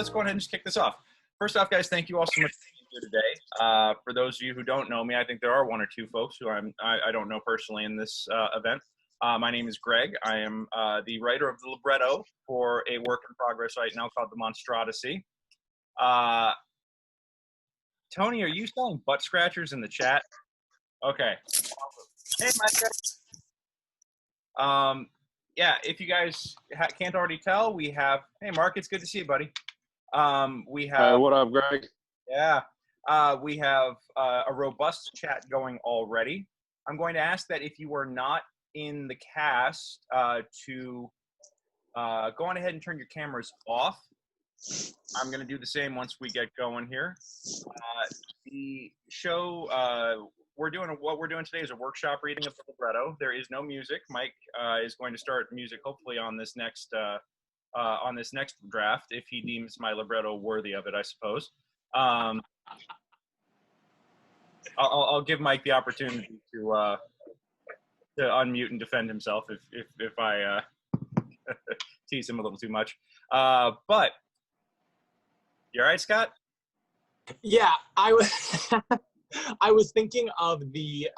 let's go ahead and just kick this off. First off, guys, thank you all so much for being here today. For those of you who don't know me, I think there are one or two folks who I don't know personally in this event. My name is Greg. I am the writer of the libretto for a work in progress right now called the Monstrodyssey. Tony, are you selling butt scratchers in the chat? Okay. Hey, Micah. Yeah, if you guys can't already tell, we have, hey, Mark, it's good to see you, buddy. We have, what up, Greg? Yeah, we have a robust chat going already. I'm going to ask that if you are not in the cast to go on ahead and turn your cameras off. I'm going to do the same once we get going here. The show, what we're doing today is a workshop reading of the libretto. There is no music. Mike is going to start music hopefully on this next draft if he deems my libretto worthy of it, I suppose. I'll give Mike the opportunity to unmute and defend himself if I tease him a little too much. But you all right, Scott? Yeah, I was I was thinking of the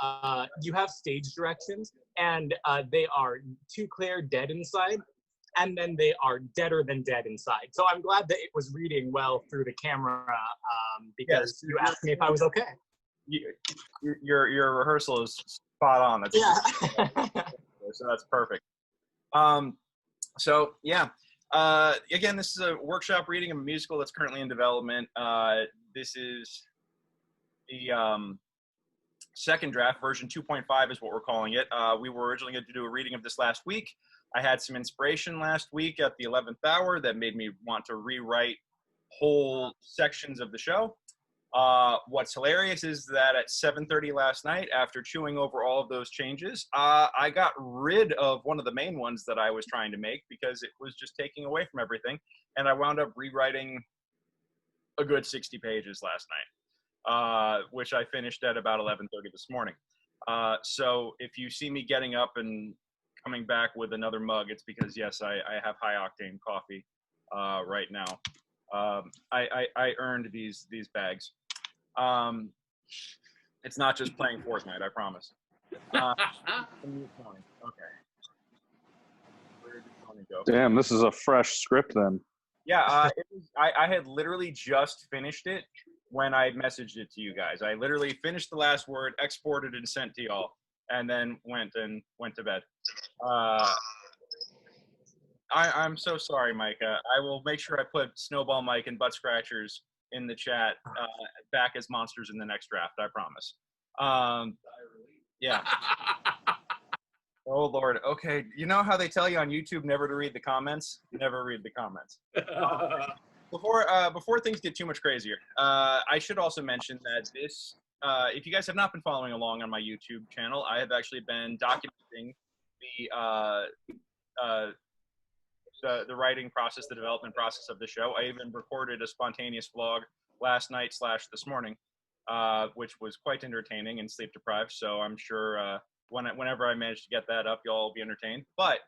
you have stage directions, and they are too clear, dead inside, and then they are deader than dead inside. So I'm glad that it was reading well through the camera because you asked me if I was okay. Your rehearsal is spot on. That's so that's perfect. So yeah. Again, this is a workshop reading of a musical that's currently in development. This is the second draft, version 2.5 is what we're calling it. We were originally going to do a reading of this last week. I had some inspiration last week at the 11th hour that made me want to rewrite whole sections of the show. What's hilarious is that at 7:30 last night, after chewing over all of those changes, I got rid of one of the main ones that I was trying to make because it was just taking away from everything. And I wound up rewriting a good 60 pages last night, which I finished at about 11:30 this morning. So if you see me getting up and coming back with another mug, it's because, yes, I have high-octane coffee right now. I earned these bags. It's not just playing Fortnite, I promise. Okay. Where did Tony go? Damn, this is a fresh script then. Yeah, I had literally just finished it when I messaged it to you guys. I literally finished the last word, exported and sent to y'all, and then went to bed. I'm so sorry, Micah. I will make sure I put Snowball Mike and Butt Scratchers in the chat back as monsters in the next draft, I promise. Yeah. Oh, Lord. Okay, you know how they tell you on YouTube never to read the comments? Never read the comments. Before things get too much crazier, I should also mention that this, if you guys have not been following along on my YouTube channel, I have actually been documenting the writing process, the development process of the show. I even recorded a spontaneous vlog last night / this morning, which was quite entertaining and sleep deprived. So I'm sure whenever I manage to get that up, you'll all be entertained. But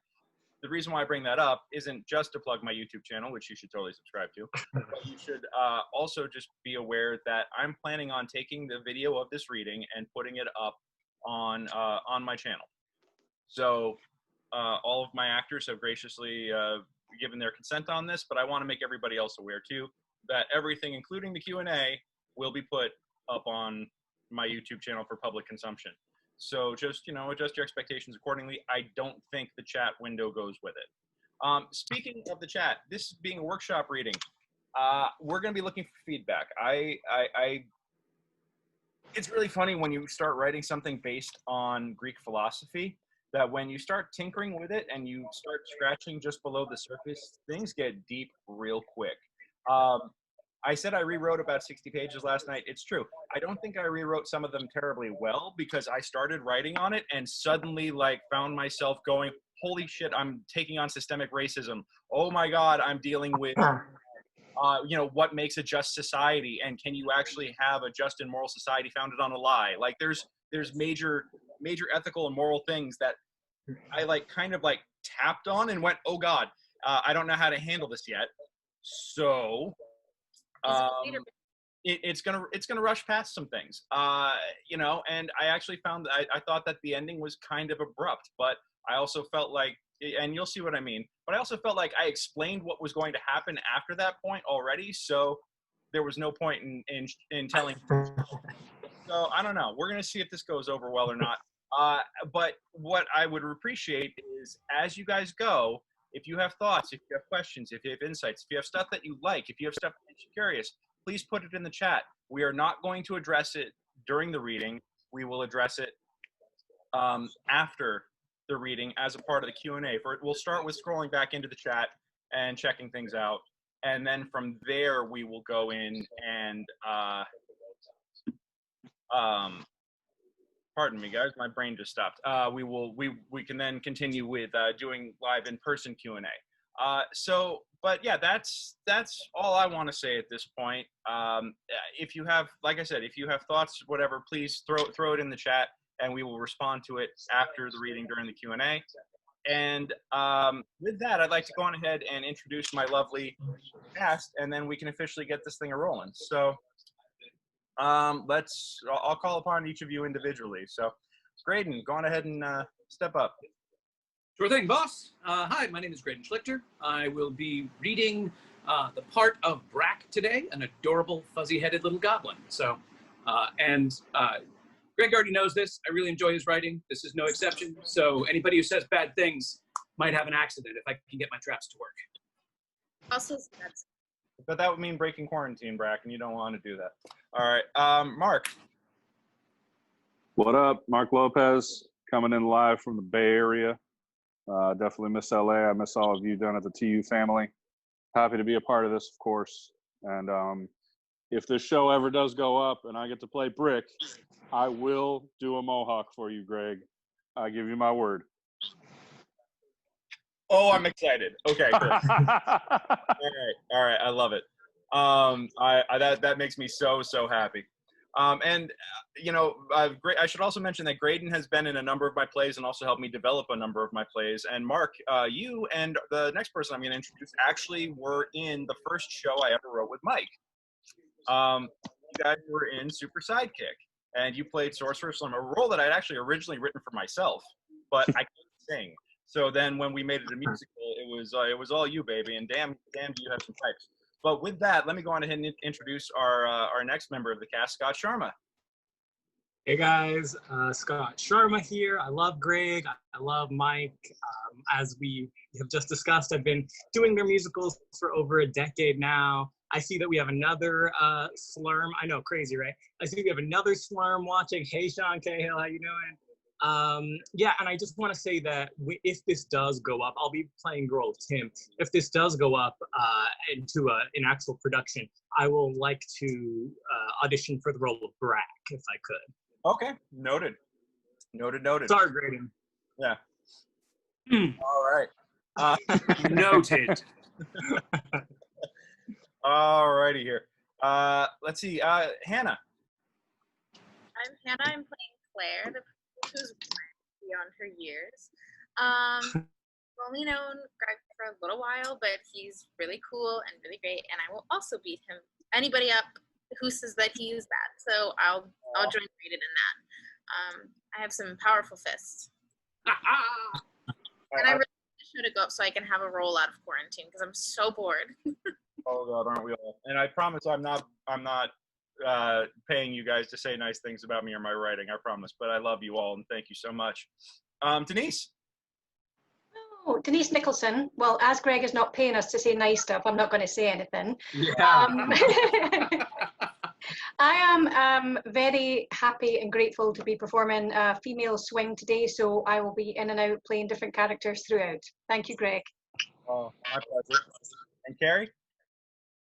the reason why I bring that up isn't just to plug my YouTube channel, which you should totally subscribe to, but you should also just be aware that I'm planning on taking the video of this reading and putting it up on my channel. So all of my actors have graciously given their consent on this, but I want to make everybody else aware too that everything, including the Q&A, will be put up on my YouTube channel for public consumption. So just, adjust your expectations accordingly. I don't think the chat window goes with it. Speaking of the chat, this being a workshop reading, we're going to be looking for feedback. It's really funny when you start writing something based on Greek philosophy, that when you start tinkering with it and you start scratching just below the surface, things get deep real quick. I said I rewrote about 60 pages last night. It's true. I don't think I rewrote some of them terribly well because I started writing on it and suddenly found myself going, holy shit, I'm taking on systemic racism. Oh my God, I'm dealing with, what makes a just society, and can you actually have a just and moral society founded on a lie? There's major ethical and moral things that I tapped on and went, oh God, I don't know how to handle this yet. So it's gonna rush past some things, you know. And I actually found that I thought that the ending was kind of abrupt, but I also felt like, and you'll see what I mean, but I also felt like I explained what was going to happen after that point already, so there was no point in telling. So I don't know. We're gonna see if this goes over well or not. But what I would appreciate is, as you guys go, if you have thoughts, if you have questions, if you have insights, if you have stuff that you like, if you have stuff that makes you curious, please put it in the chat. We are not going to address it during the reading. We will address it after the reading as a part of the Q&A. We'll start with scrolling back into the chat and checking things out. And then from there, we will go in and, pardon me, guys, my brain just stopped. We can then continue with doing live in-person Q&A. But yeah, that's all I want to say at this point. If you have, like I said, if you have thoughts, whatever, please throw it in the chat, and we will respond to it after the reading during the Q&A. And with that, I'd like to go on ahead and introduce my lovely cast, and then we can officially get this thing a-rolling. So I'll call upon each of you individually. So Graydon, go on ahead and step up. Sure thing, boss. Hi, my name is Graydon Schlichter. I will be reading the part of Brak today, an adorable, fuzzy-headed little goblin. So, Greg already knows this. I really enjoy his writing. This is no exception. So anybody who says bad things might have an accident if I can get my traps to work. Also, But that would mean breaking quarantine, Brak, and you don't want to do that. All right, Mark. What up? Mark Lopez, coming in live from the Bay Area. Definitely miss LA. I miss all of you down at the TU family. Happy to be a part of this, of course. And if this show ever does go up and I get to play Brik, I will do a mohawk for you, Greg. I give you my word. Oh, I'm excited. Okay, cool. All right, I love it. That makes me so happy. You know, I should also mention that Graydon has been in a number of my plays and also helped me develop a number of my plays. And Mark, you and the next person I'm going to introduce actually were in the first show I ever wrote with Mike. You guys were in Super Sidekick, and you played Sorcerer Slim, a role that I'd actually originally written for myself, but I couldn't sing. So then when we made it a musical, it was all you, baby, and damn do you have some pipes. But with that, let me go on ahead and introduce our next member of the cast, Scott Sharma. Hey guys, Scott Sharma here. I love Greg. I love Mike. As we have just discussed, I've been doing their musicals for over a decade now. I see that we have another Slurm. I know, crazy, right? I see we have another Slurm watching. Hey, Sean Cahill, how you doing? Yeah, and I just want to say that if this does go up, I'll be playing the role of Tim. If this does go up into an actual production, I will like to audition for the role of Brak, if I could. Okay, noted. Sorry, Graydon. Yeah. All right. Noted. All righty here. Let's see. Hannah. I'm Hannah. I'm playing Claire, who's beyond her years. Only known Greg for a little while, but he's really cool and really great, and I will also beat him. Anybody up who says that he is that, so I'll join Graydon in that. I have some powerful fists. And I really should have go up so I can have a roll out of quarantine because I'm so bored. Oh God, aren't we all? And I promise I'm not paying you guys to say nice things about me or my writing. I promise. But I love you all and thank you so much. Denise. Oh, Denise Nicholson. Well, as Greg is not paying us to say nice stuff, I'm not going to say anything. Yeah. I am very happy and grateful to be performing female swing today, so I will be in and out playing different characters throughout. Thank you, Greg. Oh, my pleasure. And Carrie?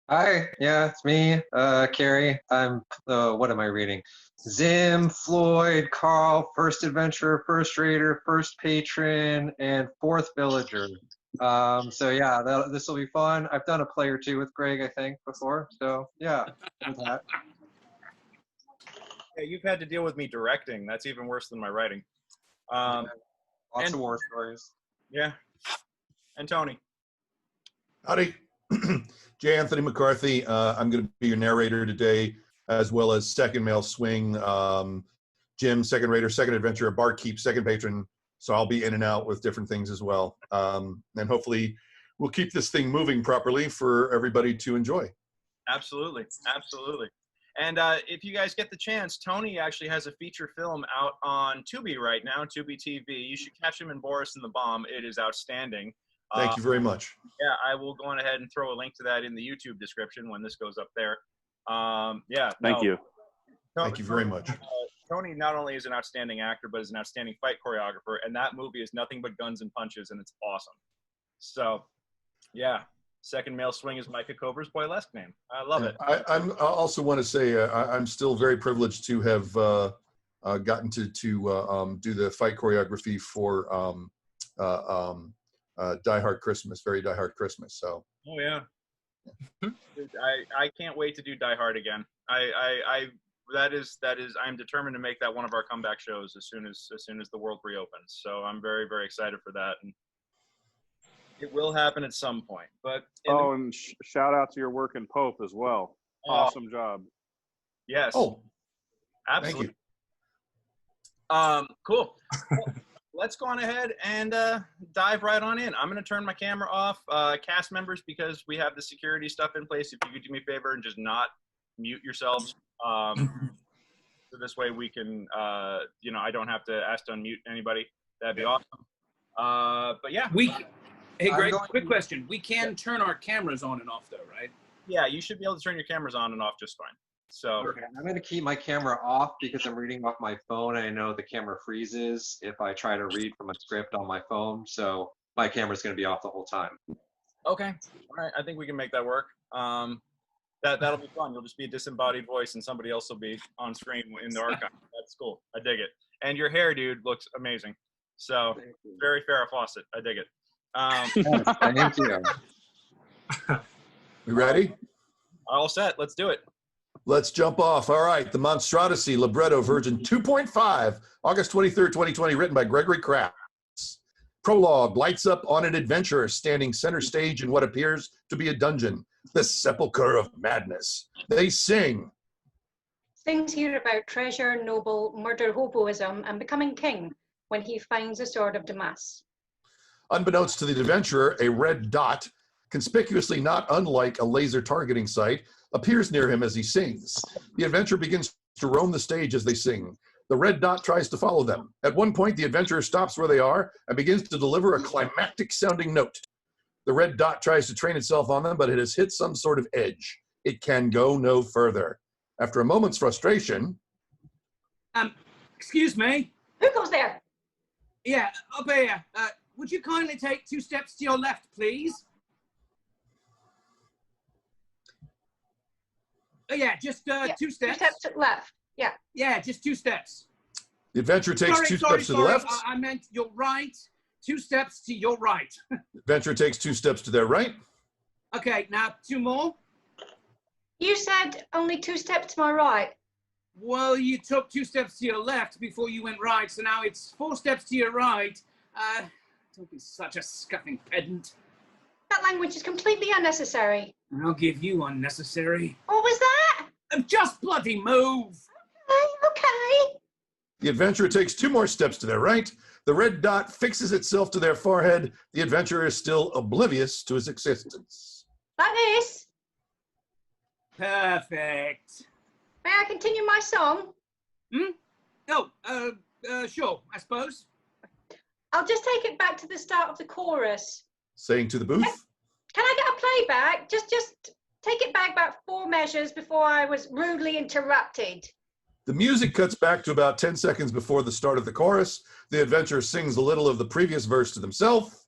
Hi, yeah, it's me, Carrie. I'm, what am I reading? Zim, Floyd, Carl, first adventurer, first raider, first patron, and fourth villager. So yeah, this will be fun. I've done a play or two with Greg, I think, before. So yeah, with that. Yeah, you've had to deal with me directing. That's even worse than my writing. Lots of war stories. Yeah. And Tony. Howdy. J. Anthony McCarthy. I'm going to be your narrator today, as well as second male swing, Jim, second raider, second adventurer, barkeep, second patron. So I'll be in and out with different things as well. And hopefully we'll keep this thing moving properly for everybody to enjoy. Absolutely. Absolutely. And if you guys get the chance, Tony actually has a feature film out on Tubi right now, Tubi TV. You should catch him in Boris and the Bomb. It is outstanding. Thank you very much. Yeah, I will go on ahead and throw a link to that in the YouTube description when this goes up there. Yeah. Thank you. Thank you very much. Tony not only is an outstanding actor, but is an outstanding fight choreographer. And that movie is nothing but guns and punches, and it's awesome. So, yeah. Second male swing is Micah Cobra's boylesque name. I love it. I also want to say I'm still very privileged to have gotten to do the fight choreography for Die Hard Christmas, Very Die Hard Christmas. So. Oh yeah. I can't wait to do Die Hard again. That is I'm determined to make that one of our comeback shows as soon as the world reopens. So I'm very, very excited for that. And it will happen at some point, but and shout out to your work in Pope as well. Awesome job. Yes. Oh, absolutely. Thank you. Cool. Well, let's go on ahead and dive right on in. I'm going to turn my camera off. Cast members, because we have the security stuff in place, if you could do me a favor and just not mute yourselves. So this way we can, I don't have to ask to unmute anybody. That'd be awesome. But yeah. Hey, Greg, quick question. We can turn our cameras on and off, though, right? Yeah, you should be able to turn your cameras on and off just fine. So Okay, I'm going to keep my camera off because I'm reading off my phone. And I know the camera freezes if I try to read from a script on my phone. So my camera's going to be off the whole time. Okay. All right. I think we can make that work. That'll be fun. You'll just be a disembodied voice and somebody else will be on screen in the archive. That's cool. I dig it. And your hair, dude, looks amazing. So very Farrah Fawcett. I dig it. Thank you. We ready? All set. Let's do it. Let's jump off. All right. The Monstrodyssey libretto version 2.5, August 23rd, 2020, written by Gregory Crafts. Prologue lights up on an adventurer standing center stage in what appears to be a dungeon, the Sepulcher of Madness. They sing. Things here about treasure, noble, murder, hoboism, and becoming king when he finds the sword of Damas. Unbeknownst to the adventurer, a red dot, conspicuously not unlike a laser targeting sight, appears near him as he sings. The adventurer begins to roam the stage as they sing. The red dot tries to follow them. At one point, the adventurer stops where they are and begins to deliver a climactic-sounding note. The red dot tries to train itself on them, but it has hit some sort of edge. It can go no further. After a moment's frustration... Excuse me? Who goes there? Yeah, up here. Would you kindly take 2 steps to your left, please? Oh, yeah, just 2 steps. 2 steps to the left. Yeah. Yeah, just 2 steps. The adventurer takes two steps to the left. I meant your right. 2 steps to your right. The adventurer takes 2 steps to their right. Okay, now 2 more. You said only 2 steps to my right. Well, you took 2 steps to your left before you went right, so now it's 4 steps to your right. Don't be such a scuffing pedant. That language is completely unnecessary. I'll give you unnecessary. What was that? Just bloody move. Okay. The adventurer takes 2 more steps to their right. The red dot fixes itself to their forehead. The adventurer is still oblivious to his existence. Like this. Perfect. May I continue my song? Oh, sure, I suppose. I'll just take it back to the start of the chorus. Saying to the booth. Can I get a playback? Just take it back about 4 measures before I was rudely interrupted. The music cuts back to about 10 seconds before the start of the chorus. The adventurer sings a little of the previous verse to themselves.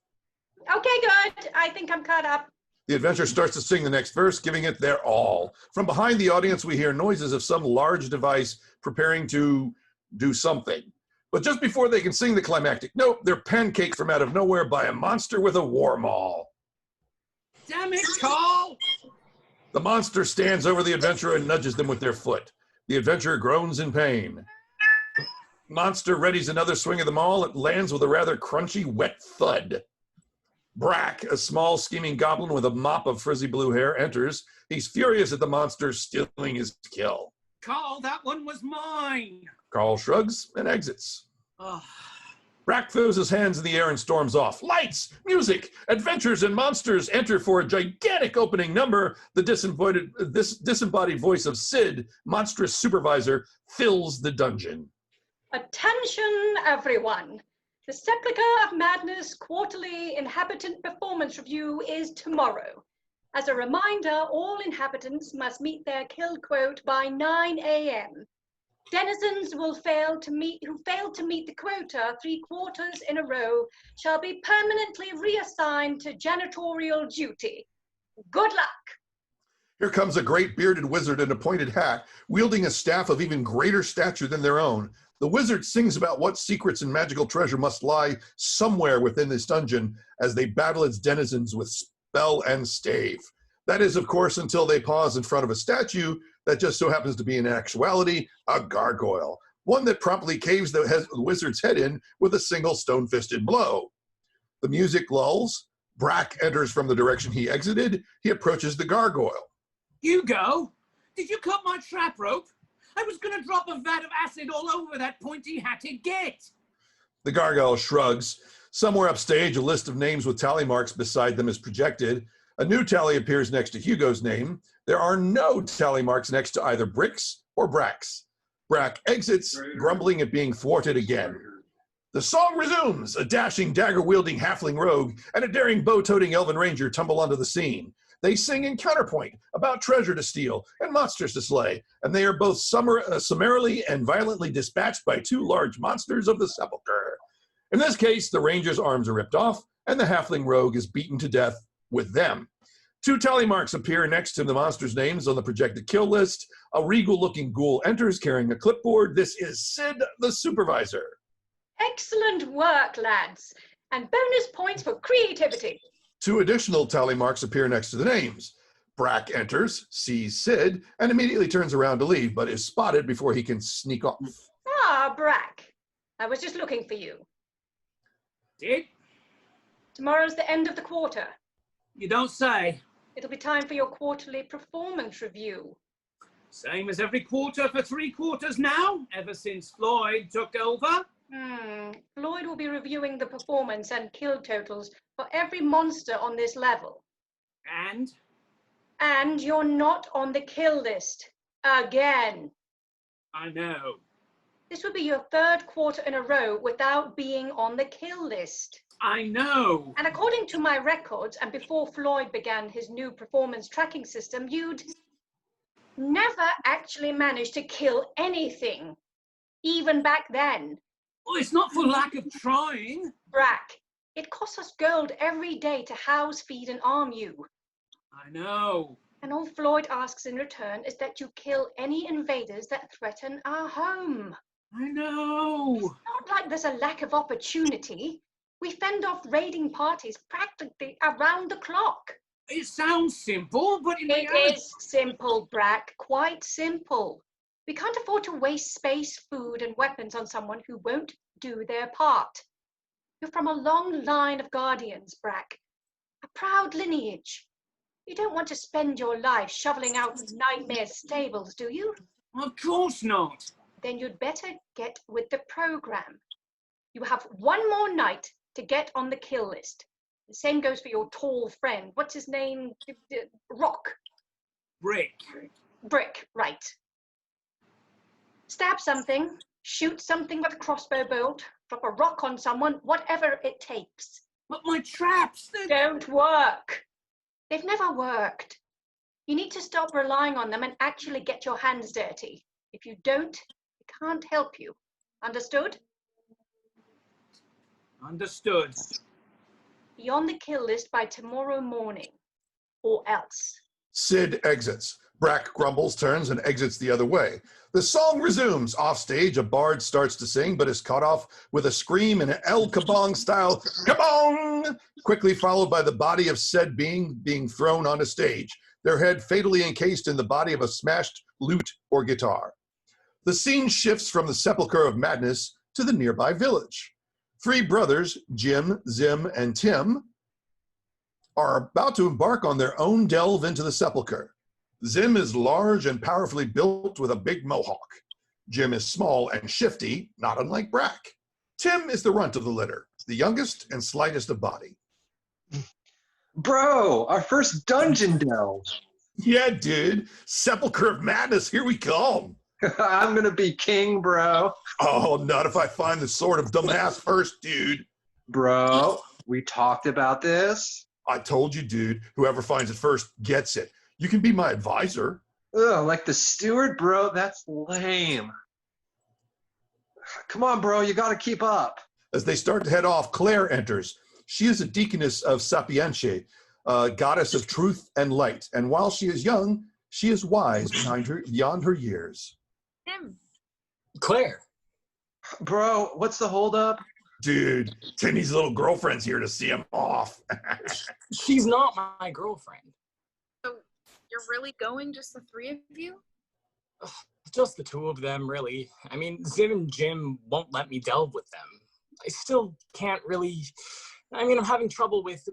Okay, good. I think I'm caught up. The adventurer starts to sing the next verse, giving it their all. From behind the audience, we hear noises of some large device preparing to do something. But just before they can sing the climactic note, they're pancaked from out of nowhere by a monster with a war maul. Damn it, Carl! The monster stands over the adventurer and nudges them with their foot. The adventurer groans in pain. Monster readies another swing of the maul. It lands with a rather crunchy, wet thud. Brak, a small scheming goblin with a mop of frizzy blue hair, enters. He's furious at the monster stealing his kill. Carl, that one was mine. Carl shrugs and exits. Oh. Brak throws his hands in the air and storms off. Lights, music, adventures, and monsters enter for a gigantic opening number. The disembodied voice of Sid, monstrous supervisor, fills the dungeon. Attention, everyone. The Sepulcher of Madness quarterly inhabitant performance review is tomorrow. As a reminder, all inhabitants must meet their kill quote by 9 a.m. Denizens who fail to meet the quota 3 quarters in a row shall be permanently reassigned to janitorial duty. Good luck. Here comes a great bearded wizard in a pointed hat, wielding a staff of even greater stature than their own. The wizard sings about what secrets and magical treasure must lie somewhere within this dungeon as they battle its denizens with spell and stave. That is, of course, until they pause in front of a statue that just so happens to be in actuality a gargoyle, one that promptly caves the wizard's head in with a single stone-fisted blow. The music lulls. Brak enters from the direction he exited. He approaches the gargoyle. Hugo, did you cut my trap rope? I was going to drop a vat of acid all over that pointy-hatted git. The gargoyle shrugs. Somewhere upstage, a list of names with tally marks beside them is projected. A new tally appears next to Hugo's name. There are no tally marks next to either Bricks or Braks. Brak exits, grumbling at being thwarted again. The song resumes. A dashing, dagger-wielding halfling rogue and a daring bow-toting elven ranger tumble onto the scene. They sing in counterpoint about treasure to steal and monsters to slay, and they are both summarily and violently dispatched by 2 large monsters of the Sepulcher. In this case, the ranger's arms are ripped off, and the halfling rogue is beaten to death with them. 2 tally marks appear next to the monsters' names on the projected kill list. A regal-looking ghoul enters carrying a clipboard. This is Sid, the supervisor. Excellent work, lads. And bonus points for creativity. 2 additional tally marks appear next to the names. Brak enters, sees Sid, and immediately turns around to leave, but is spotted before he can sneak off. Ah, Brak. I was just looking for you. Did? Tomorrow's the end of the quarter. You don't say. It'll be time for your quarterly performance review. Same as every quarter for 3 quarters now, ever since Floyd took over. Floyd will be reviewing the performance and kill totals for every monster on this level. And? And you're not on the kill list. Again. I know. This would be your 3rd quarter in a row without being on the kill list. I know. And according to my records, and before Floyd began his new performance tracking system, you'd never actually managed to kill anything, even back then. Well, it's not for lack of trying. Brak, it costs us gold every day to house, feed, and arm you. I know. And all Floyd asks in return is that you kill any invaders that threaten our home. I know. It's not like there's a lack of opportunity. We fend off raiding parties practically around the clock. It sounds simple, but it is simple, Brak. Quite simple. We can't afford to waste space, food, and weapons on someone who won't do their part. You're from a long line of guardians, Brak. A proud lineage. You don't want to spend your life shoveling out nightmare stables, do you? Of course not. Then you'd better get with the program. You have 1 more night to get on the kill list. The same goes for your tall friend. What's his name? Rock. Brick. Brick, right. Stab something, shoot something with a crossbow bolt, drop a rock on someone, whatever it takes. But my traps, don't work. They've never worked. You need to stop relying on them and actually get your hands dirty. If you don't, it can't help you. Understood? Understood. Be on the kill list by tomorrow morning, or else. Sid exits. Brak grumbles, turns, and exits the other way. The song resumes. Offstage, a bard starts to sing, but is cut off with a scream in an El Kabong style, kabong, quickly followed by the body of said being thrown onto stage, their head fatally encased in the body of a smashed lute or guitar. The scene shifts from the Sepulcher of Madness to the nearby village. 3 brothers, Jim, Zim, and Tim, are about to embark on their own delve into the sepulcher. Zim is large and powerfully built with a big mohawk. Jim is small and shifty, not unlike Brak. Tim is the runt of the litter, the youngest and slightest of body. Bro, our first dungeon delve. Yeah, dude. Sepulcher of Madness, here we come. I'm gonna be king, bro. Oh, not if I find the sword of dumbass first, dude. Bro, we talked about this. I told you, dude. Whoever finds it first gets it. You can be my advisor. Ugh, like the steward, bro? That's lame. Come on, bro, you gotta keep up. As they start to head off, Claire enters. She is a deaconess of Sapientiae, goddess of truth and light. And while she is young, she is wise beyond her years. Tim. Claire. Bro, what's the holdup? Dude, Timmy's little girlfriend's here to see him off. She's not my girlfriend. So you're really going, just the three of you? Just the two of them, really. I mean, Zim and Jim won't let me delve with them. I still can't really... I mean, I'm having trouble with...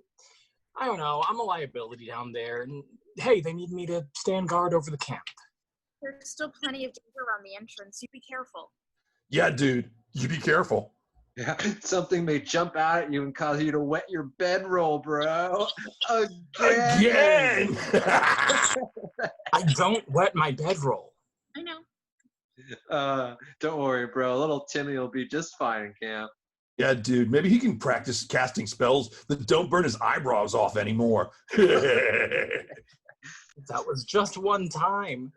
I don't know, I'm a liability down there. And hey, they need me to stand guard over the camp. There's still plenty of danger around the entrance. You be careful. Yeah, dude, you be careful. Yeah, something may jump out at you and cause you to wet your bedroll, bro. Again! I don't wet my bedroll. I know. Don't worry, bro. Little Timmy will be just fine in camp. Yeah, dude, maybe he can practice casting spells that don't burn his eyebrows off anymore. That was just one time.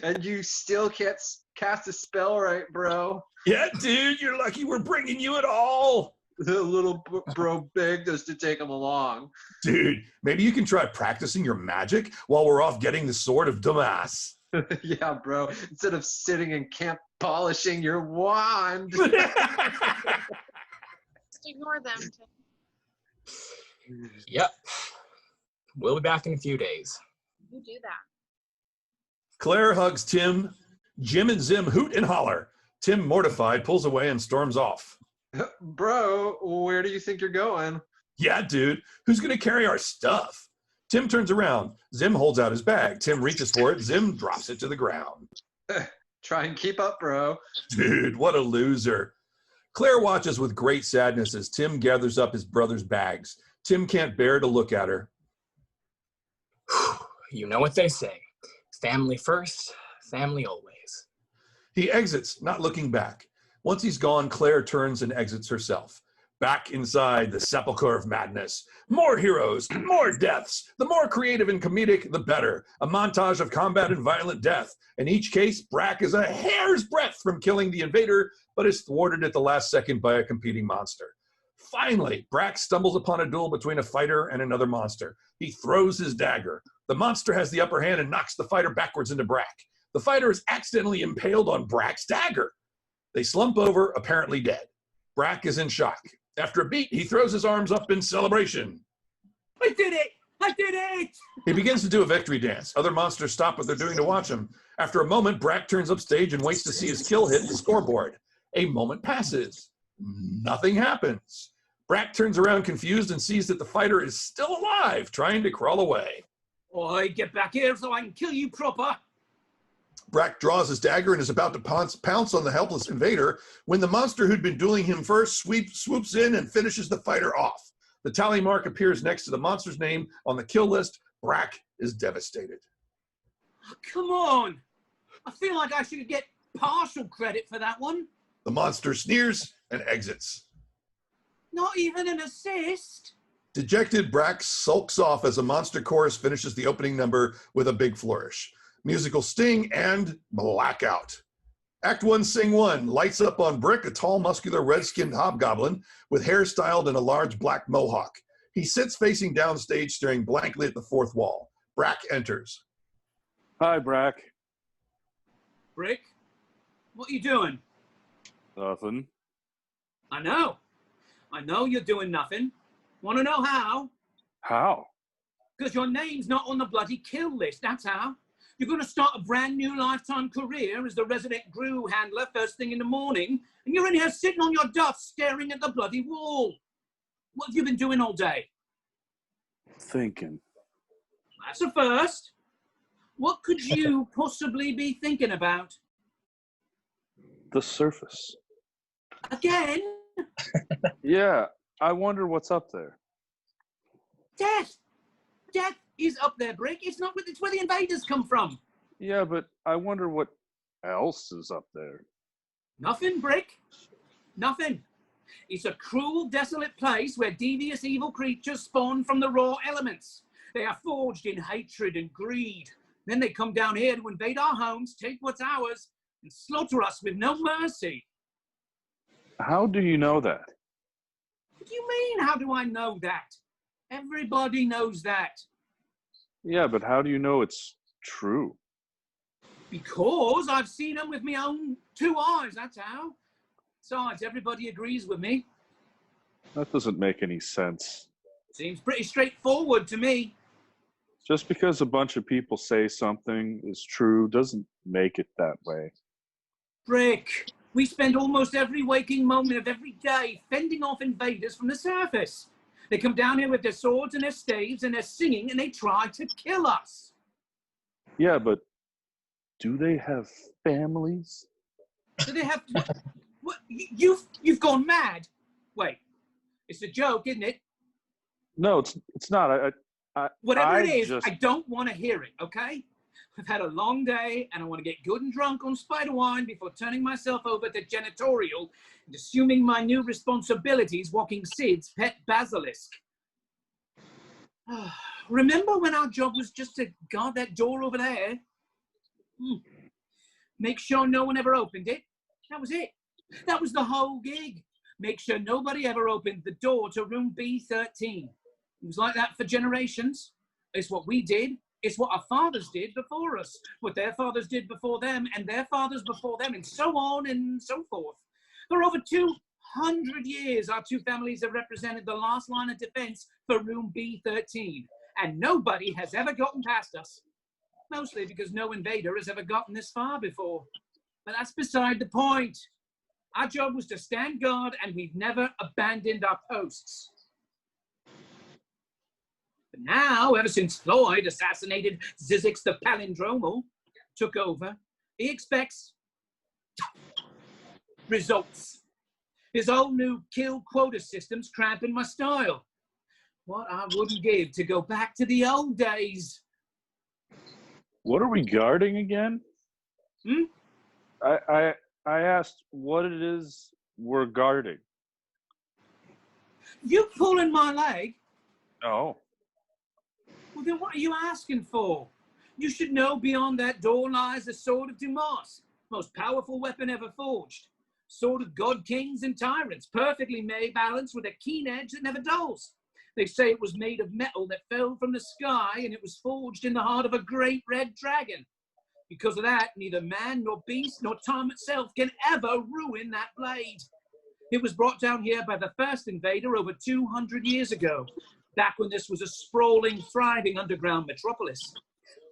And you still can't cast a spell right, bro. Yeah, dude, you're lucky we're bringing you at all. The little bro begged us to take him along. Dude, maybe you can try practicing your magic while we're off getting the sword of Damas. Yeah, bro. Instead of sitting in camp polishing your wand. Just ignore them, Tim. Yep. We'll be back in a few days. You do that. Claire hugs Tim. Jim and Zim hoot and holler. Tim, mortified, pulls away and storms off. Bro, where do you think you're going? Yeah, dude, who's going to carry our stuff? Tim turns around. Zim holds out his bag. Tim reaches for it. Zim drops it to the ground. Try and keep up, bro. Dude, what a loser. Claire watches with great sadness as Tim gathers up his brother's bags. Tim can't bear to look at her. You know what they say. Family first, family always. He exits, not looking back. Once he's gone, Claire turns and exits herself. Back inside the Sepulcher of Madness. More heroes, more deaths. The more creative and comedic, the better. A montage of combat and violent death. In each case, Brak is a hair's breadth from killing the invader, but is thwarted at the last second by a competing monster. Finally, Brak stumbles upon a duel between a fighter and another monster. He throws his dagger. The monster has the upper hand and knocks the fighter backwards into Brak. The fighter is accidentally impaled on Brak's dagger. They slump over, apparently dead. Brak is in shock. After a beat, he throws his arms up in celebration. I did it! I did it! He begins to do a victory dance. Other monsters stop what they're doing to watch him. After a moment, Brak turns upstage and waits to see his kill hit the scoreboard. A moment passes. Nothing happens. Brak turns around confused and sees that the fighter is still alive, trying to crawl away. Oi, get back here so I can kill you proper. Brak draws his dagger and is about to pounce on the helpless invader when the monster who'd been dueling him first swoops in and finishes the fighter off. The tally mark appears next to the monster's name on the kill list. Brak is devastated. Oh, come on. I feel like I should get partial credit for that one. The monster sneers and exits. Not even an assist? Dejected, Brak sulks off as a monster chorus finishes the opening number with a big flourish. Musical sting and blackout. Act 1, Scene 1 lights up on Brik, a tall, muscular, red-skinned hobgoblin with hair styled in a large black mohawk. He sits facing downstage, staring blankly at the fourth wall. Brak enters. Hi, Brak. Brik, what are you doing? Nothing. I know you're doing nothing. Want to know how? How? Because your name's not on the bloody kill list, that's how. You're going to start a brand new lifetime career as the resident brew handler first thing in the morning, and you're in here sitting on your duff staring at the bloody wall. What have you been doing all day? Thinking. That's a first. What could you possibly be thinking about? The surface. Again? Yeah, I wonder what's up there. Death! Death is up there, Brik. It's where the invaders come from. Yeah, but I wonder what else is up there. Nothing, Brik. Nothing. It's a cruel, desolate place where devious, evil creatures spawn from the raw elements. They are forged in hatred and greed. Then they come down here to invade our homes, take what's ours, and slaughter us with no mercy. How do you know that? What do you mean, how do I know that? Everybody knows that. Yeah, but how do you know it's true? Because I've seen them with my own 2 eyes, that's how. Besides, everybody agrees with me. That doesn't make any sense. Seems pretty straightforward to me. Just because a bunch of people say something is true doesn't make it that way. Brik, we spend almost every waking moment of every day fending off invaders from the surface. They come down here with their swords and their staves and they're singing and they try to kill us. Yeah, but do they have families? Do they have... What? You've gone mad. Wait, it's a joke, isn't it? No, it's not. Whatever it is, just... I don't want to hear it, okay? I've had a long day and I want to get good and drunk on spider wine before turning myself over to janitorial and assuming my new responsibilities walking Sid's pet basilisk. Remember when our job was just to guard that door over there? Make sure no one ever opened it. That was it. That was the whole gig. Make sure nobody ever opened the door to room B13. It was like that for generations. It's what we did. It's what our fathers did before us, what their fathers did before them, and their fathers before them, and so on and so forth. For over 200 years, our two families have represented the last line of defense for room B13, and nobody has ever gotten past us. Mostly because no invader has ever gotten this far before. But that's beside the point. Our job was to stand guard, and we've never abandoned our posts. But now, ever since Floyd assassinated Zizix the Palindromal, took over, he expects results. His old new kill quota system's cramping my style. What I wouldn't give to go back to the old days. What are we guarding again? I asked what it is we're guarding. You pulling my leg? No. Well, then what are you asking for? You should know beyond that door lies the Sword of Dumas, most powerful weapon ever forged. Sword of god kings and tyrants, perfectly made, balanced with a keen edge that never dulls. They say it was made of metal that fell from the sky, and it was forged in the heart of a great red dragon. Because of that, neither man nor beast nor time itself can ever ruin that blade. It was brought down here by the first invader over 200 years ago, back when this was a sprawling, thriving underground metropolis.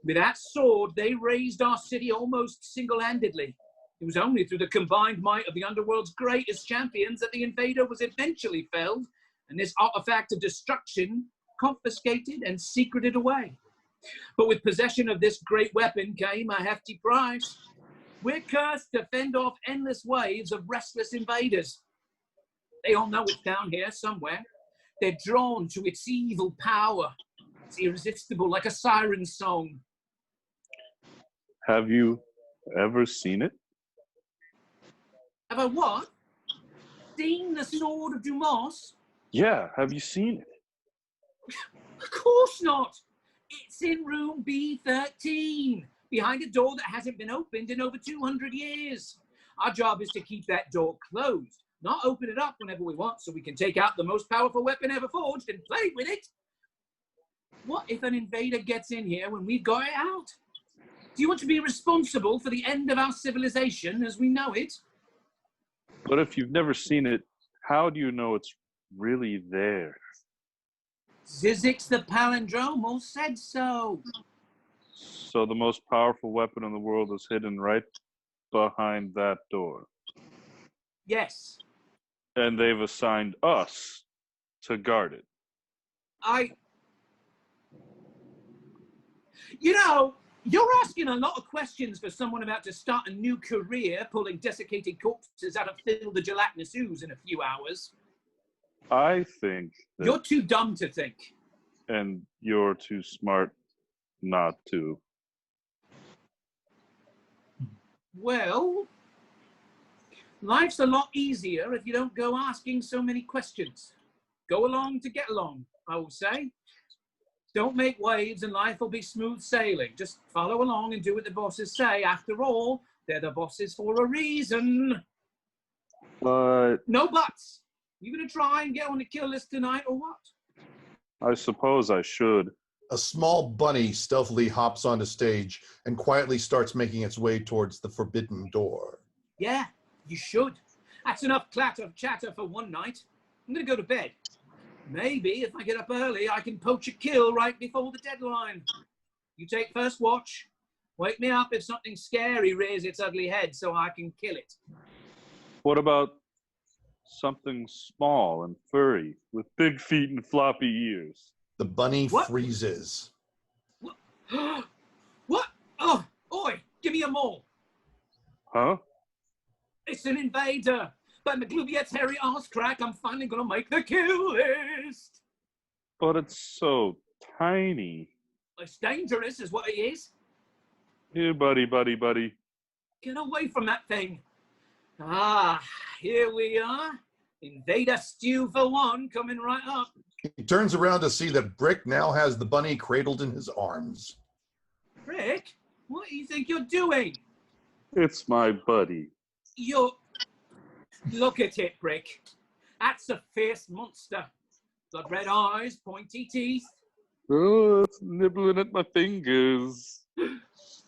With that sword, they razed our city almost single-handedly. It was only through the combined might of the underworld's greatest champions that the invader was eventually felled, and this artifact of destruction confiscated and secreted away. But with possession of this great weapon came a hefty price. We're cursed to fend off endless waves of restless invaders. They all know it's down here somewhere. They're drawn to its evil power. It's irresistible, like a siren song. Have you ever seen it? Have I what? Seen the Sword of Dumas? Yeah, have you seen it? Of course not. It's in room B13, behind a door that hasn't been opened in over 200 years. Our job is to keep that door closed, not open it up whenever we want so we can take out the most powerful weapon ever forged and play with it. What if an invader gets in here when we've got it out? Do you want to be responsible for the end of our civilization as we know it? But if you've never seen it, how do you know it's really there? Zizix the Palindromal said so. So the most powerful weapon in the world is hidden right behind that door. Yes. And they've assigned us to guard it. You know, you're asking a lot of questions for someone about to start a new career pulling desiccated corpses out of filled the gelatinous ooze in a few hours. I think that, You're too dumb to think. and you're too smart not to. Well, life's a lot easier if you don't go asking so many questions. Go along to get along, I will say. Don't make waves and life will be smooth sailing. Just follow along and do what the bosses say. After all, they're the bosses for a reason. But No buts. You gonna try and get on the kill list tonight or what? I suppose I should. A small bunny stealthily hops onto stage and quietly starts making its way towards the forbidden door. Yeah, you should. That's enough chatter for one night. I'm gonna go to bed. Maybe if I get up early, I can poach a kill right before the deadline. You take first watch. Wake me up if something scary rears its ugly head so I can kill it. What about something small and furry with big feet and floppy ears? The bunny What? freezes. What? What? Oh, oi, give me a mole. Huh? It's an invader. By McGlubiet's hairy arse crack, I'm finally gonna make the kill list. But it's so tiny. It's dangerous is what it is. Here, buddy. Get away from that thing. Ah, here we are. Invader stew for one, coming right up. He turns around to see that Brik now has the bunny cradled in his arms. Rick, what do you think you're doing? It's my buddy. You're... Look at it, Brik. That's a fierce monster. Blood red eyes, pointy teeth. Oh, it's nibbling at my fingers.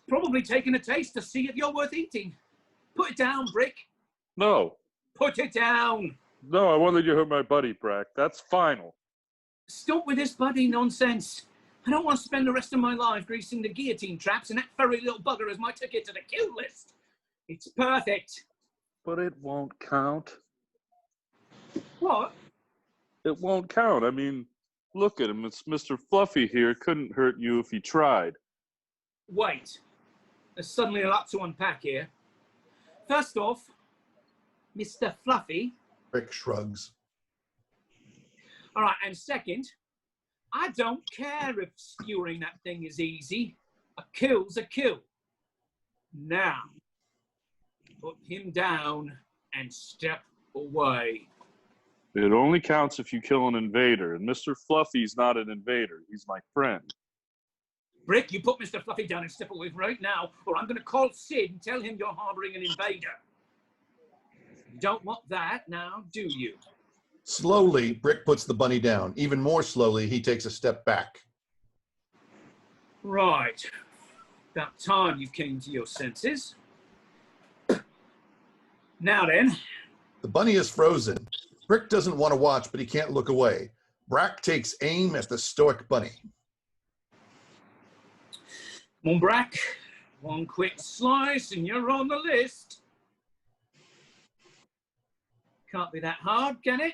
Probably taking a taste to see if you're worth eating. Put it down, Brik. No. Put it down. No, I won't let you hurt my buddy, Brak. That's final. Stop with this buddy nonsense. I don't want to spend the rest of my life greasing the guillotine traps and that furry little bugger as my ticket to the kill list. It's perfect. But it won't count. What? It won't count. I mean, look at him. It's Mr. Fluffy here. Couldn't hurt you if he tried. Wait. There's suddenly a lot to unpack here. First off, Mr. Fluffy. Brik shrugs. All right, and second, I don't care if skewering that thing is easy. A kill's a kill. Now, put him down and step away. It only counts if you kill an invader, and Mr. Fluffy's not an invader. He's my friend. Brik, you put Mr. Fluffy down and step away right now, or I'm going to call Sid and tell him you're harboring an invader. You don't want that now, do you? Slowly, Brik puts the bunny down. Even more slowly, he takes a step back. Right. About time you came to your senses. Now then. The bunny is frozen. Brik doesn't want to watch, but he can't look away. Brak takes aim at the stoic bunny. Come on, Brak. One quick slice and you're on the list. Can't be that hard, can it?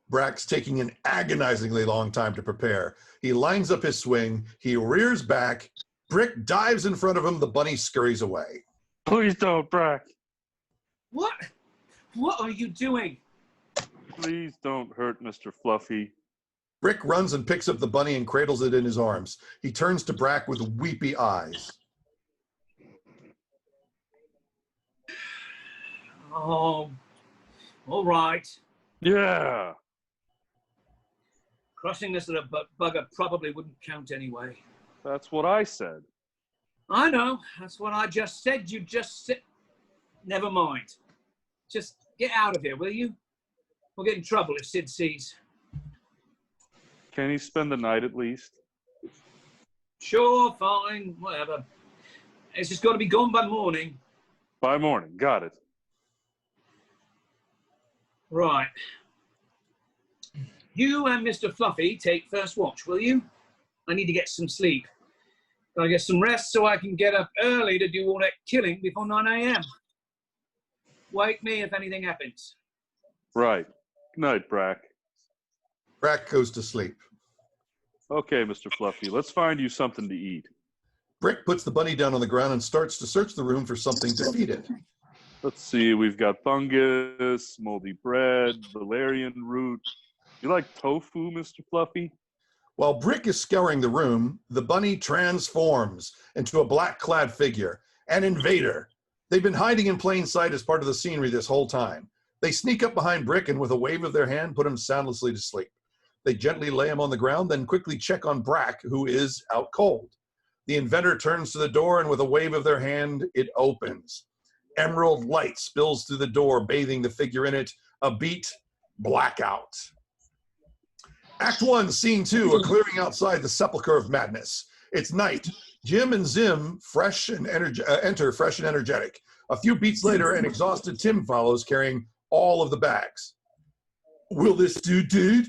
Brak's taking an agonizingly long time to prepare. He lines up his swing. He rears back. Brik dives in front of him. The bunny scurries away. Please don't, Brak. What? What are you doing? Please don't hurt Mr. Fluffy. Brik runs and picks up the bunny and cradles it in his arms. He turns to Brak with weepy eyes. Oh, all right. Yeah. Crushing this little bugger probably wouldn't count anyway. That's what I said. I know. That's what I just said. You just said. Never mind. Just get out of here, will you? We'll get in trouble if Sid sees. Can he spend the night at least? Sure, fine, whatever. It's just got to be gone by morning. By morning. Got it. Right. You and Mr. Fluffy take first watch, will you? I need to get some sleep. Gotta get some rest so I can get up early to do all that killing before 9 a.m. Wake me if anything happens. Right. Good night, Brak. Brak goes to sleep. Okay, Mr. Fluffy, let's find you something to eat. Brik puts the bunny down on the ground and starts to search the room for something to feed it. Let's see, we've got fungus, moldy bread, valerian root. You like tofu, Mr. Fluffy? While Brik is scouring the room, the bunny transforms into a black-clad figure, an invader. They've been hiding in plain sight as part of the scenery this whole time. They sneak up behind Brik and with a wave of their hand put him soundlessly to sleep. They gently lay him on the ground, then quickly check on Brak, who is out cold. The inventor turns to the door and with a wave of their hand, it opens. Emerald light spills through the door, bathing the figure in it. A beat, blackout. Act 1, Scene 2, a clearing outside the Sepulcher of Madness. It's night. Jim and Zim enter fresh and energetic. A few beats later, an exhausted Tim follows, carrying all of the bags. Will this do, dude?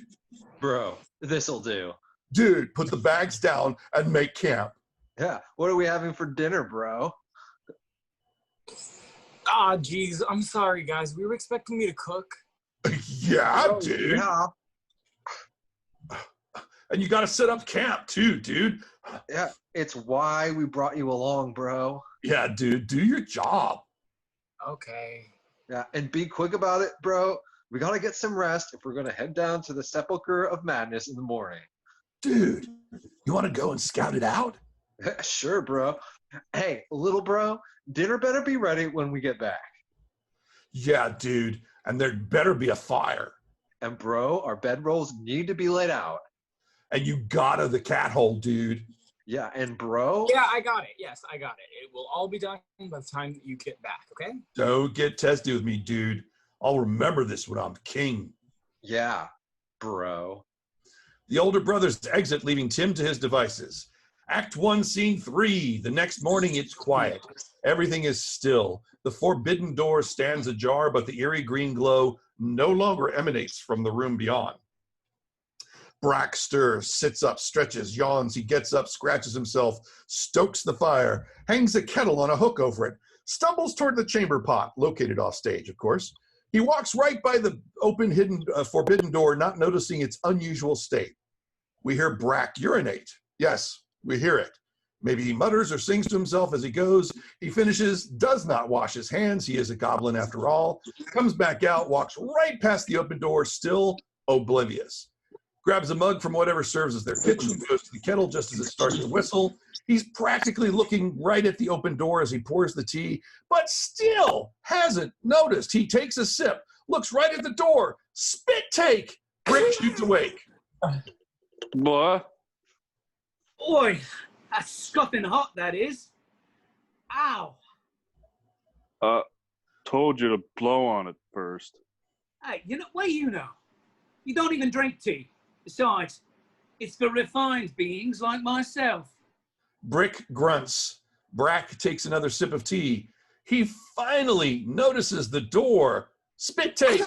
Bro, this'll do. Dude, put the bags down and make camp. Yeah, what are we having for dinner, bro? Ah, geez, I'm sorry, guys. We were expecting me to cook. Yeah, Oh, dude. Yeah. And you got to set up camp too, dude. Yeah, it's why we brought you along, bro. Yeah, dude, do your job. Okay. Yeah, and be quick about it, bro. We gotta get some rest if we're gonna head down to the Sepulcher of Madness in the morning. Dude, you want to go and scout it out? Sure, bro. Hey, little bro, dinner better be ready when we get back. Yeah, dude, and there better be a fire. And bro, our bedrolls need to be laid out. And you gotta the cat hole, dude. Yeah, and bro. Yeah, I got it. Yes, I got it. It will all be done by the time you get back, okay? Don't get testy with me, dude. I'll remember this when I'm king. Yeah, bro. The older brothers exit, leaving Tim to his devices. Act 1, Scene 3. The next morning, it's quiet. Everything is still. The forbidden door stands ajar, but the eerie green glow no longer emanates from the room beyond. Brak stirs, sits up, stretches, yawns. He gets up, scratches himself, stokes the fire, hangs a kettle on a hook over it, stumbles toward the chamber pot, located off stage, of course. He walks right by the open, hidden, forbidden door, not noticing its unusual state. We hear Brak urinate. Yes, we hear it. Maybe he mutters or sings to himself as he goes. He finishes, does not wash his hands. He is a goblin after all. Comes back out, walks right past the open door, still oblivious. Grabs a mug from whatever serves as their kitchen, goes to the kettle just as it starts to whistle. He's practically looking right at the open door as he pours the tea, but still hasn't noticed. He takes a sip, looks right at the door, spit take. Brik shoots awake. What? Boy, that's scuffing hot, that is. Ow. Told you to blow on it first. Hey, what do you know? You don't even drink tea. Besides, it's for refined beings like myself. Brik grunts. Brak takes another sip of tea. He finally notices the door. Spit take.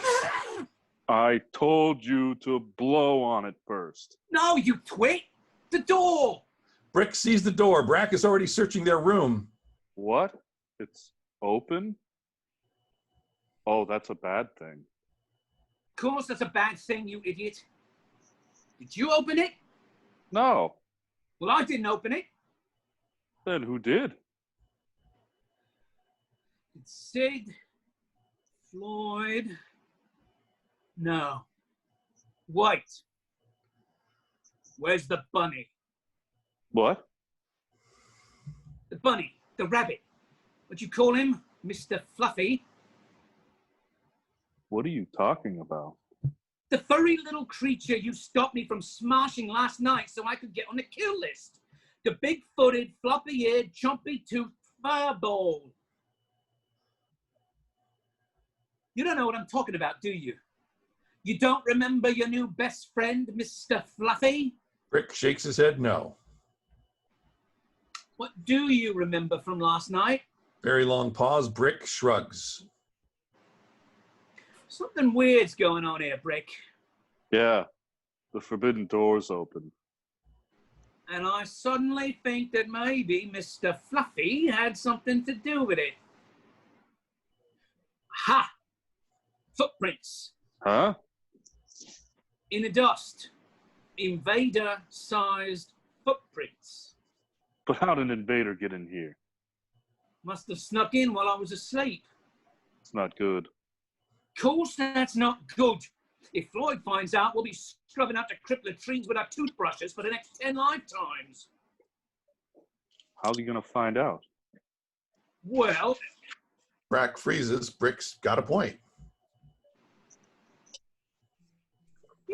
I told you to blow on it first. No, you twit. The door. Brik sees the door. Brak is already searching their room. What? It's open? Oh, that's a bad thing. Of course that's a bad thing, you idiot. Did you open it? No. Well, I didn't open it. Then who did? It's Sid, Floyd. No. Wait. Where's the bunny? What? The bunny, the rabbit. What you call him? Mr. Fluffy? What are you talking about? The furry little creature you stopped me from smashing last night so I could get on the kill list. The big-footed, floppy-eared, chompy-toothed furball. You don't know what I'm talking about, do you? You don't remember your new best friend, Mr. Fluffy? Brik shakes his head no. What do you remember from last night? Very long pause. Brik shrugs. Something weird's going on here, Brik. Yeah, the forbidden door's open. And I suddenly think that maybe Mr. Fluffy had something to do with it. Ha! Footprints. Huh? In the dust. Invader-sized footprints. But how'd an invader get in here? Must have snuck in while I was asleep. It's not good. Course that's not good. If Floyd finds out, we'll be scrubbing out the crypt latrines with our toothbrushes for the next 10 lifetimes. How's he gonna find out? Well, Brak freezes. Brick's got a point.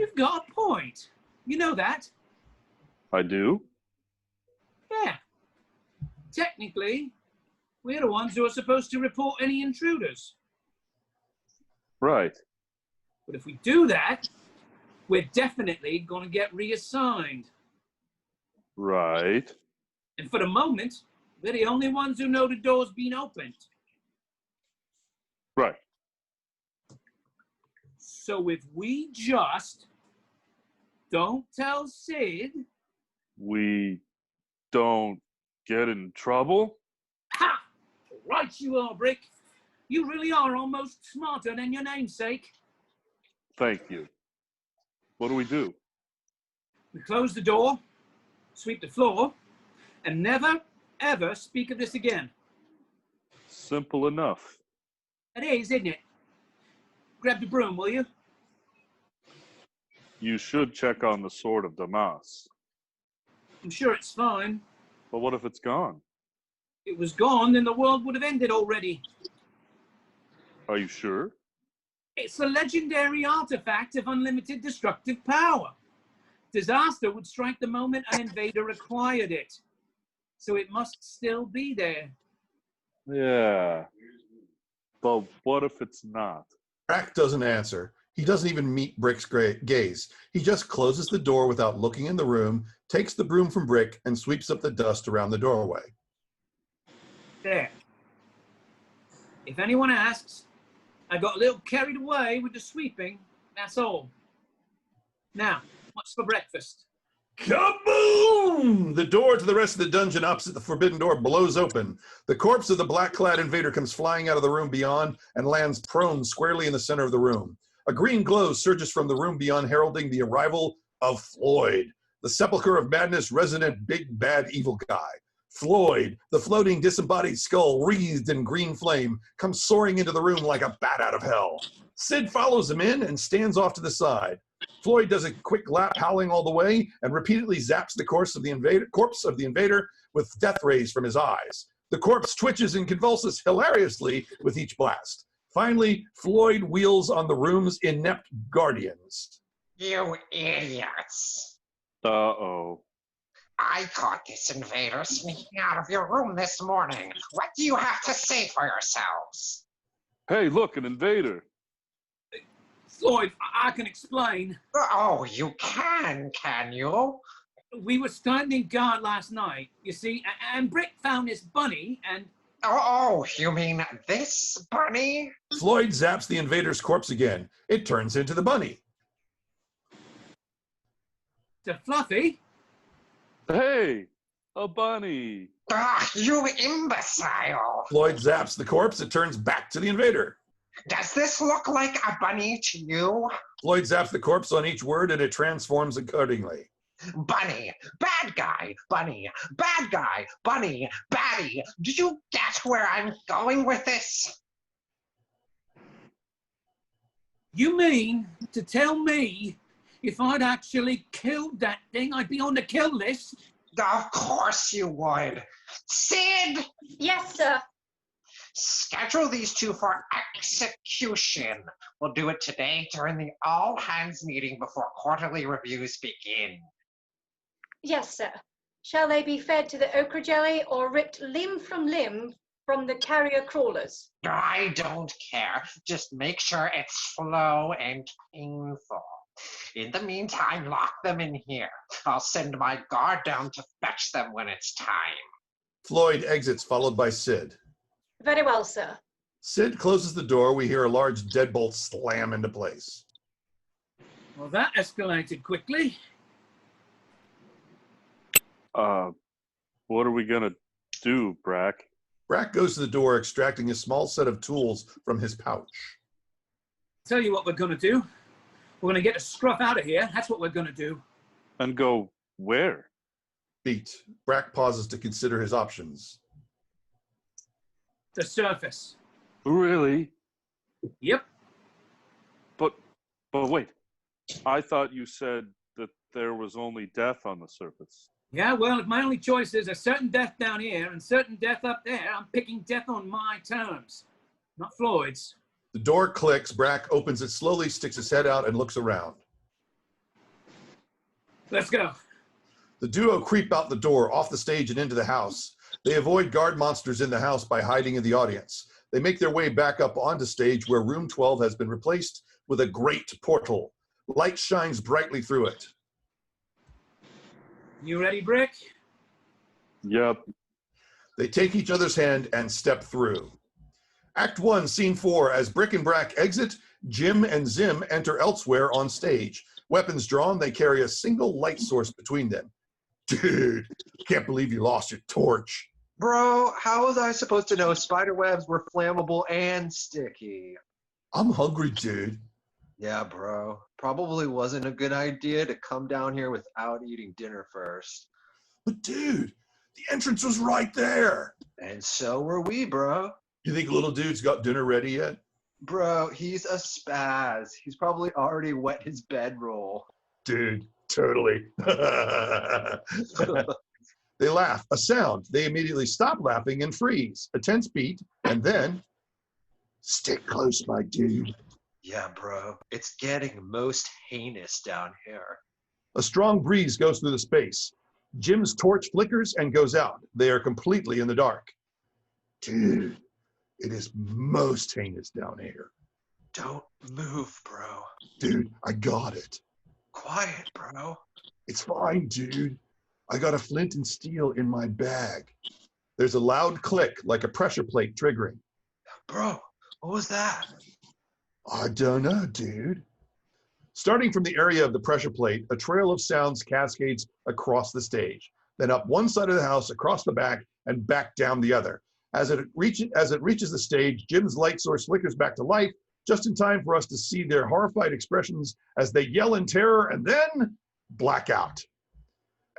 you've got a point. You know that? I do? Yeah. Technically, we're the ones who are supposed to report any intruders. Right. But if we do that, we're definitely going to get reassigned. Right. And for the moment, we're the only ones who know the door's been opened. Right. So if we just don't tell Sid... We don't get in trouble? Ha! Right you are, Brik. You really are almost smarter than your namesake. Thank you. What do we do? We close the door, sweep the floor, and never, ever speak of this again. Simple enough. It is, isn't it? Grab the broom, will you? You should check on the Sword of Damas. I'm sure it's fine. But what if it's gone? If it was gone, then the world would have ended already. Are you sure? It's a legendary artifact of unlimited destructive power. Disaster would strike the moment an invader acquired it. So it must still be there. Yeah. But what if it's not? Brak doesn't answer. He doesn't even meet Brick's gaze. He just closes the door without looking in the room, takes the broom from Brik, and sweeps up the dust around the doorway. There. If anyone asks, I got a little carried away with the sweeping, that's all. Now, what's for breakfast? Kaboom! The door to the rest of the dungeon opposite the forbidden door blows open. The corpse of the black-clad invader comes flying out of the room beyond and lands prone squarely in the center of the room. A green glow surges from the room beyond, heralding the arrival of Floyd, the Sepulcher of Madness resident big bad evil guy. Floyd, the floating disembodied skull wreathed in green flame, comes soaring into the room like a bat out of hell. Sid follows him in and stands off to the side. Floyd does a quick lap, howling all the way, and repeatedly zaps the corpse of the invader with death rays from his eyes. The corpse twitches and convulses hilariously with each blast. Finally, Floyd wheels on the room's inept guardians. You idiots. Uh-oh. I caught this invader sneaking out of your room this morning. What do you have to say for yourselves? Hey, look, an invader. Floyd, I can explain. Oh, you can you? We were standing guard last night, you see, and Brik found this bunny, and... Oh, you mean this bunny? Floyd zaps the invader's corpse again. It turns into the bunny. To Fluffy. Hey, a bunny. Ah, you imbecile! Floyd zaps the corpse. It turns back to the invader. Does this look like a bunny to you? Floyd zaps the corpse on each word and it transforms accordingly. Bunny, bad guy, bunny, bad guy, bunny, baddie. Do you get where I'm going with this? You mean to tell me if I'd actually killed that thing, I'd be on the kill list? Of course you would. Sid! Yes, sir. Schedule these two for execution. We'll do it today during the all-hands meeting before quarterly reviews begin. Yes, sir. Shall they be fed to the ochre jelly or ripped limb from the carrier crawlers? I don't care. Just make sure it's slow and painful. In the meantime, lock them in here. I'll send my guard down to fetch them when it's time. Floyd exits, followed by Sid. Very well, sir. Sid closes the door. We hear a large deadbolt slam into place. Well, that escalated quickly. What are we gonna do, Brak? Brak goes to the door, extracting a small set of tools from his pouch. Tell you what we're going to do. We're going to get a scruff out of here. That's what we're going to do. And go where? Beat. Brak pauses to consider his options. The surface. Really? Yep. But wait. I thought you said that there was only death on the surface. Yeah, well, if my only choice is a certain death down here and certain death up there, I'm picking death on my terms, not Floyd's. The door clicks. Brak opens it slowly, sticks his head out, and looks around. Let's go. The duo creep out the door, off the stage and into the house. They avoid guard monsters in the house by hiding in the audience. They make their way back up onto stage where room 12 has been replaced with a great portal. Light shines brightly through it. You ready, Brik? Yep. They take each other's hand and step through. Act 1, Scene 4. As Brik and Brak exit, Jim and Zim enter elsewhere on stage. Weapons drawn, they carry a single light source between them. Dude, can't believe you lost your torch. Bro, how was I supposed to know spider webs were flammable and sticky? I'm hungry, dude. Yeah, bro. Probably wasn't a good idea to come down here without eating dinner first. But dude, the entrance was right there. And so were we, bro. You think little dude's got dinner ready yet? Bro, he's a spaz. He's probably already wet his bedroll. Dude, totally. They laugh. A sound. They immediately stop laughing and freeze. A tense beat, and then... Stick close, my dude. Yeah, bro. It's getting most heinous down here. A strong breeze goes through the space. Jim's torch flickers and goes out. They are completely in the dark. Dude, it is most heinous down here. Don't move, bro. Dude, I got it. Quiet, bro. It's fine, dude. I got a flint and steel in my bag. There's a loud click like a pressure plate triggering. Bro, what was that? I don't know, dude. Starting from the area of the pressure plate, a trail of sounds cascades across the stage, then up one side of the house, across the back, and back down the other. As it reaches the stage, Jim's light source flickers back to life, just in time for us to see their horrified expressions as they yell in terror and then blackout.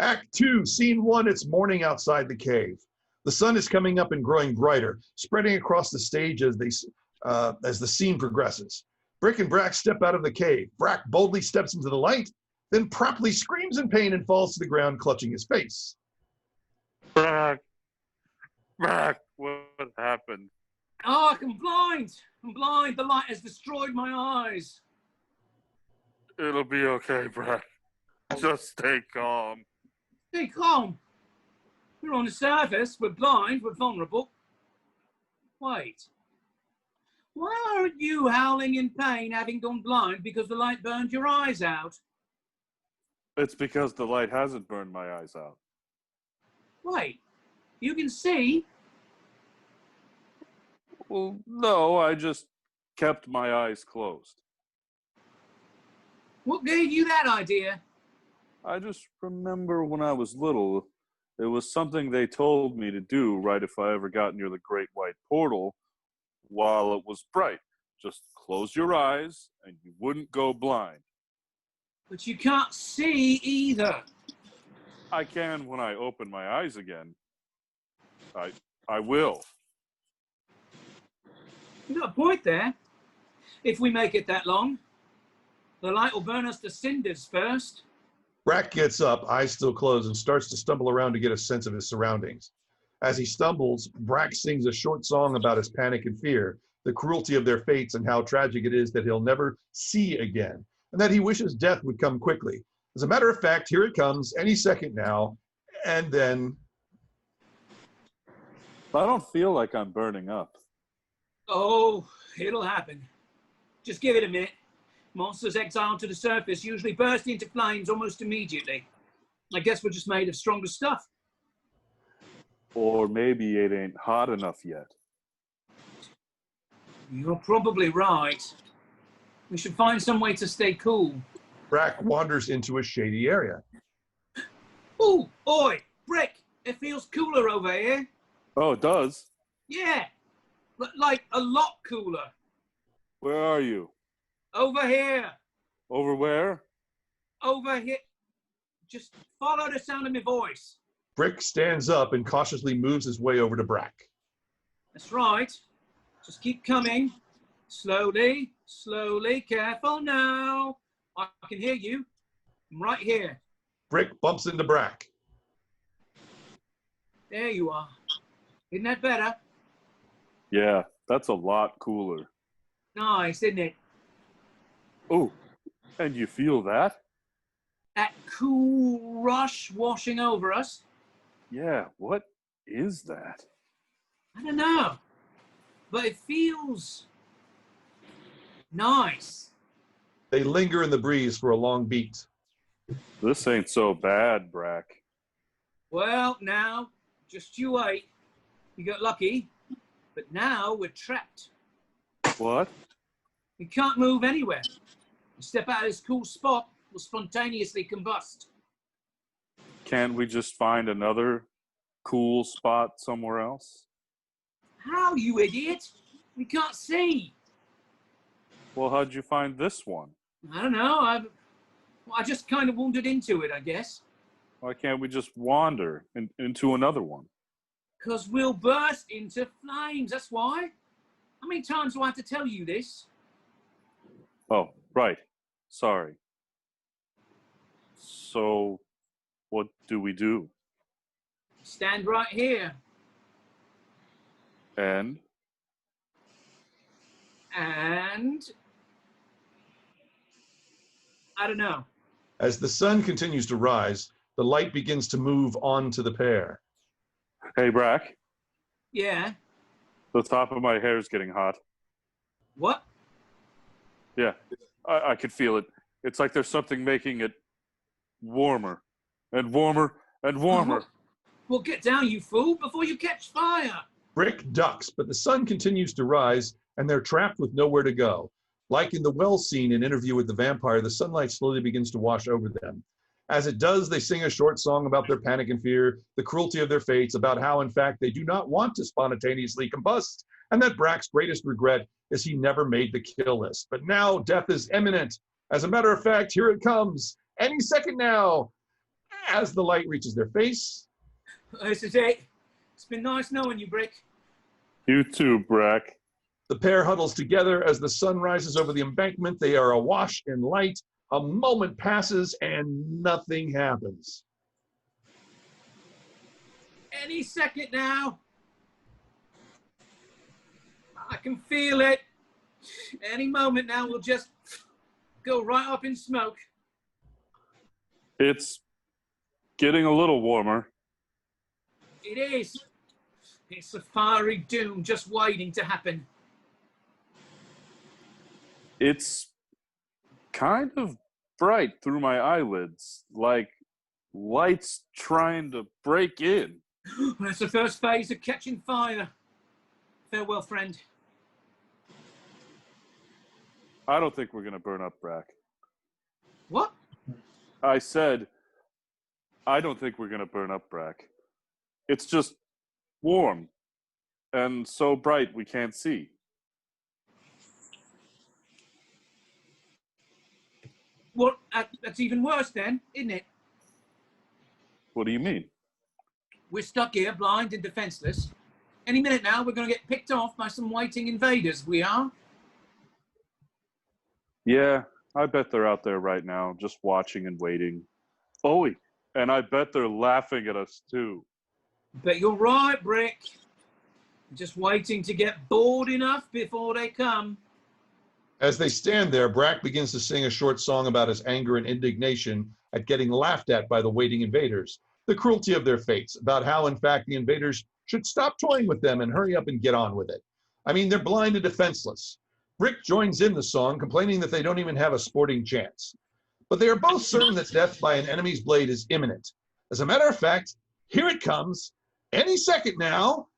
Act 2, Scene 1, it's morning outside the cave. The sun is coming up and growing brighter, spreading across the stage as the scene progresses. Brik and Brak step out of the cave. Brak boldly steps into the light, then promptly screams in pain and falls to the ground, clutching his face. Brak, what happened? Oh, I'm blind. I'm blind. The light has destroyed my eyes. It'll be okay, Brak. Just stay calm. Stay calm. We're on the surface. We're blind. We're vulnerable. Wait. Why aren't you howling in pain having gone blind because the light burned your eyes out? It's because the light hasn't burned my eyes out. Wait. You can see? Well, no, I just kept my eyes closed. What gave you that idea? I just remember when I was little, it was something they told me to do right if I ever got near the Great White Portal while it was bright. Just close your eyes and you wouldn't go blind. But you can't see either. I can when I open my eyes again. I will. You got a point there. If we make it that long, the light will burn us to cinders first. Brak gets up, eyes still closed, and starts to stumble around to get a sense of his surroundings. As he stumbles, Brak sings a short song about his panic and fear, the cruelty of their fates, and how tragic it is that he'll never see again, and that he wishes death would come quickly. As a matter of fact, here it comes, any second now, and then... I don't feel like I'm burning up. Oh, it'll happen. Just give it a minute. Monsters exiled to the surface usually burst into flames almost immediately. I guess we're just made of stronger stuff. Or maybe it ain't hot enough yet. You're probably right. We should find some way to stay cool. Brak wanders into a shady area. Ooh, oi, Brik, it feels cooler over here. Oh, it does? Yeah, like a lot cooler. Where are you? Over here. Over where? Over here. Just follow the sound of my voice. Brik stands up and cautiously moves his way over to Brak. That's right. Just keep coming. Slowly, slowly, careful now. I can hear you. I'm right here. Brik bumps into Brak. There you are. Isn't that better? Yeah, that's a lot cooler. Nice, isn't it? Oh, and you feel that? That cool rush washing over us. Yeah, what is that? I don't know, but it feels nice. They linger in the breeze for a long beat. This ain't so bad, Brak. Well, now, just you wait. You got lucky, but now we're trapped. What? We can't move anywhere. You step out of this cool spot, we'll spontaneously combust. Can't we just find another cool spot somewhere else? How, you idiot? We can't see. Well, how'd you find this one? I don't know. I just kind of wandered into it, I guess. Why can't we just wander into another one? Because we'll burst into flames, that's why. How many times do I have to tell you this? Oh, right. Sorry. So, what do we do? Stand right here. And? And I don't know. As the sun continues to rise, the light begins to move on to the pair. Hey, Brak. Yeah. The top of my hair is getting hot. What? Yeah, I could feel it. It's like there's something making it warmer and warmer and warmer. Well, get down, you fool, before you catch fire. Brik ducks, but the sun continues to rise, and they're trapped with nowhere to go. Like in the well scene in Interview with the Vampire, the sunlight slowly begins to wash over them. As it does, they sing a short song about their panic and fear, the cruelty of their fates, about how, in fact, they do not want to spontaneously combust, and that Brak's greatest regret is he never made the kill list. But now death is imminent. As a matter of fact, here it comes. Any second now. As the light reaches their face. This is it. It's been nice knowing you, Brik. You too, Brak. The pair huddles together as the sun rises over the embankment. They are awash in light. A moment passes and nothing happens. Any second now. I can feel it. Any moment now, we'll just go right up in smoke. It's getting a little warmer. It is. It's a fiery doom just waiting to happen. It's kind of bright through my eyelids, like light's trying to break in. That's the first phase of catching fire. Farewell, friend. I don't think we're going to burn up, Brak. What? I said, I don't think we're going to burn up, Brak. It's just warm and so bright we can't see. Well, that's even worse then, isn't it? What do you mean? We're stuck here, blind and defenseless. Any minute now, we're going to get picked off by some waiting invaders, we are. Yeah, I bet they're out there right now, just watching and waiting. Oh, and I bet they're laughing at us too. But you're right, Brik. Just waiting to get bored enough before they come. As they stand there, Brak begins to sing a short song about his anger and indignation at getting laughed at by the waiting invaders, the cruelty of their fates, about how, in fact, the invaders should stop toying with them and hurry up and get on with it. I mean, they're blind and defenseless. Brik joins in the song, complaining that they don't even have a sporting chance. But they are both certain that death by an enemy's blade is imminent. As a matter of fact, here it comes. Any second now.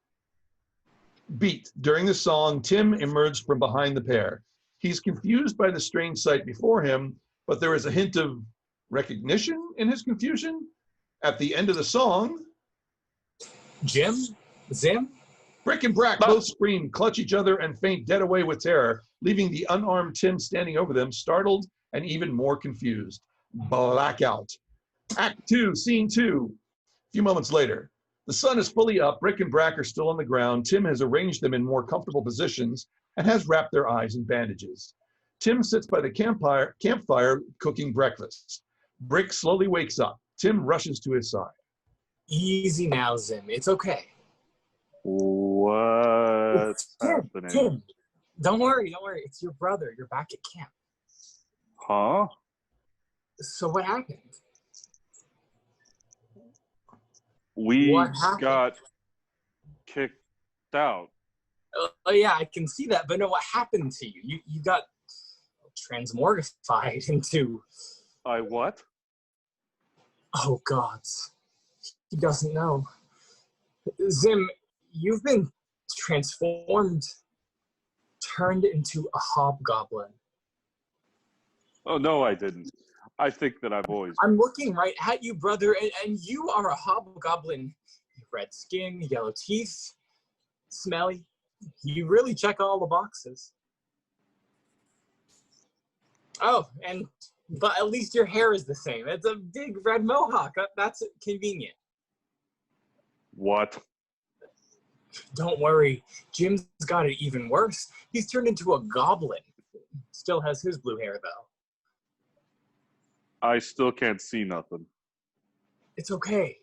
Beat. During the song, Tim emerged from behind the pair. He's confused by the strange sight before him, but there is a hint of recognition in his confusion. At the end of the song, Zim? Brik and Brak both scream, clutch each other, and faint dead away with terror, leaving the unarmed Tim standing over them, startled and even more confused. Blackout. Act 2, Scene 2. few moments later, the sun is fully up. Brik and Brak are still on the ground. Tim has arranged them in more comfortable positions and has wrapped their eyes in bandages. Tim sits by the campfire cooking breakfast. Brik slowly wakes up. Tim rushes to his side. Easy now, Zim. It's okay. What's happening? Tim, don't worry. It's your brother. You're back at camp. Huh? So what happened? We got kicked out. Oh yeah, I can see that. But no, what happened to you? You got transmorgified into... I what? Oh, gods. He doesn't know. Zim, you've been transformed, turned into a hobgoblin. Oh, no, I didn't. I think that I've always... I'm looking right at you, brother, and you are a hobgoblin. Red skin, yellow teeth, smelly. You really check all the boxes. Oh, but at least your hair is the same. It's a big red mohawk. That's convenient. What? Don't worry. Jim's got it even worse. He's turned into a goblin. Still has his blue hair, though. I still can't see nothing. It's okay.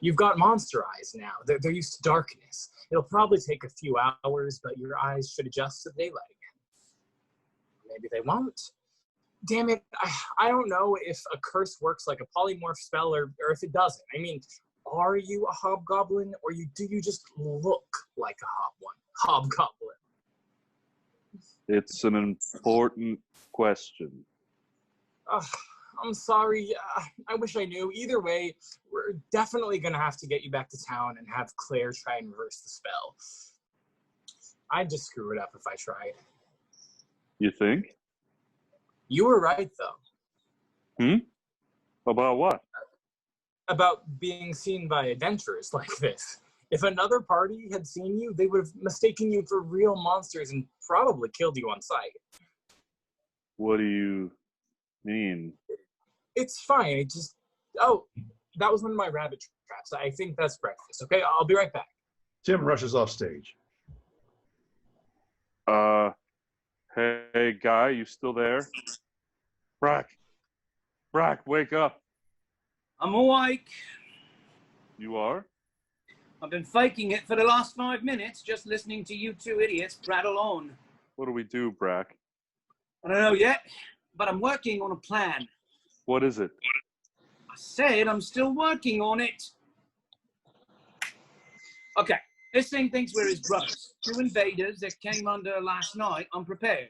You've got monster eyes now. They're used to darkness. It'll probably take a few hours, but your eyes should adjust to daylight again. Maybe they won't. Damn it, I don't know if a curse works like a polymorph spell or if it doesn't. I mean, are you a hobgoblin or do you just look like a hobgoblin? It's an important question. I'm sorry. I wish I knew. Either way, we're definitely going to have to get you back to town and have Claire try and reverse the spell. I'd just screw it up if I tried. You think? You were right, though. About what? About being seen by adventurers like this. If another party had seen you, they would have mistaken you for real monsters and probably killed you on sight. What do you mean? It's fine. Oh, that was one of my rabbit traps. I think that's breakfast. Okay, I'll be right back. Tim rushes off stage. Hey, guy, you still there? Brak, wake up. I'm awake. You are? I've been faking it for the last 5 minutes, just listening to you two idiots prattle on. What do we do, Brak? I don't know yet, but I'm working on a plan. What is it? I said I'm still working on it. Okay, this thing thinks we're his brothers. 2 invaders that came under last night unprepared.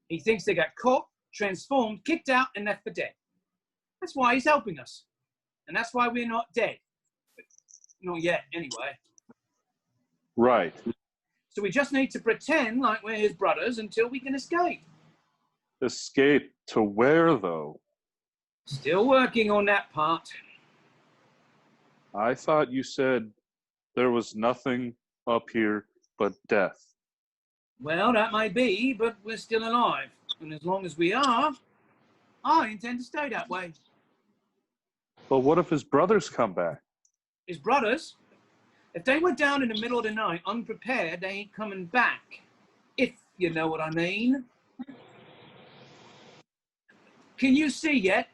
He thinks they got caught, transformed, kicked out, and left for dead. That's why he's helping us. And that's why we're not dead. But not yet, anyway. Right. So we just need to pretend like we're his brothers until we can escape. Escape to where, though? Still working on that part. I thought you said there was nothing up here but death. Well, that may be, but we're still alive. And as long as we are, I intend to stay that way. But what if his brothers come back? His brothers? If they went down in the middle of the night unprepared, they ain't coming back. If you know what I mean. Can you see yet?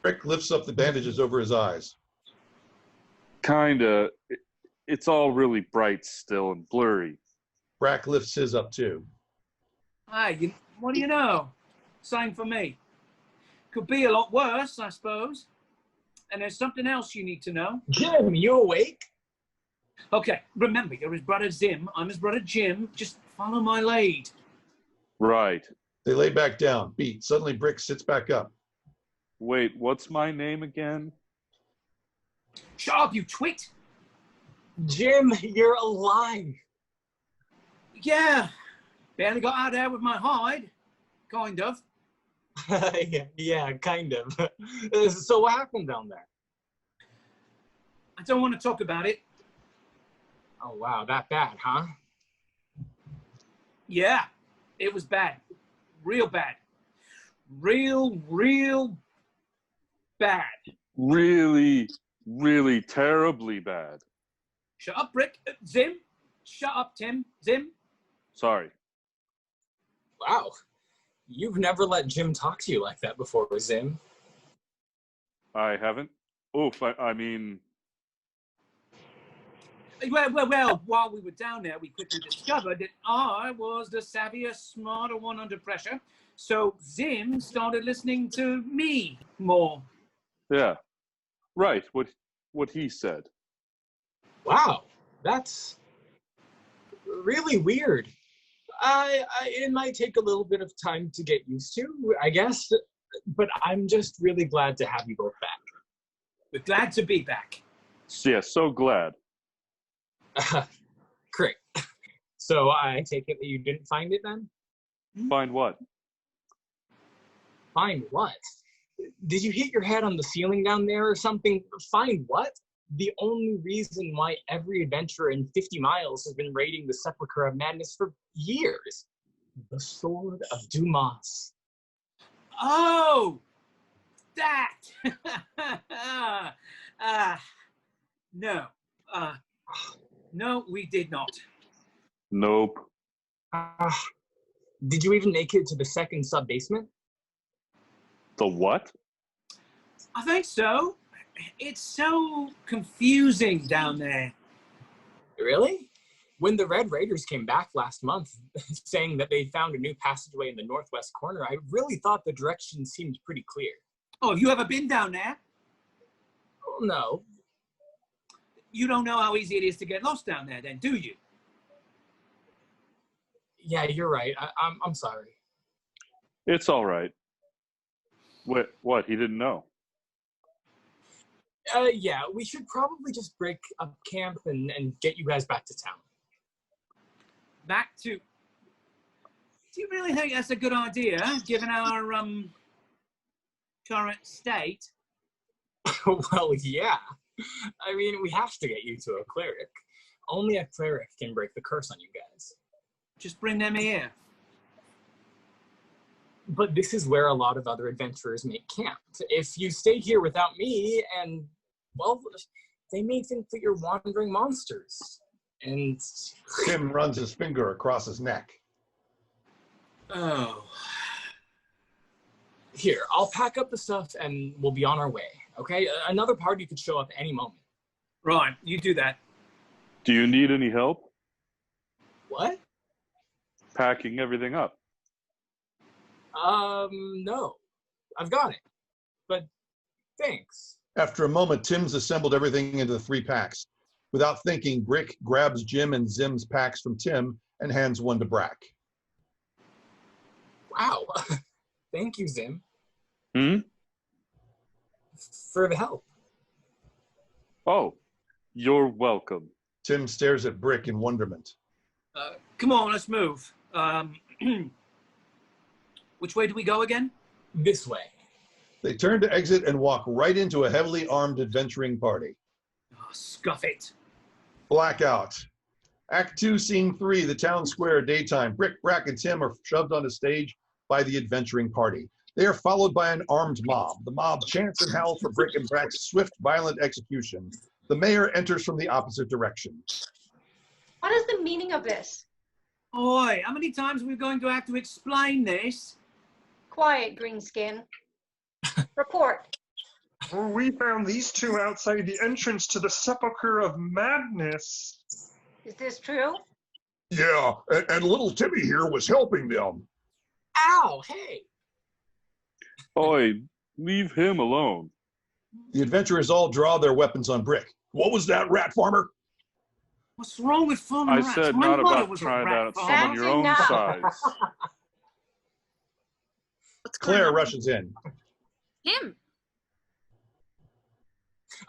Brik lifts up the bandages over his eyes. Kinda. It's all really bright still and blurry. Brak lifts his up too. Hey, what do you know? Same for me. Could be a lot worse, I suppose. And there's something else you need to know. Jim, you awake? Okay, remember, you're his brother Zim. I'm his brother Jim. Just follow my lead. Right. They lay back down, beat. Suddenly Brik sits back up. Wait, what's my name again? Shut up, you twit! Jim, you're alive. Yeah, barely got out there with my hide. Kind of. yeah, kind of. So what happened down there? I don't want to talk about it. Oh, wow, that bad, huh? Yeah, it was bad. Real bad. Real bad. Really really terribly bad. Shut up, Brik. Zim. Shut up, Tim. Zim. Sorry. Wow. You've never let Jim talk to you like that before, Zim. I haven't. Oof, I mean... Well, while we were down there, we quickly discovered that I was the savvier, smarter one under pressure. So Zim started listening to me more. Yeah. Right, what he said. Wow, that's really weird. It might take a little bit of time to get used to, I guess, but I'm just really glad to have you both back. We're glad to be back. Yeah, so glad. Great. So I take it that you didn't find it then? Find what? Find what? Did you hit your head on the ceiling down there or something? Find what? The only reason why every adventurer in 50 miles has been raiding the Sepulcher of Madness for years. The Sword of Dumas. Oh! That! No. No, we did not. Nope. Did you even make it to the second sub-basement? The what? I think so. It's so confusing down there. Really? When the Red Raiders came back last month, saying that they found a new passageway in the northwest corner, I really thought the direction seemed pretty clear. Oh, have you ever been down there? Oh, no. You don't know how easy it is to get lost down there, then, do you? Yeah, you're right. I'm sorry. It's all right. What? He didn't know. Yeah, we should probably just break up camp and get you guys back to town. Back to... Do you really think that's a good idea, given our current state? Well, yeah. I mean, we have to get you to a cleric. Only a cleric can break the curse on you guys. Just bring them here. But this is where a lot of other adventurers make camp. If you stay here without me, and, well, they may think that you're wandering monsters. And... Tim runs his finger across his neck. Oh. Here, I'll pack up the stuff and we'll be on our way, okay? Another party could show up any moment. Right, you do that. Do you need any help? What? Packing everything up. No. I've got it. But thanks. After a moment, Tim's assembled everything into the 3 packs. Without thinking, Brik grabs Jim and Zim's packs from Tim and hands one to Brak. Wow. Thank you, Zim. For the help. Oh, you're welcome. Tim stares at Brik in wonderment. Come on, let's move. Which way do we go again? This way. They turn to exit and walk right into a heavily armed adventuring party. Oh, scuff it. Blackout. Act 2, Scene 3, the town square, daytime. Brik, Brak, and Tim are shoved on a stage by the adventuring party. They are followed by an armed mob. The mob chants and howls for Brik and Brak's swift, violent execution. The mayor enters from the opposite direction. What is the meaning of this? Oi, how many times are we going to have to explain this? Quiet, Greenskin. Report. Well, we found these two outside the entrance to the Sepulcher of Madness. Is this true? Yeah, and little Timmy here was helping them. Ow, hey! Oi, leave him alone. The adventurers all draw their weapons on Brik. What was that, rat farmer? What's wrong with farming I rats? said My not mother about was a trying rat that farmer. someone your own That's size. What's going Claire on? rushes in. Him.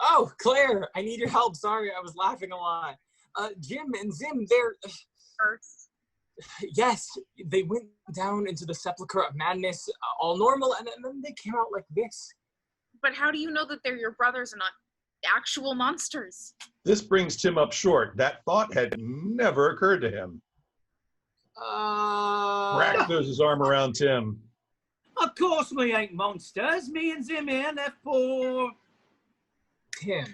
Oh, Claire, I need your help. Sorry, I was laughing a lot. Jim and Zim, they're... First. Yes, they went down into the Sepulcher of Madness, all normal, and then they came out like this. But how do you know that they're your brothers and not actual monsters? This brings Tim up short. That thought had never occurred to him. Brak throws his arm around Tim. Of course we ain't monsters. Me and Zim here left for... Tim,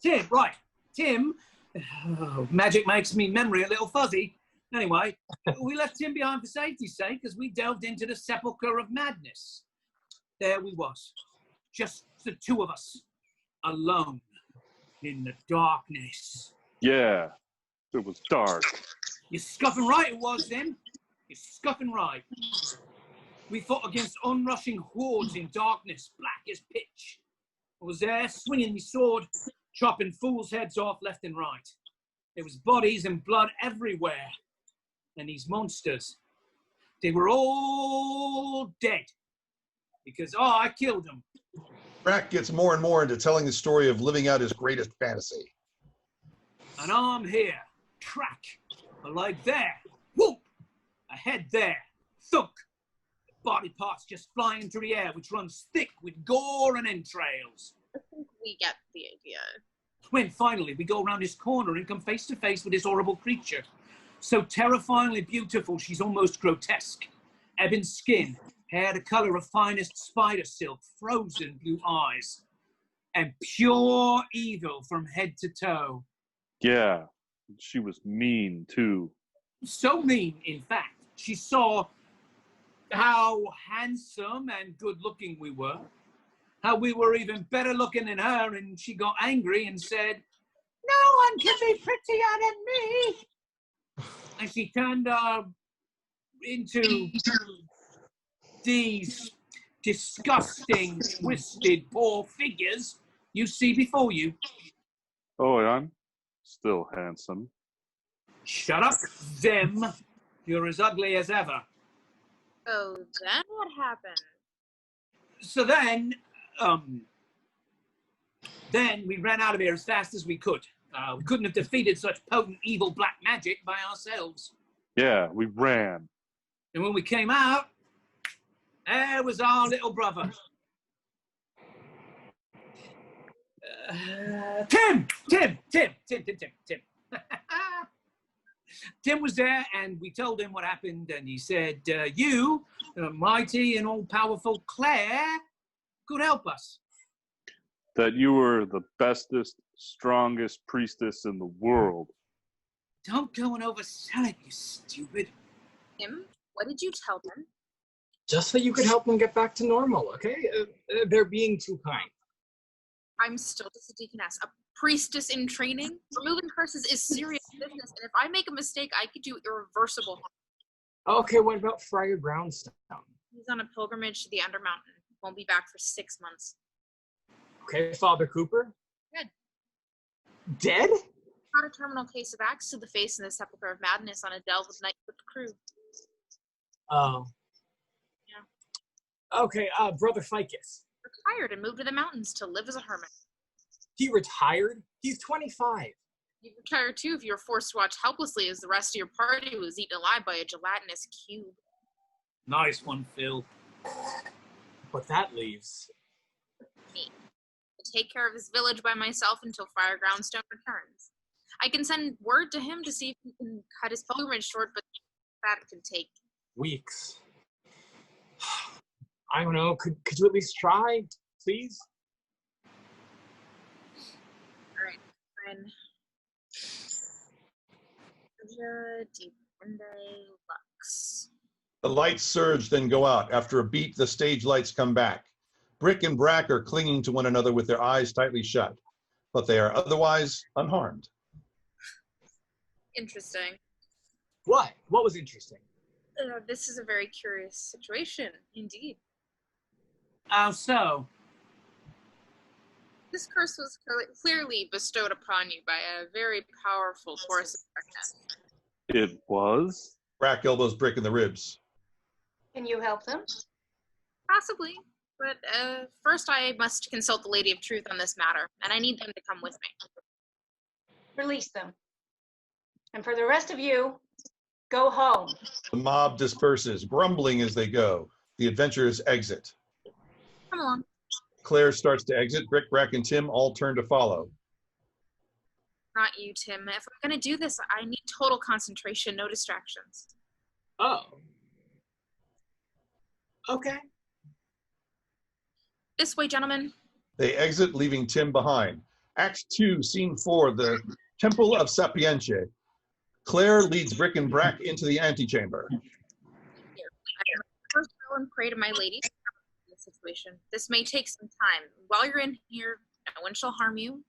Tim, right. Tim, magic makes me memory a little fuzzy. Anyway, we left Tim behind for safety's sake as we delved into the Sepulcher of Madness. There we was, just the two of us, alone in the darkness. Yeah, it was dark. You're scuffing right it was, Tim. You're scuffing right. We fought against onrushing hordes in darkness, black as pitch. I was there, swinging my sword, chopping fools' heads off left and right. There was bodies and blood everywhere. And these monsters, they were all dead. Because, I killed them. Brak gets more and more into telling the story of living out his greatest fantasy. An arm here, crack. A leg there, whoop. A head there, thunk. Body parts just flying through the air, which runs thick with gore and entrails. I think we get the idea. When finally we go around this corner and come face to face with this horrible creature. So terrifyingly beautiful, she's almost grotesque. Ebon skin, hair the color of finest spider silk, frozen blue eyes, and pure evil from head to toe. Yeah, she was mean too. So mean, in fact, she saw how handsome and good looking we were, how we were even better looking than her, and she got angry and said, "No one can be prettier than me." And she turned into these disgusting, twisted, poor figures you see before you. Oh, I'm still handsome. Shut up, Zim. You're as ugly as ever. So then what happened? So then we ran out of here as fast as we could. We couldn't have defeated such potent, evil black magic by ourselves. Yeah, we ran. And when we came out, there was our little brother. Tim. Tim was there, and we told him what happened, and he said, you, mighty and all-powerful Claire, could help us. That you were the bestest, strongest priestess in the world. Don't go and oversell it, you stupid. Tim, what did you tell them? Just that you could help them get back to normal, okay? They're being too kind. I'm still just a deaconess, a priestess in training. Removing curses is serious business, and if I make a mistake, I could do irreversible harm. Okay, what about Friar Brownstone? He's on a pilgrimage to the Undermountain. Won't be back for 6 months. Okay, Father Cooper? Good. Dead? Got a terminal case of axe to the face in the Sepulcher of Madness on a delve with night with the crew. Oh. Yeah. Okay, Brother Ficus. Retired and moved to the mountains to live as a hermit. He retired? He's 25. You'd retire too if you were forced to watch helplessly as the rest of your party was eaten alive by a gelatinous cube. Nice one, Phil. But that leaves Me. To take care of his village by myself until Friar Groundstone returns. I can send word to him to see if he can cut his pilgrimage short, but that could take weeks. I don't know. Could you at least try, please? All right, fine. Deep Monday Lux. The lights surge, then go out. After a beat, the stage lights come back. Brik and Brak are clinging to one another with their eyes tightly shut, but they are otherwise unharmed. Interesting. What? What was interesting? This is a very curious situation, indeed. How so? This curse was clearly bestowed upon you by a very powerful force of darkness. It was? Brak elbows Brik in the ribs. Can you help them? Possibly, but first I must consult the Lady of Truth on this matter, and I need them to come with me. Release them. And for the rest of you, go home. The mob disperses, grumbling as they go. The adventurers exit. Come along. Claire starts to exit. Brik, Brak, and Tim all turn to follow. Not you, Tim. If we're going to do this, I need total concentration, no distractions. Oh. Okay. This way, gentlemen. They exit, leaving Tim behind. Act 2, Scene 4, the Temple of Sapientia. Claire leads Brik and Brak into the antechamber. Here, I first go and pray to my lady in this situation. This may take some time. While you're in here, no one shall harm you.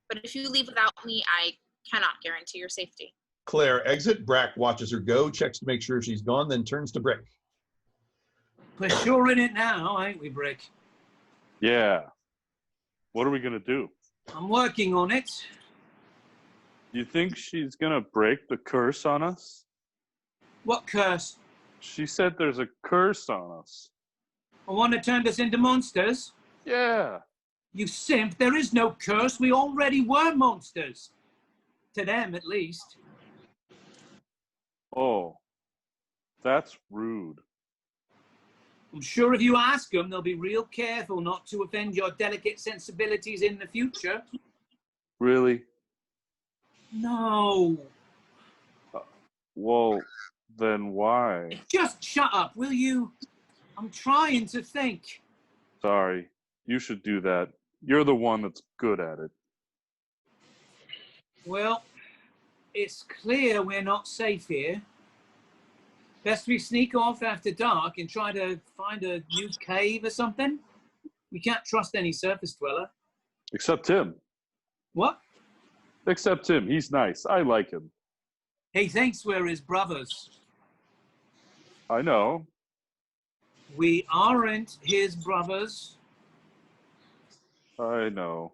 But if you leave without me, I cannot guarantee your safety. Claire exit. Brak watches her go, checks to make sure she's gone, then turns to Brik. We're sure in it now, ain't we, Brik? Yeah. What are we going to do? I'm working on it. You think she's going to break the curse on us? What curse? She said there's a curse on us. The one that turned us into monsters? Yeah. You simp, there is no curse. We already were monsters. To them, at least. Oh, that's rude. I'm sure if you ask them, they'll be real careful not to offend your delicate sensibilities in the future. Really? No. Well, then why? Just shut up, will you? I'm trying to think. Sorry. You should do that. You're the one that's good at it. Well, it's clear we're not safe here. Best we sneak off after dark and try to find a new cave or something. We can't trust any surface dweller. Except him. What? Except him. He's nice. I like him. He thinks we're his brothers. I know. We aren't his brothers. I know.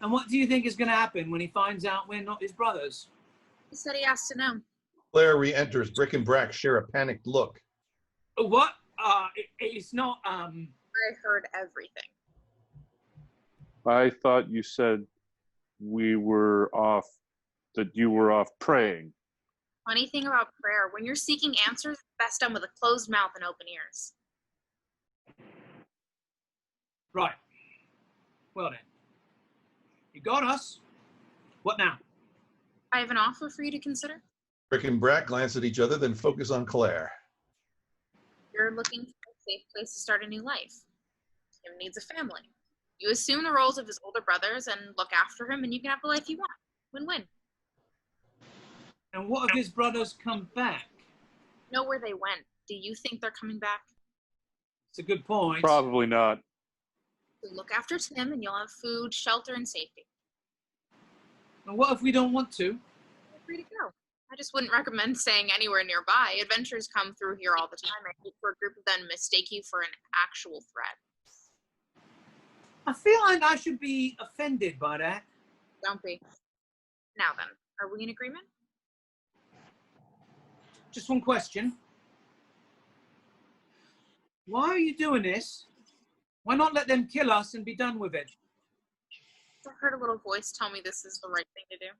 And what do you think is going to happen when he finds out we're not his brothers? He said he asked to know. Claire re-enters. Brik and Brak share a panicked look. What? It's not, I heard everything. I thought you said we were off, that you were off praying. Funny thing about prayer, when you're seeking answers, it's best done with a closed mouth and open ears. Right. Well then. You got us. What now? I have an offer for you to consider. Brik and Brak glance at each other, then focus on Claire. You're looking for a safe place to start a new life. Tim needs a family. You assume the roles of his older brothers and look after him, and you can have the life you want. Win-win. And what if his brothers come back? Know where they went. Do you think they're coming back? It's a good point. Probably not. So look after Tim, and you'll have food, shelter, and safety. And what if we don't want to? Feel free to go. I just wouldn't recommend staying anywhere nearby. Adventurers come through here all the time. I hate for a group of them mistake you for an actual threat. I feel like I should be offended by that. Don't be. Now then, are we in agreement? Just one question. Why are you doing this? Why not let them kill us and be done with it? I heard a little voice tell me this is the right thing to do.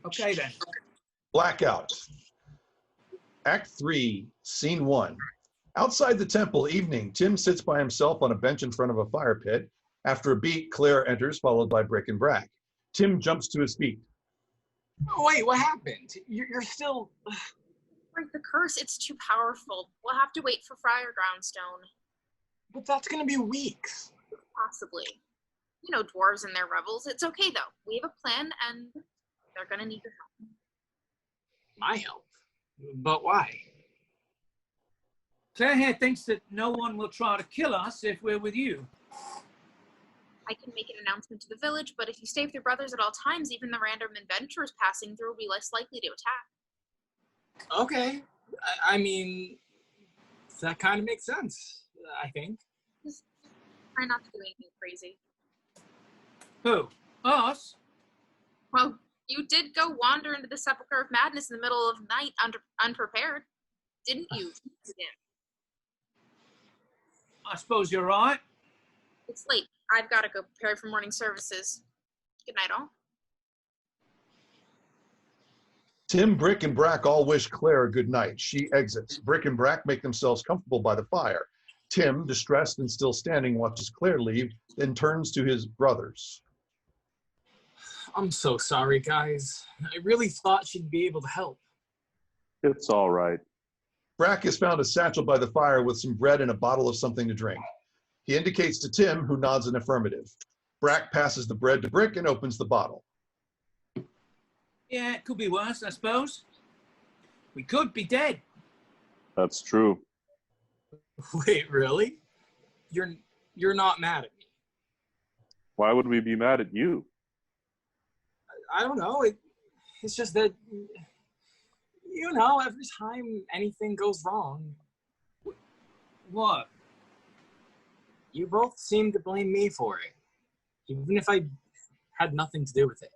Okay then. Blackout. Act 3, Scene 1. Outside the temple, evening. Tim sits by himself on a bench in front of a fire pit. After a beat, Claire enters, followed by Brik and Brak. Tim jumps to his feet. Oh, wait, what happened? You're still... Break the curse, it's too powerful. We'll have to wait for Friar Groundstone. But that's gonna be weeks. Possibly. You know dwarves and their revels. It's okay, though. We have a plan, and they're gonna need your help. My help? But why? Claire here thinks that no one will try to kill us if we're with you. I can make an announcement to the village, but if you stay with your brothers at all times, even the random adventurers passing through will be less likely to attack. Okay. I mean, that kind of makes sense, I think. Just try not to do anything crazy. Who? Us? Well, you did go wander into the Sepulcher of Madness in the middle of the night unprepared, didn't you? I suppose you're right. It's late. I've got to go prepare for morning services. Good night, all. Tim, Brik, and Brak all wish Claire a good night. She exits. Brik and Brak make themselves comfortable by the fire. Tim, distressed and still standing, watches Claire leave, then turns to his brothers. I'm so sorry, guys. I really thought she'd be able to help. It's all right. Brak has found a satchel by the fire with some bread and a bottle of something to drink. He indicates to Tim, who nods an affirmative. Brak passes the bread to Brik and opens the bottle. Yeah, it could be worse, I suppose. We could be dead. That's true. Wait, really? You're not mad at me? Why would we be mad at you? I don't know. It's just that, every time anything goes wrong, What? you both seem to blame me for it, even if I had nothing to do with it.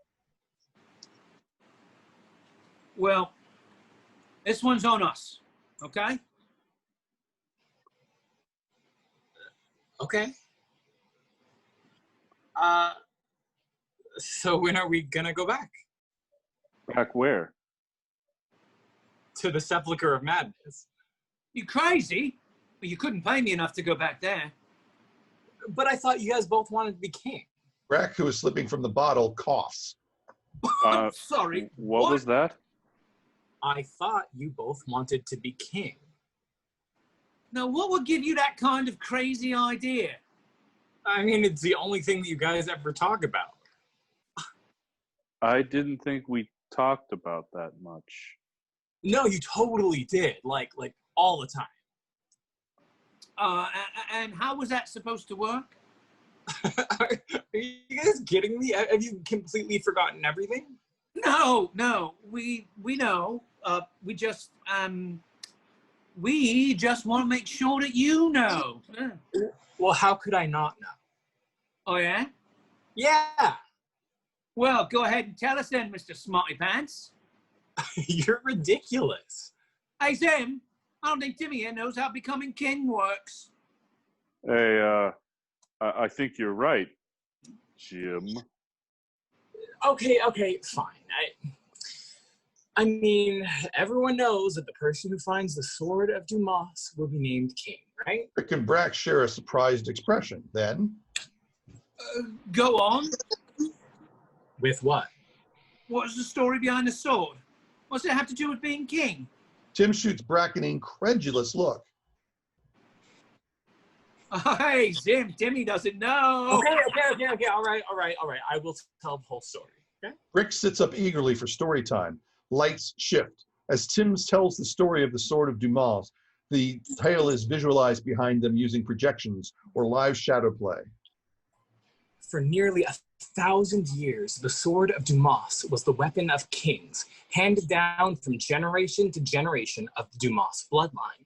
Well, this one's on us, okay? Okay. So when are we gonna go back? Back where? To the Sepulcher of Madness. You crazy? Well, you couldn't pay me enough to go back there. But I thought you guys both wanted to be king. Brak, who is slipping from the bottle, coughs. I'm sorry. What was that? I thought you both wanted to be king. Now, what would give you that kind of crazy idea? I mean, it's the only thing that you guys ever talk about. I didn't think we talked about that much. No, you totally did. Like all the time. And how was that supposed to work? Are you guys kidding me? Have you completely forgotten everything? No, we know. We just want to make sure that you know. Well, how could I not know? Oh, yeah? Yeah. Well, go ahead and tell us then, Mr. Smarty Pants. You're ridiculous. Hey, Tim, I don't think Timmy here knows how becoming king works. Hey, I think you're right, Jim. Okay, fine. I mean, everyone knows that the person who finds the sword of Dumas will be named king, right? Brik and Brak share a surprised expression. Then, Go on. With what? What's the story behind the sword? What's it have to do with being king? Tim shoots Brak an incredulous look. Hey, Zim, Timmy doesn't know. Okay. All right. I will tell the whole story. Okay. Brik sits up eagerly for story time. Lights shift. As Tim tells the story of the Sword of Dumas, the tale is visualized behind them using projections or live shadow play. For nearly 1,000 years, the Sword of Dumas was the weapon of kings, handed down from generation to generation of the Dumas bloodline.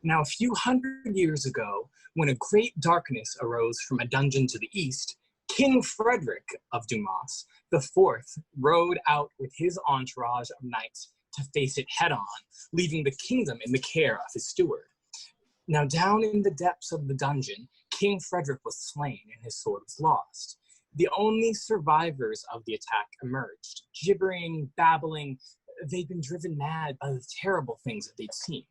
Now, a few hundred years ago, when a great darkness arose from a dungeon to the east, King Frederick of Dumas IV rode out with his entourage of knights to face it head-on, leaving the kingdom in the care of his steward. Now, down in the depths of the dungeon, King Frederick was slain and his sword was lost. The only survivors of the attack emerged, gibbering, babbling. They'd been driven mad by the terrible things that they'd seen.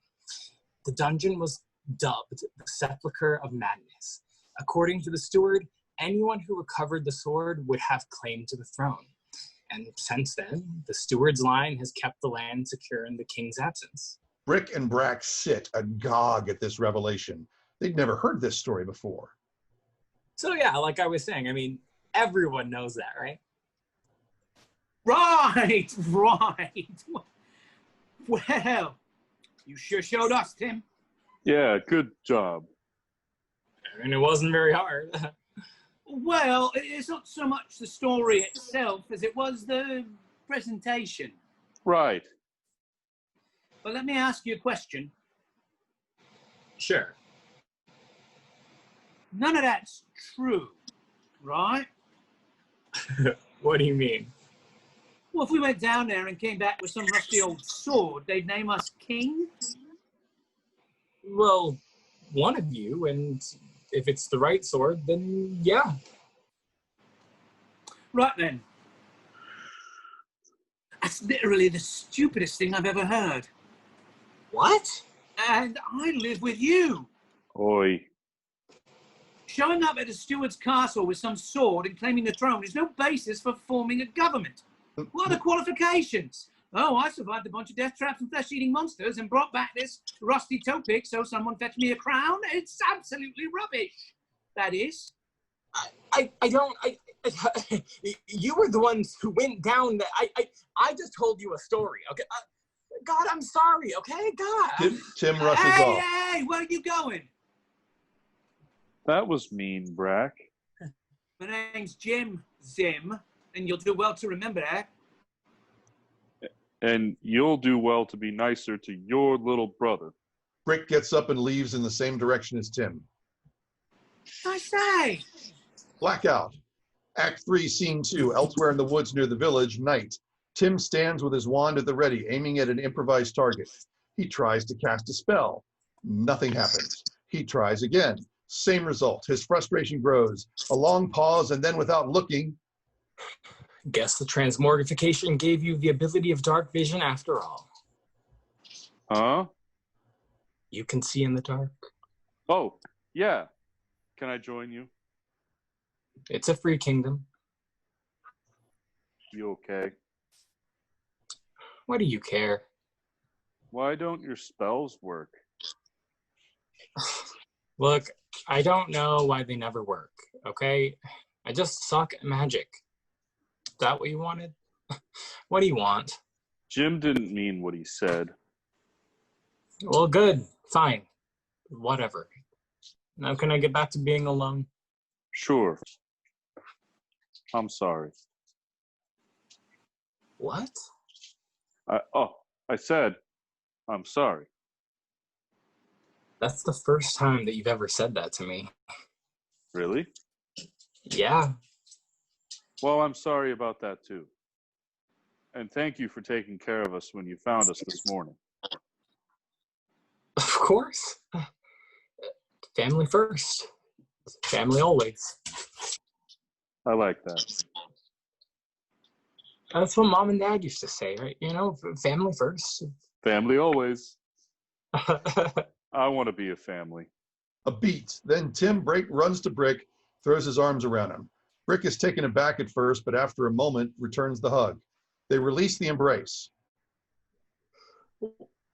The dungeon was dubbed the Sepulcher of Madness. According to the steward, anyone who recovered the sword would have claim to the throne. And since then, the steward's line has kept the land secure in the king's absence. Brik and Brak sit agog at this revelation. They'd never heard this story before. So yeah, like I was saying, I mean, everyone knows that, right? Right. Well, you sure showed us, Tim. Yeah, good job. I mean, it wasn't very hard. Well, it's not so much the story itself as it was the presentation. Right. But let me ask you a question. Sure. None of that's true, right? What do you mean? Well, if we went down there and came back with some rusty old sword, they'd name us king? Well, one of you, and if it's the right sword, then yeah. Right then. That's literally the stupidest thing I've ever heard. What? And I live with you. Oi. Showing up at a steward's castle with some sword and claiming the throne is no basis for forming a government. What are the qualifications? Oh, I survived a bunch of death traps and flesh-eating monsters and brought back this rusty toe pick so someone fetched me a crown? It's absolutely rubbish. That is? I don't, you were the ones who went down. I just told you a story, okay? God, I'm sorry, okay? God. Tim rushes Hey, off. hey, where are you going? That was mean, Brak. My name's Jim Zim, and you'll do well to remember that. And you'll do well to be nicer to your little brother. Brik gets up and leaves in the same direction as Tim. I say. Blackout. Act 3, Scene 2. Elsewhere in the woods near the village, night. Tim stands with his wand at the ready, aiming at an improvised target. He tries to cast a spell. Nothing happens. He tries again. Same result. His frustration grows. A long pause, and then without looking... Guess the transmogrification gave you the ability of dark vision after all. Huh? You can see in the dark. Oh, yeah. Can I join you? It's a free kingdom. You okay? What do you care? Why don't your spells work? Look, I don't know why they never work, okay? I just suck at magic. Is that what you wanted? What do you want? Jim didn't mean what he said. Well, good. Fine. Whatever. Now can I get back to being alone? Sure. I'm sorry. What? I said, I'm sorry. That's the first time that you've ever said that to me. Really? Yeah. Well, I'm sorry about that too. And thank you for taking care of us when you found us this morning. Of course. Family first. Family always. I like that. That's what Mom and Dad used to say, right? You know, family first. Family always. I want to be a family. A beat. Then Tim runs to Brik, throws his arms around him. Brik is taken aback at first, but after a moment, returns the hug. They release the embrace.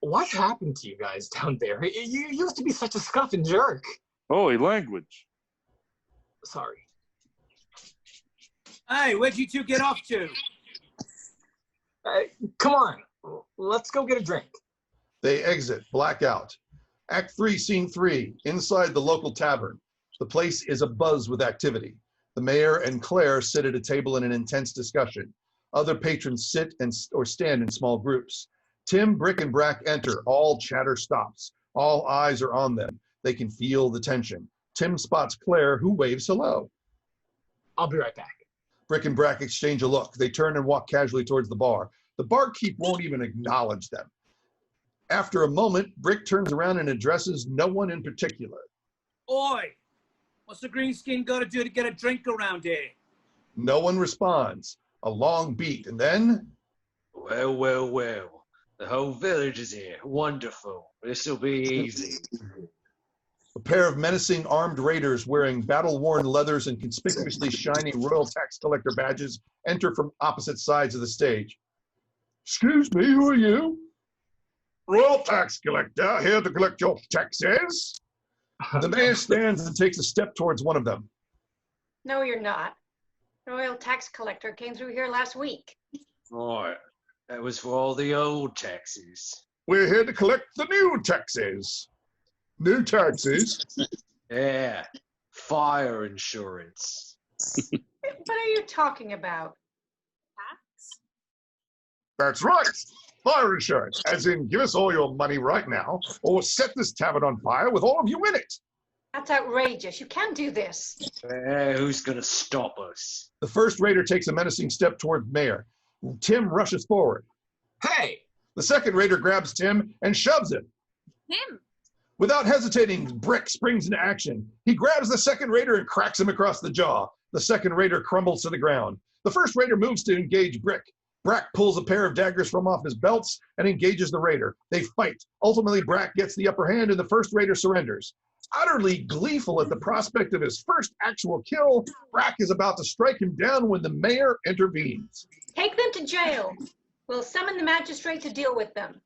What happened to you guys down there? You used to be such a scuffing jerk. Holy language. Sorry. Hey, where'd you two get off to? Come on. Let's go get a drink. They exit. Blackout. Act 3, Scene 3. Inside the local tavern. The place is abuzz with activity. The mayor and Claire sit at a table in an intense discussion. Other patrons sit or stand in small groups. Tim, Brik, and Brak enter. All chatter stops. All eyes are on them. They can feel the tension. Tim spots Claire, who waves hello. I'll be right back. Brik and Brak exchange a look. They turn and walk casually towards the bar. The barkeep won't even acknowledge them. After a moment, Brik turns around and addresses no one in particular. Oi! What's the green skin got to do to get a drink around here? No one responds. A long beat, and then... Well, well, well. The whole village is here. Wonderful. This'll be easy. A pair of menacing armed raiders wearing battle-worn leathers and conspicuously shiny royal tax collector badges enter from opposite sides of the stage. Excuse me, who are you? Royal tax collector, here to collect your taxes. The mayor stands and takes a step towards one of them. No, you're not. The royal tax collector came through here last week. Right. That was for all the old taxes. We're here to collect the new taxes. New taxes? Yeah. Fire insurance. What are you talking about? Tax? That's right. Fire insurance, as in give us all your money right now, or set this tavern on fire with all of you in it. That's outrageous. You can't do this. Who's gonna stop us? The first raider takes a menacing step toward Mayor. Tim rushes forward. Hey! The second raider grabs Tim and shoves him. Him? Without hesitating, Brik springs into action. He grabs the second raider and cracks him across the jaw. The second raider crumbles to the ground. The first raider moves to engage Brik. Brak pulls a pair of daggers from off his belts and engages the raider. They fight. Ultimately, Brak gets the upper hand and the first raider surrenders. Utterly gleeful at the prospect of his first actual kill, Brak is about to strike him down when the mayor intervenes. Take them to jail. We'll summon the magistrate to deal with them.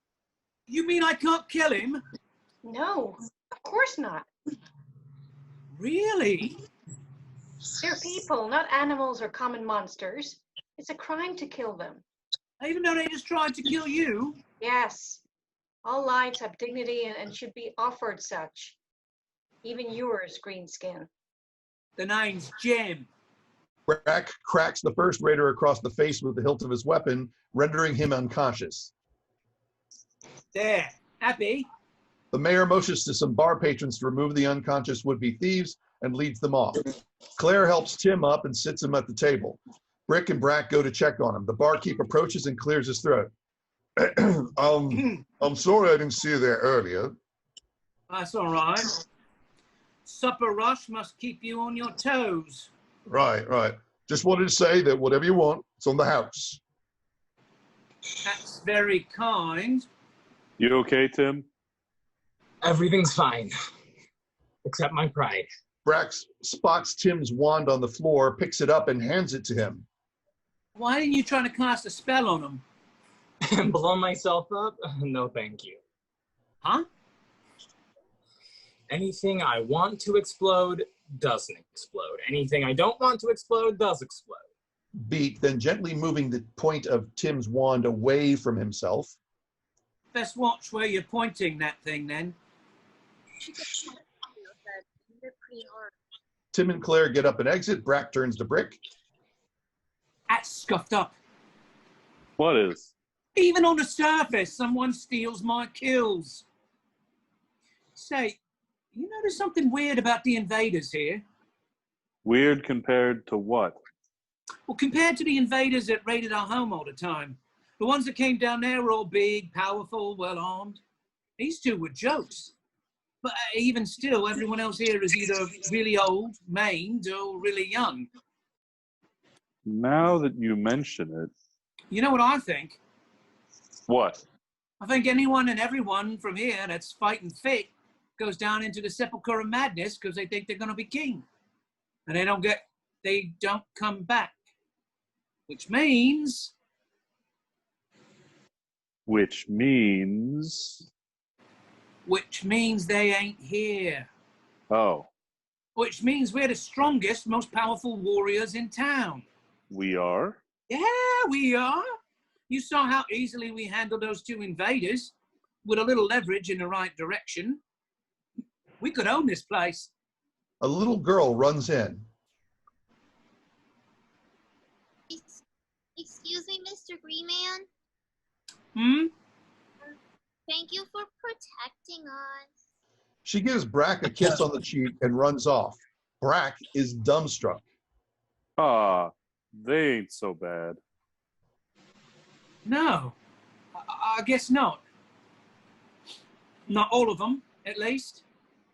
You mean I can't kill him? No, of course not. Really? They're people, not animals or common monsters. It's a crime to kill them. Even though they just tried to kill you? Yes. All lives have dignity and should be offered such. Even yours, Greenskin. The name's Jim. Brak cracks the first raider across the face with the hilt of his weapon, rendering him unconscious. There. Happy? The mayor motions to some bar patrons to remove the unconscious would-be thieves and leads them off. Claire helps Tim up and sits him at the table. Brik and Brak go to check on him. The barkeep approaches and clears his throat. I'm sorry I didn't see you there earlier. That's all right. Supper rush must keep you on your toes. Right. Just wanted to say that whatever you want, it's on the house. That's very kind. You okay, Tim? Everything's fine. Except my pride. Brak spots Tim's wand on the floor, picks it up, and hands it to him. Why didn't you try to cast a spell on him? And blow myself up? No, thank you. Huh? Anything I want to explode doesn't explode. Anything I don't want to explode does explode. Beat, then gently moving the point of Tim's wand away from himself. Best watch where you're pointing that thing, then. Tim and Claire get up and exit. Brak turns to Brik. That's scuffed up. What is? Even on the surface, someone steals my kills. Say, you notice something weird about the invaders here? Weird compared to what? Well, compared to the invaders that raided our home all the time. The ones that came down there were all big, powerful, well-armed. These two were jokes. But even still, everyone else here is either really old, maimed, or really young. Now that you mention it. You know what I think? What? I think anyone and everyone from here that's fighting fit goes down into the Sepulcher of Madness because they think they're going to be king. And they don't come back. Which means... Which means they ain't here. Oh. Which means we're the strongest, most powerful warriors in town. We are? Yeah, we are. You saw how easily we handled those two invaders. With a little leverage in the right direction. We could own this place. A little girl runs in. Excuse me, Mr. Green Man? Hmm? Thank you for protecting us. She gives Brak a kiss on the cheek and runs off. Brak is dumbstruck. Ah, they ain't so bad. No, I guess not. Not all of them, at least.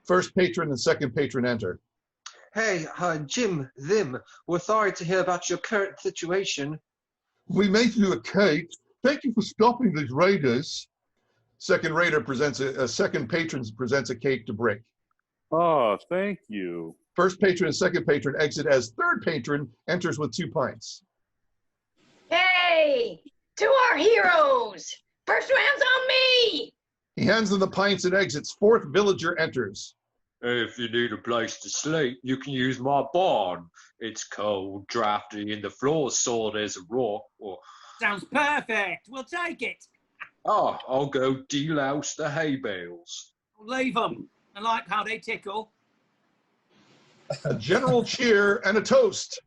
First patron and second patron enter. Hey, Jim, Them, we're sorry to hear about your current situation. We made you a cake. Thank you for stopping these raiders. Second patron presents a cake to Brik. Oh, thank you. First patron and second patron exit as third patron enters with 2 pints. Hey, to our heroes! First round's on me! He hands them the pints and exits. Fourth villager enters. If you need a place to sleep, you can use my barn. It's cold, drafty, and the floor's solid as a rock. Sounds perfect. We'll take it. I'll go delouse the hay bales. Leave them. I like how they tickle. A general cheer and a toast.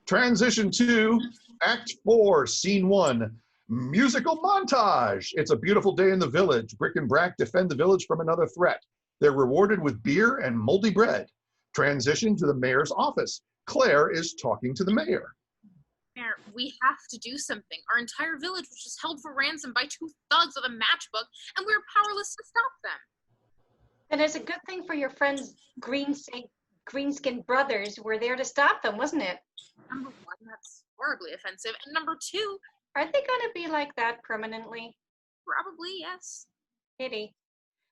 Transition to Act 4, Scene 1. Musical montage. It's a beautiful day in the village. Brik and Brak defend the village from another threat. They're rewarded with beer and moldy bread. Transition to the mayor's office. Claire is talking to the mayor. Mayor, we have to do something. Our entire village was just held for ransom by 2 thugs with a matchbook, and we're powerless to stop them. And it's a good thing for your friends, Greenskin brothers, were there to stop them, wasn't it? Number 1, that's horribly offensive. And number 2... Are they going to be like that permanently? Probably, yes. Pity.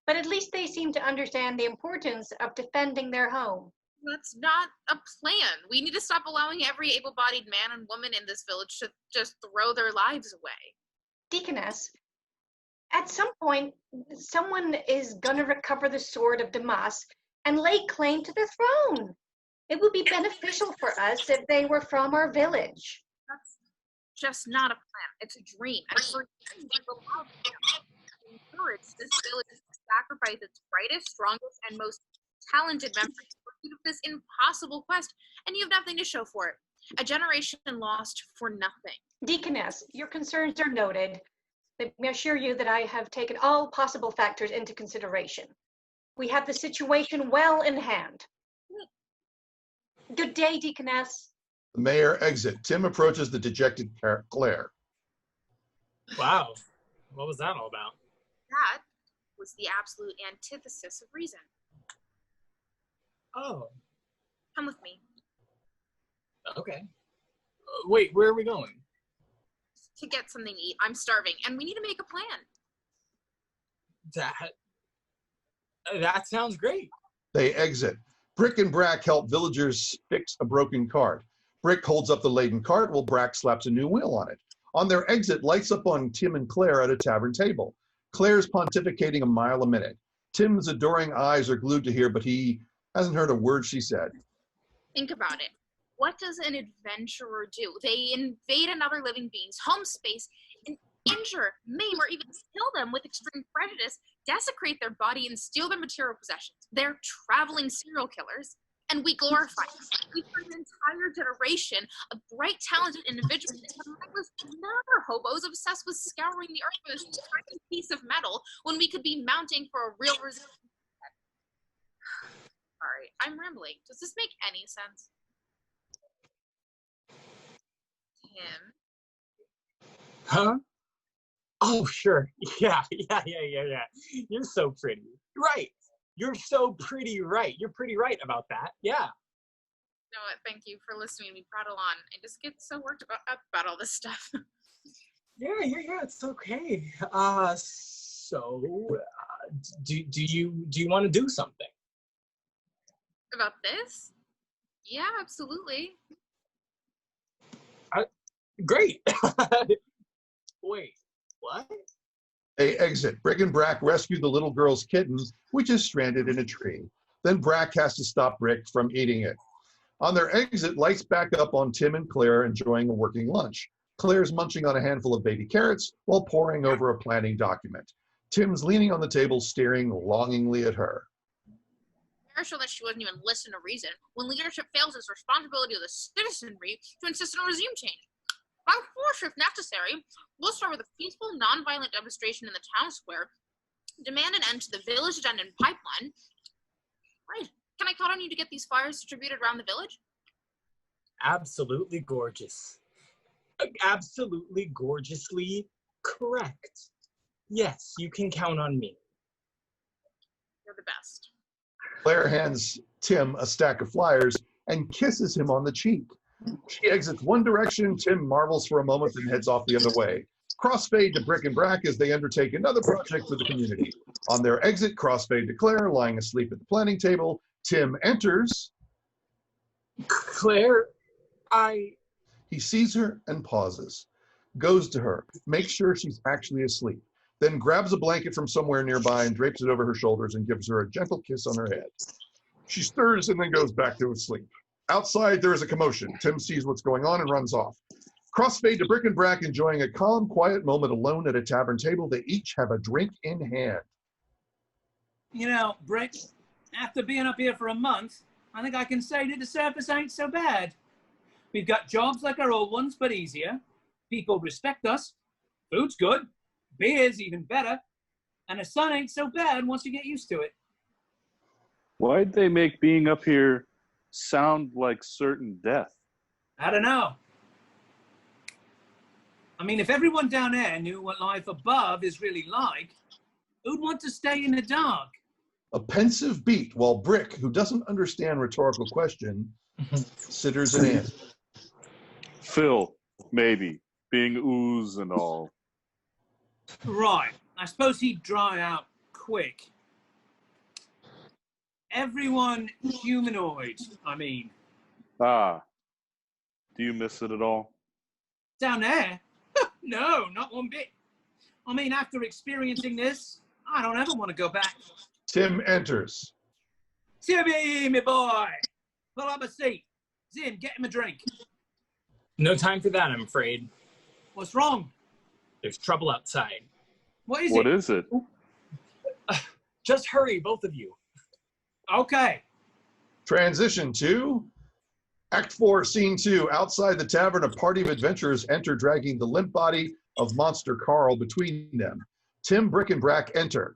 But at least they seem to understand the importance of defending their home. That's not a plan. We need to stop allowing every able-bodied man and woman in this village to just throw their lives away. Deaconess, at some point, someone is going to recover the sword of Damas and lay claim to the throne. It would be beneficial for us if they were from our village. That's just not a plan. It's a dream. And for you, we've allowed to encourage this village to sacrifice its brightest, strongest, and most talented members in pursuit of this impossible quest, and you have nothing to show for it. A generation lost for nothing. Deaconess, your concerns are noted. Let me assure you that I have taken all possible factors into consideration. We have the situation well in hand. Good day, Deaconess. The mayor exit. Tim approaches the dejected Claire. Wow. What was that all about? That was the absolute antithesis of reason. Oh. Come with me. Okay. Wait, where are we going? To get something to eat. I'm starving, and we need to make a plan. That sounds great. They exit. Brik and Brak help villagers fix a broken cart. Brik holds up the laden cart while Brak slaps a new wheel on it. On their exit, lights up on Tim and Claire at a tavern table. Claire's pontificating a mile a minute. Tim's adoring eyes are glued to her, but he hasn't heard a word she said. Think about it. What does an adventurer do? They invade another living being's home space and injure, maim, or even kill them with extreme prejudice, desecrate their body, and steal their material possessions. They're traveling serial killers, and we glorify them. We turn an entire generation of bright, talented individuals into mindless murder hobos obsessed with scouring the earth for this tiny piece of metal when we could be mounting for a real resistance. Sorry, I'm rambling. Does this make any sense? Tim? Huh? Oh, sure. Yeah. You're so pretty. Right. You're so pretty right. You're pretty right about that. Yeah. You know what? Thank you for listening to me prattle on. I just get so worked about all this stuff. Yeah, it's okay. Do you want to do something? About this? Yeah, absolutely. Great. Wait, what? They exit. Brik and Brak rescue the little girl's kittens, which is stranded in a tree. Then Brak has to stop Brik from eating it. On their exit, lights back up on Tim and Claire enjoying a working lunch. Claire's munching on a handful of baby carrots while poring over a planning document. Tim's leaning on the table, staring longingly at her. Partial that she wouldn't even listen to reason. When leadership fails, it's the responsibility of the citizenry to insist on a regime change. By force, if necessary, we'll start with a peaceful, non-violent demonstration in the town square, demand an end to the village addendum pipeline. Right. Can I count on you to get these flyers distributed around the village? Absolutely gorgeous. Absolutely gorgeously correct. Yes, you can count on me. You're the best. Claire hands Tim a stack of flyers and kisses him on the cheek. She exits one direction. Tim marvels for a moment and heads off the other way. Crossfade to Brik and Brak as they undertake another project for the community. On their exit, crossfade to Claire lying asleep at the planning table. Tim enters. Claire, He sees her and pauses. Goes to her, makes sure she's actually asleep. Then grabs a blanket from somewhere nearby and drapes it over her shoulders and gives her a gentle kiss on her head. She stirs and then goes back to sleep. Outside, there is a commotion. Tim sees what's going on and runs off. Crossfade to Brik and Brak enjoying a calm, quiet moment alone at a tavern table. They each have a drink in hand. You know, Brik, after being up here for a month, I think I can say that the surface ain't so bad. We've got jobs like our old ones, but easier. People respect us. Food's good. Beer's even better. And the sun ain't so bad once you get used to it. Why'd they make being up here sound like certain death? I don't know. I mean, if everyone down there knew what life above is really like, who'd want to stay in the dark? A pensive beat while Brik, who doesn't understand rhetorical question, considers an answer. Phil, maybe, being ooze and all. Right. I suppose he'd dry out quick. Everyone humanoid, I mean. Ah. Do you miss it at all? Down there? No, not one bit. I mean, after experiencing this, I don't ever want to go back. Tim enters. Timmy, me boy! Pull up a seat. Zim, get him a drink. No time for that, I'm afraid. What's wrong? There's trouble outside. What is What it? is it? Just hurry, both of you. Okay. Transition to Act 4, Scene 2. Outside the tavern, a party of adventurers enter, dragging the limp body of Monster Carl between them. Tim, Brik, and Brak enter.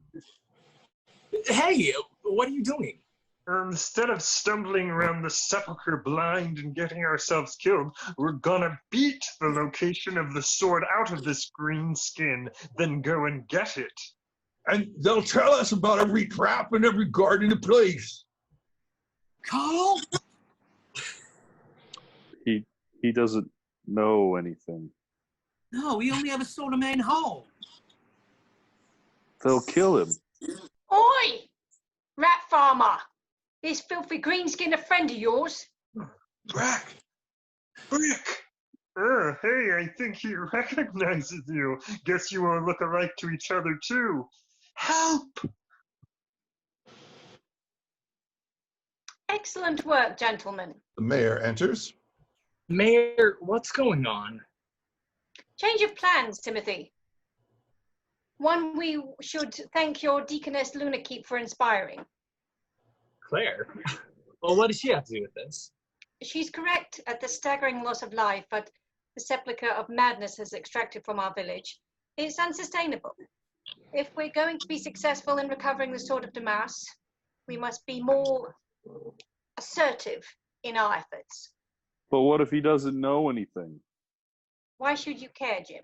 Hey, what are you doing? Instead of stumbling around the sepulchre blind and getting ourselves killed, we're gonna beat the location of the sword out of this green skin, then go and get it. And they'll tell us about every trap and every guard in the place. Carl? He doesn't know anything. No, we only have a sword of main hole. They'll kill him. Oi! Rat farmer! This filthy greenskin a friend of yours? Brak! Brik! Hey, I think he recognizes you. Guess you all look alike to each other, too. Help! Excellent work, gentlemen. The mayor enters. Mayor, what's going on? Change of plans, Timothy. One we should thank your Deaconess Lunakeep for inspiring. Claire? Well, what does she have to do with this? She's correct at the staggering loss of life, but the Sepulcher of Madness has extracted from our village. It's unsustainable. If we're going to be successful in recovering the Sword of Damas, we must be more assertive in our efforts. But what if he doesn't know anything? Why should you care, Jim?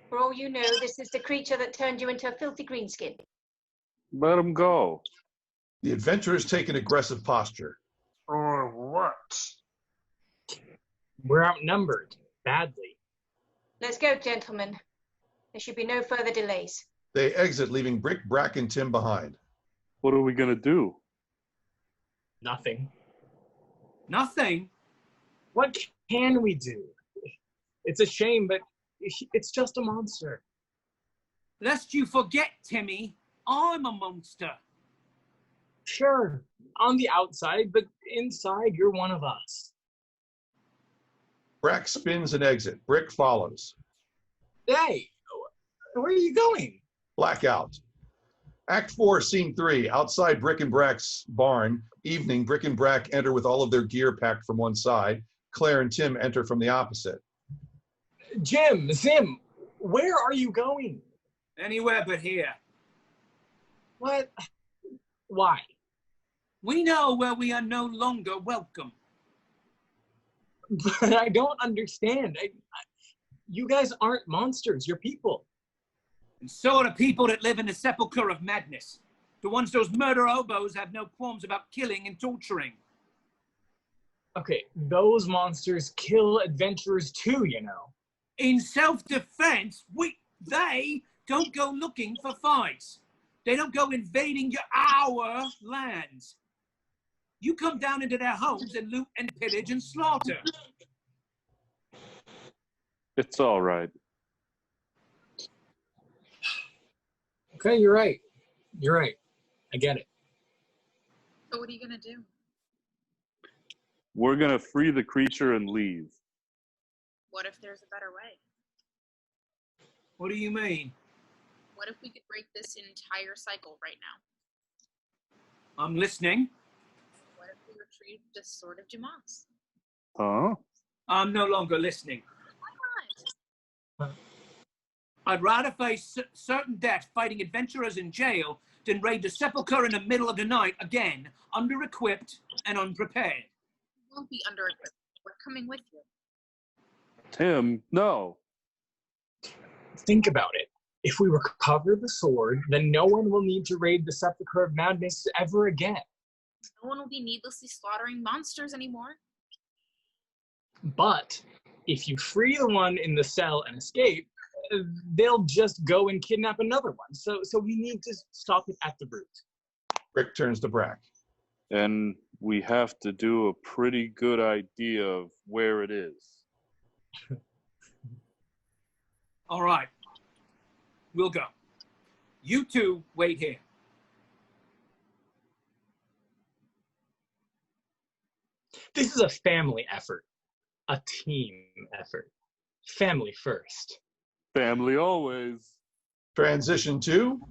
For all you know, this is the creature that turned you into a filthy greenskin. Let him go. The adventurers take an aggressive posture. Or what? We're outnumbered, badly. Let's go, gentlemen. There should be no further delays. They exit, leaving Brik, Brak, and Tim behind. What are we gonna do? Nothing. Nothing? What can we do? It's a shame, but it's just a monster. Lest you forget, Timmy, I'm a monster. Sure, on the outside, but inside you're one of us. Brak spins and exit. Brik follows. Hey, where are you going? Blackout. Act 4, Scene 3. Outside Brik and Brak's barn. Evening, Brik and Brak enter with all of their gear packed from one side. Claire and Tim enter from the opposite. Jim, Zim, where are you going? Anywhere but here. What? Why? We know where we are no longer welcome. But I don't understand. You guys aren't monsters, you're people. And so are the people that live in the Sepulcher of Madness. The ones those murder hobos have no qualms about killing and torturing. Okay, those monsters kill adventurers too, you know. In self-defense, they don't go looking for fights. They don't go invading our lands. You come down into their homes and loot and pillage and slaughter. It's all right. Okay, you're right. You're right. I get it. So what are you gonna do? We're gonna free the creature and leave. What if there's a better way? What do you mean? What if we could break this entire cycle right now? I'm listening. What if we retrieved the Sword of Damas? Huh? I'm no longer listening. Why not? I'd rather face certain death fighting adventurers in jail than raid the Sepulcher in the middle of the night again, under-equipped and unprepared. We won't be under-equipped. We're coming with you. Tim, no. Think about it. If we recover the sword, then no one will need to raid the Sepulcher of Madness ever again. No one will be needlessly slaughtering monsters anymore. But if you free the one in the cell and escape, they'll just go and kidnap another one. So we need to stop it at the root. Brik turns to Brak. And we have to do a pretty good idea of where it is. All right. We'll go. You two wait here. This is a family effort, a team effort. Family first. Family always. Transition to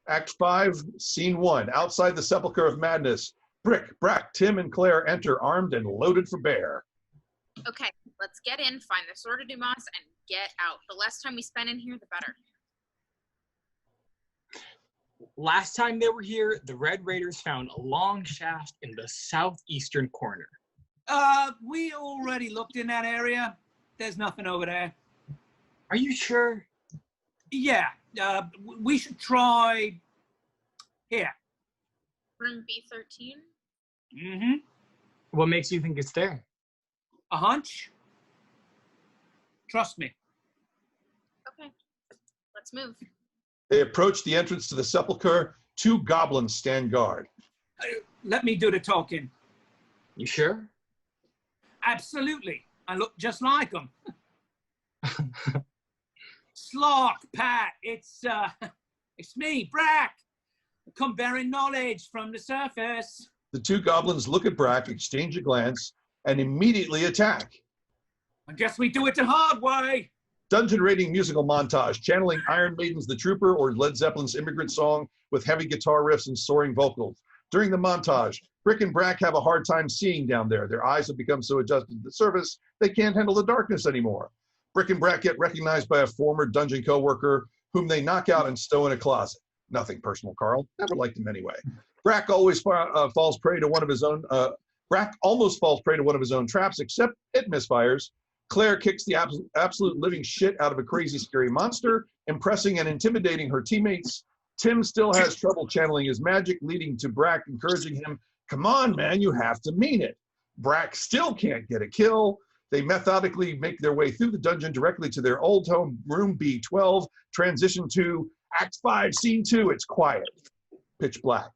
Act 5, Scene 1. Outside the Sepulcher of Madness, Brik, Brak, Tim, and Claire enter armed and loaded for bear. Okay, let's get in, find the Sword of Dumas, and get out. The less time we spend in here, the better. Last time they were here, the Red Raiders found a long shaft in the southeastern corner. We already looked in that area. There's nothing over there. Are you sure? Yeah, we should try here. Room B13? Mm-hmm. What makes you think it's there? A hunch? Trust me. Okay, let's move. They approach the entrance to the sepulcher. 2 goblins stand guard. Let me do the talking. You sure? Absolutely. I look just like them. Slock, Pat, it's me, Brak. Come bearing knowledge from the surface. The 2 goblins look at Brak, exchange a glance, and immediately attack. I guess we do it the hard way. Dungeon raiding musical montage, channeling Iron Maiden's The Trooper or Led Zeppelin's Immigrant Song with heavy guitar riffs and soaring vocals. During the montage, Brik and Brak have a hard time seeing down there. Their eyes have become so adjusted to the surface, they can't handle the darkness anymore. Brik and Brak get recognized by a former dungeon co-worker whom they knock out and stow in a closet. Nothing personal, Carl. Never liked him anyway. Brak always falls prey to one of his own. Brak almost falls prey to one of his own traps, except it misfires. Claire kicks the absolute living shit out of a crazy, scary monster, impressing and intimidating her teammates. Tim still has trouble channeling his magic, leading to Brak encouraging him, "Come on, man, you have to mean it." Brak still can't get a kill. They methodically make their way through the dungeon directly to their old home, room B12. Transition to Act 5, Scene 2. It's quiet. Pitch black.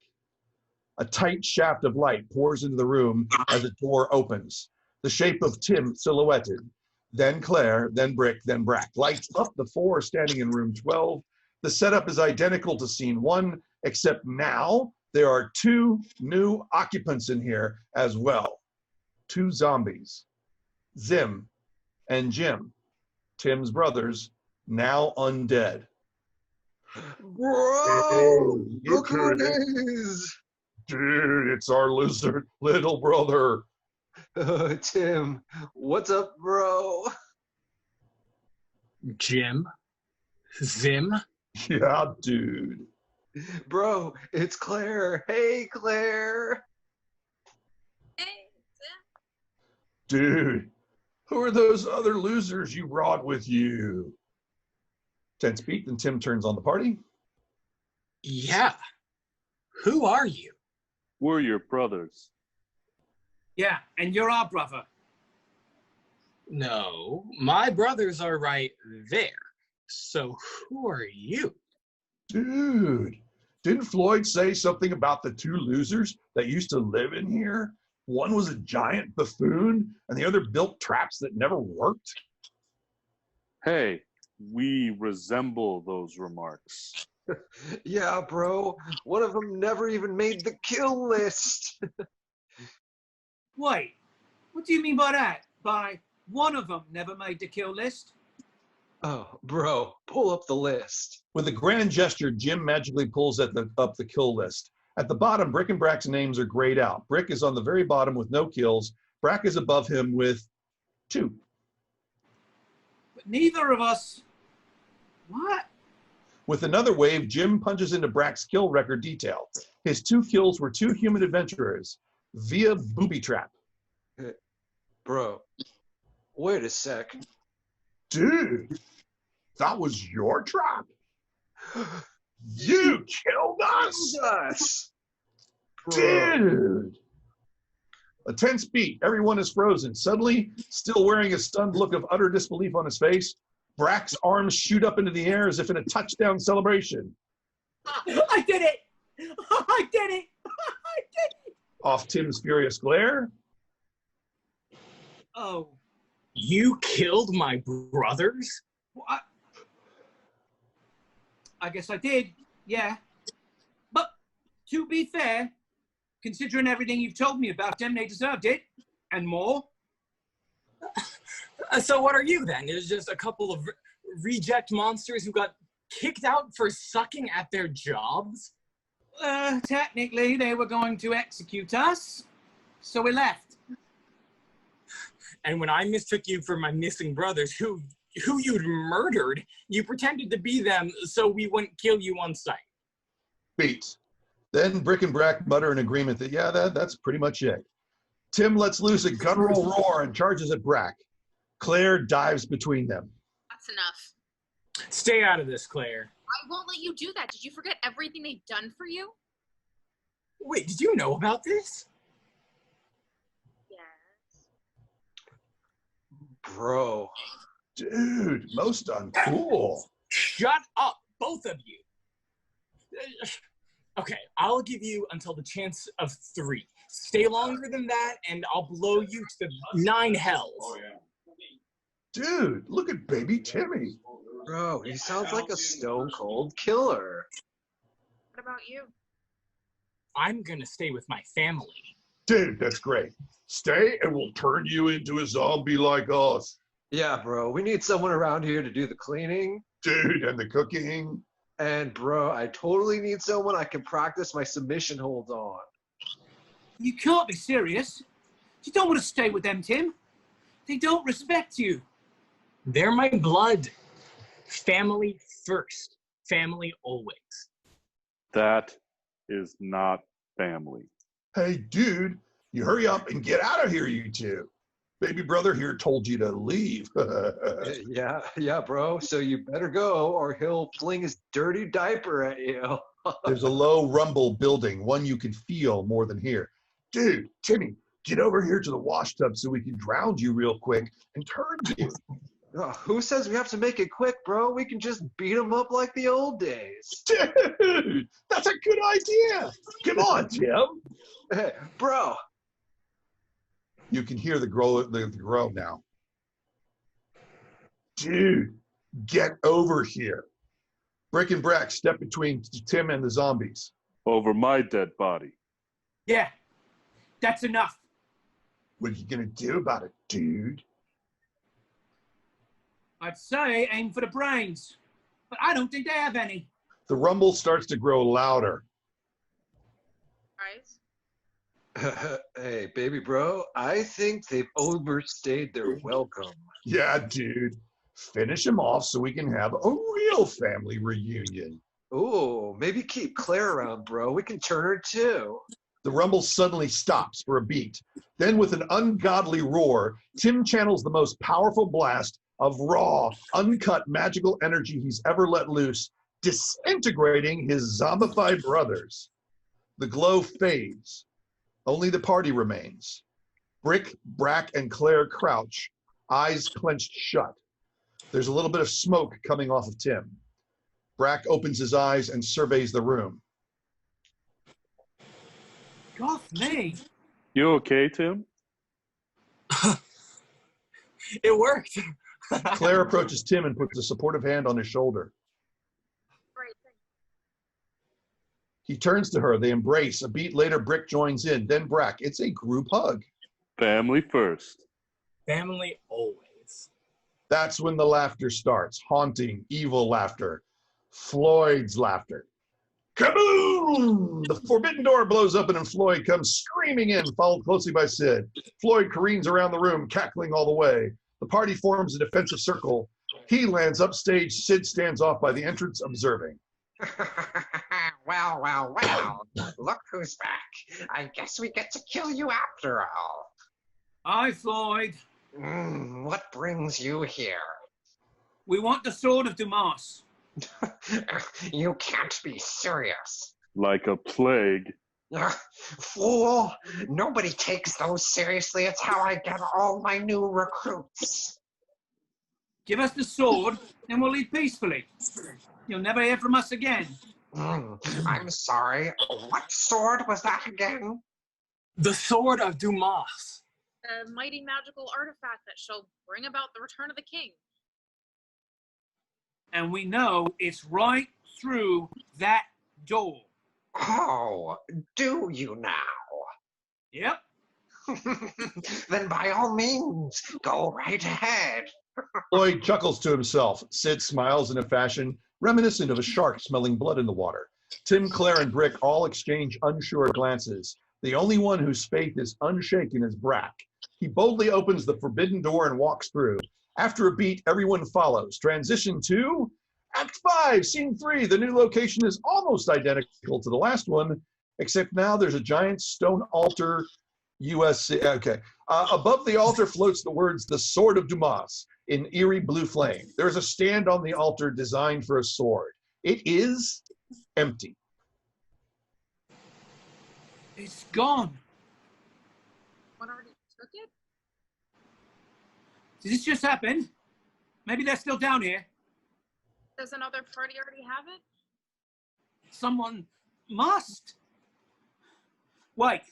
A tight shaft of light pours into the room as a door opens. The shape of Tim silhouetted. Then Claire, then Brik, then Brak. Lights up the 4 standing in room 12. The setup is identical to Scene 1, except now there are 2 new occupants in here as well. 2 zombies. Zim and Jim, Tim's brothers, now undead. Bro, look who it is. Dude, it's our lizard little brother. Tim, what's up, bro? Jim? Zim? Yeah, dude. Bro, it's Claire. Hey, Claire. Hey, Dude, who are those other losers you brought with you? Tense beat, then Tim turns on the party. Yeah. Who are you? We're your brothers. Yeah, and you're our brother. No, my brothers are right there. So who are you? Dude, didn't Floyd say something about the 2 losers that used to live in here? One was a giant buffoon, and the other built traps that never worked. Hey, we resemble those remarks. Yeah, bro. One of them never even made the kill list. Wait, what do you mean by that? By one of them never made the kill list? Oh, bro, pull up the list. With a grand gesture, Jim magically pulls up the kill list. At the bottom, Brik and Brak's names are grayed out. Brik is on the very bottom with no kills. Brak is above him with 2. But neither of us... What? With another wave, Jim punches into Brak's kill record detail. His 2 kills were 2 human adventurers via booby trap. Bro, wait a sec. Dude, that was your trap? You killed us? Dude! A tense beat. Everyone is frozen. Suddenly, still wearing a stunned look of utter disbelief on his face, Brak's arms shoot up into the air as if in a touchdown celebration. I did it! I did it! I did it! Off Tim's furious glare. Oh. You killed my brothers? What? I guess I did, yeah. But to be fair, Considering everything you've told me about them, they deserved it. And more. So what are you then? It was just a couple of reject monsters who got kicked out for sucking at their jobs? Technically, they were going to execute us, so we left. And when I mistook you for my missing brothers, who you'd murdered, you pretended to be them so we wouldn't kill you on sight. Beat. Then Brik and Brak mutter an agreement that, yeah, that's pretty much it. Tim lets loose a guttural roar and charges at Brak. Claire dives between them. That's enough. Stay out of this, Claire. I won't let you do that. Did you forget everything they've done for you? Wait, did you know about this? Yes. Bro. Dude, most uncool. Shut up, both of you. Okay, I'll give you until the chance of 3. Stay longer than that, and I'll blow you to the 9 hells. Oh, yeah. Dude, look at baby Timmy. Bro, he sounds like a stone cold killer. What about you? I'm gonna stay with my family. Dude, that's great. Stay and we'll turn you into a zombie like us. Yeah, bro, we need someone around here to do the cleaning. Dude, and the cooking. And bro, I totally need someone I can practice my submission holds on. You can't be serious. You don't want to stay with them, Tim. They don't respect you. They're my blood. Family first. Family always. That is not family. Hey, dude, you hurry up and get out of here, you two. Baby brother here told you to leave. Yeah, bro. So you better go or he'll fling his dirty diaper at you. There's a low rumble building, one you can feel more than hear. Dude, Timmy, get over here to the wash tub so we can drown you real quick and turn you. Who says we have to make it quick, bro? We can just beat him up like the old days. Dude, that's a good idea. Come on, Tim. Hey, bro. You can hear the groan now. Dude, get over here. Brik and Brak step between Tim and the zombies. Over my dead body. Yeah, that's enough. What are you gonna do about it, dude? I'd say aim for the brains, but I don't think they have any. The rumble starts to grow louder. Eyes? Hey, baby bro, I think they've overstayed their welcome. Yeah, dude. Finish him off so we can have a real family reunion. Ooh, maybe keep Claire around, bro. We can turn her too. The rumble suddenly stops for a beat. Then with an ungodly roar, Tim channels the most powerful blast of raw, uncut magical energy he's ever let loose, disintegrating his zombified brothers. The glow fades. Only the party remains. Brik, Brak, and Claire crouch, eyes clenched shut. There's a little bit of smoke coming off of Tim. Brak opens his eyes and surveys the room. Goth me. You okay, Tim? It worked. Claire approaches Tim and puts a supportive hand on his shoulder. Right. He turns to her. They embrace. A beat later, Brik joins in. Then Brak. It's a group hug. Family first. Family always. That's when the laughter starts. Haunting, evil laughter. Floyd's laughter. Kaboom! The forbidden door blows open and Floyd comes screaming in, followed closely by Sid. Floyd careens around the room, cackling all the way. The party forms a defensive circle. He lands upstage. Sid stands off by the entrance, observing. Well. Look who's back. I guess we get to kill you after all. Hi, Floyd. What brings you here? We want the sword of Dumas. You can't be serious. Like a plague. Fool! Nobody takes those seriously. It's how I get all my new recruits. Give us the sword, and we'll leave peacefully. You'll never hear from us again. I'm sorry. What sword was that again? The sword of Dumas. A mighty magical artifact that shall bring about the return of the king. And we know it's right through that door. Oh, do you now? Yep. Then by all means, go right ahead. Floyd chuckles to himself. Sid smiles in a fashion reminiscent of a shark smelling blood in the water. Tim, Claire, and Brik all exchange unsure glances. The only one whose faith is unshaken is Brak. He boldly opens the forbidden door and walks through. After a beat, everyone follows. Transition to Act 5, Scene 3. The new location is almost identical to the last one, except now there's a giant stone altar, USC. Okay. Above the altar floats the words, "The Sword of Dumas," in eerie blue flame. There's a stand on the altar designed for a sword. It is empty. It's gone. One already took it? Did this just happen? Maybe they're still down here. Does another party already have it? Someone must. Wait,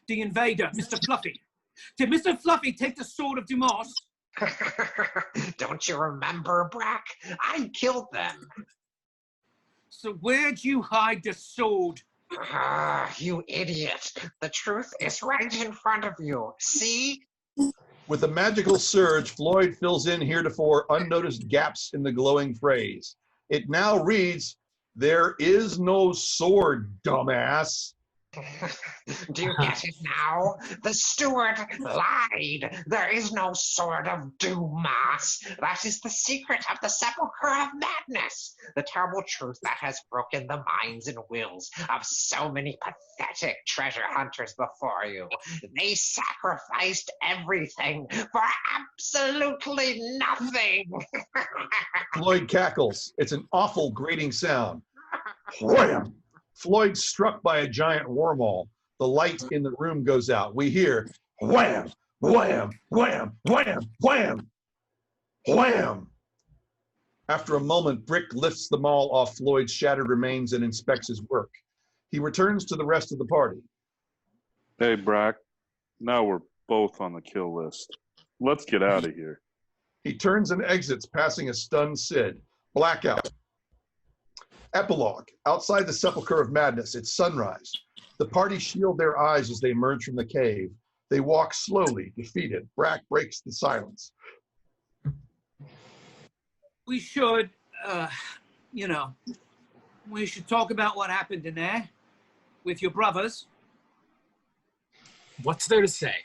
the invader, Mr. Fluffy. Did Mr. Fluffy take the Sword of Dumas? Don't you remember, Brak? I killed them. So where'd you hide the sword? Ah, you idiot. The truth is right in front of you. See? With a magical surge, Floyd fills in heretofore unnoticed gaps in the glowing phrase. It now reads, "There is no sword, dumbass." Do you get it now? The steward lied. There is no sword of Dumas. That is the secret of the Sepulcher of Madness. The terrible truth that has broken the minds and wills of so many pathetic treasure hunters before you. They sacrificed everything for absolutely nothing. Floyd cackles. It's an awful grating sound. Wham! Floyd's struck by a giant wormhole. The light in the room goes out. We hear wham, wham, wham, wham, wham, wham. After a moment, Brik lifts the maul off Floyd's shattered remains and inspects his work. He returns to the rest of the party. Hey, Brak. Now we're both on the kill list. Let's get out of here. He turns and exits, passing a stunned Sid. Blackout. Epilogue. Outside the Sepulcher of Madness, it's sunrise. The party shield their eyes as they emerge from the cave. They walk slowly, defeated. Brak breaks the silence. We should, we should talk about what happened in there with your brothers. What's there to say?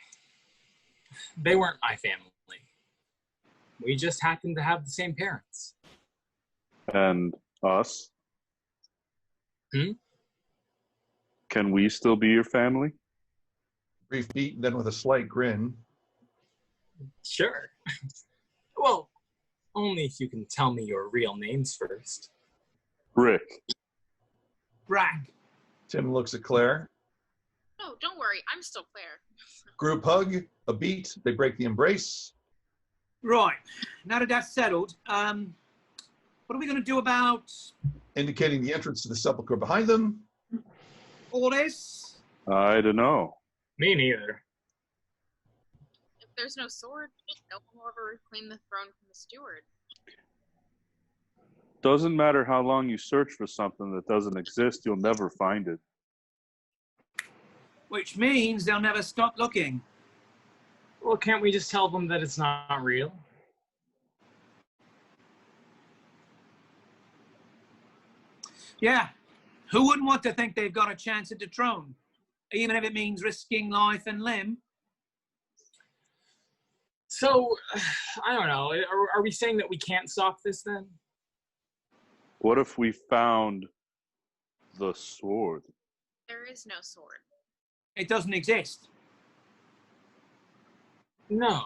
They weren't my family. We just happened to have the same parents. And us? Hmm? Can we still be your family? Brief beat, then with a slight grin. Sure. Well, only if you can tell me your real names first. Brik. Brak. Tim looks at Claire. No, don't worry. I'm still Claire. Group hug, a beat, they break the embrace. Right. Now that that's settled, what are we going to do about Indicating the entrance to the sepulchre behind them. all this? I don't know. Me neither. If there's no sword, no one will ever reclaim the throne from the steward. Doesn't matter how long you search for something that doesn't exist, you'll never find it. Which means they'll never stop looking. Well, can't we just tell them that it's not real? Yeah. Who wouldn't want to think they've got a chance at the throne? Even if it means risking life and limb. So, I don't know. Are we saying that we can't stop this then? What if we found the sword? There is no sword. It doesn't exist. No.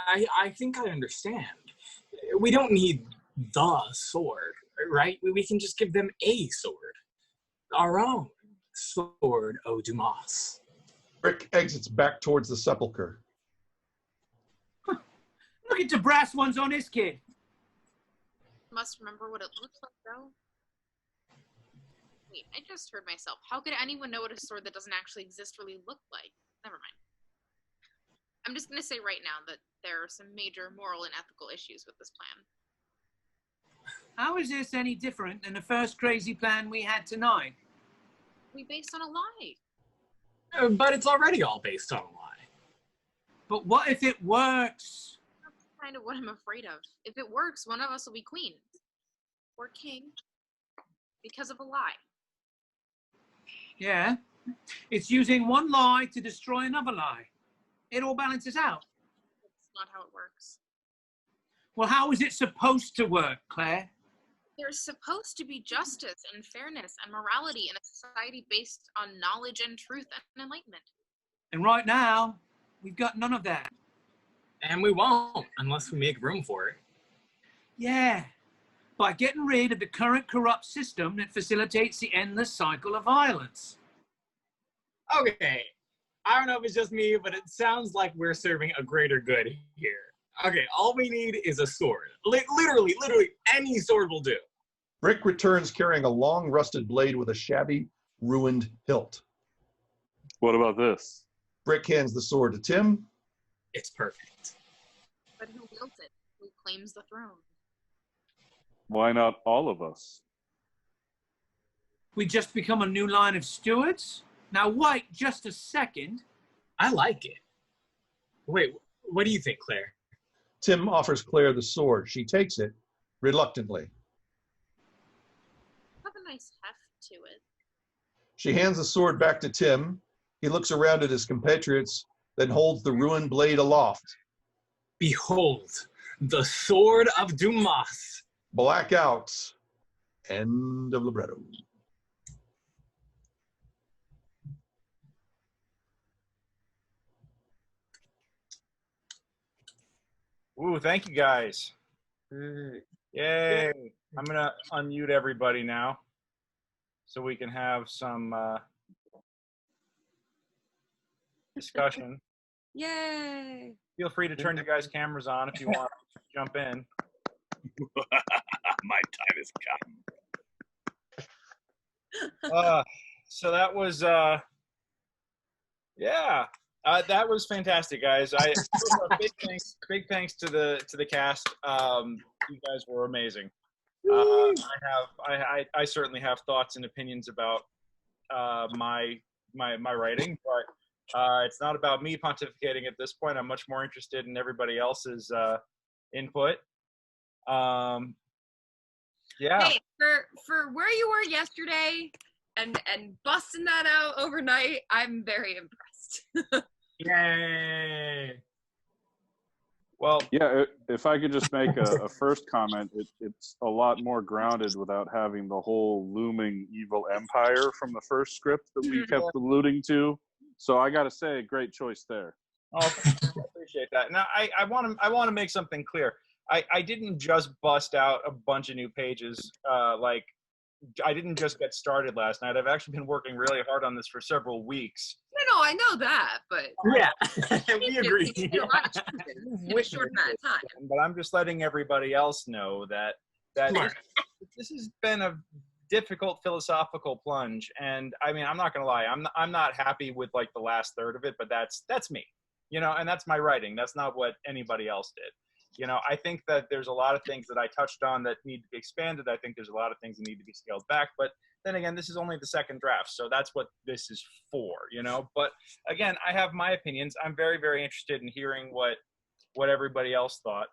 I think I understand. We don't need the sword, right? We can just give them a sword. Our own sword, O Dumas. Brik exits back towards the sepulchre. Look at the brass ones on this kid. Must remember what it looks like, though. Wait, I just heard myself. How could anyone know what a sword that doesn't actually exist really look like? Never mind. I'm just going to say right now that there are some major moral and ethical issues with this plan. How is this any different than the first crazy plan we had tonight? We based on a lie. But it's already all based on a lie. But what if it works? That's kind of what I'm afraid of. If it works, one of us will be queen. Or king. Because of a lie. Yeah. It's using one lie to destroy another lie. It all balances out. That's not how it works. Well, how is it supposed to work, Claire? There's supposed to be justice and fairness and morality in a society based on knowledge and truth and enlightenment. And right now, we've got none of that. And we won't, unless we make room for it. Yeah. By getting rid of the current corrupt system that facilitates the endless cycle of violence. Okay. I don't know if it's just me, but it sounds like we're serving a greater good here. Okay, all we need is a sword. Literally, any sword will do. Brik returns carrying a long rusted blade with a shabby, ruined hilt. What about this? Brik hands the sword to Tim. It's perfect. But who wields it? Who claims the throne? Why not all of us? We just become a new line of stewards? Now wait just a second. I like it. Wait, what do you think, Claire? Tim offers Claire the sword. She takes it reluctantly. Have a nice heft to it. She hands the sword back to Tim. He looks around at his compatriots, then holds the ruined blade aloft. Behold, the sword of Dumas. Blackout. End of libretto. Ooh, thank you guys. Yay. I'm going to unmute everybody now so we can have some discussion. Yay! Feel free to turn your guys' cameras on if you want to jump in. My time is come. So that was, yeah. That was fantastic, guys. Big thanks to the cast. You guys were amazing. I certainly have thoughts and opinions about my writing, but it's not about me pontificating at this point. I'm much more interested in everybody else's input. Yeah. Hey, for where you were yesterday and busting that out overnight, I'm very impressed. Yay! Well, yeah, if I could just make a first comment, it's a lot more grounded without having the whole looming evil empire from the first script that we kept alluding to. So I got to say, great choice there. Oh, I appreciate that. Now, I want to make something clear. I didn't just bust out a bunch of new pages. Like, I didn't just get started last night. I've actually been working really hard on this for several weeks. No, I know that, but yeah, we agree. A lot of changes in a short amount of time. But I'm just letting everybody else know that this has been a difficult philosophical plunge, and I mean, I'm not gonna lie, I'm not happy with like the last third of it, but that's me, you know, and that's my writing. That's not what anybody else did. You know, I think that there's a lot of things that I touched on that need to be expanded. I think there's a lot of things that need to be scaled back. But then again, this is only the second draft, so that's what this is for, you know. But again, I have my opinions. I'm very, very interested in hearing what everybody else thought.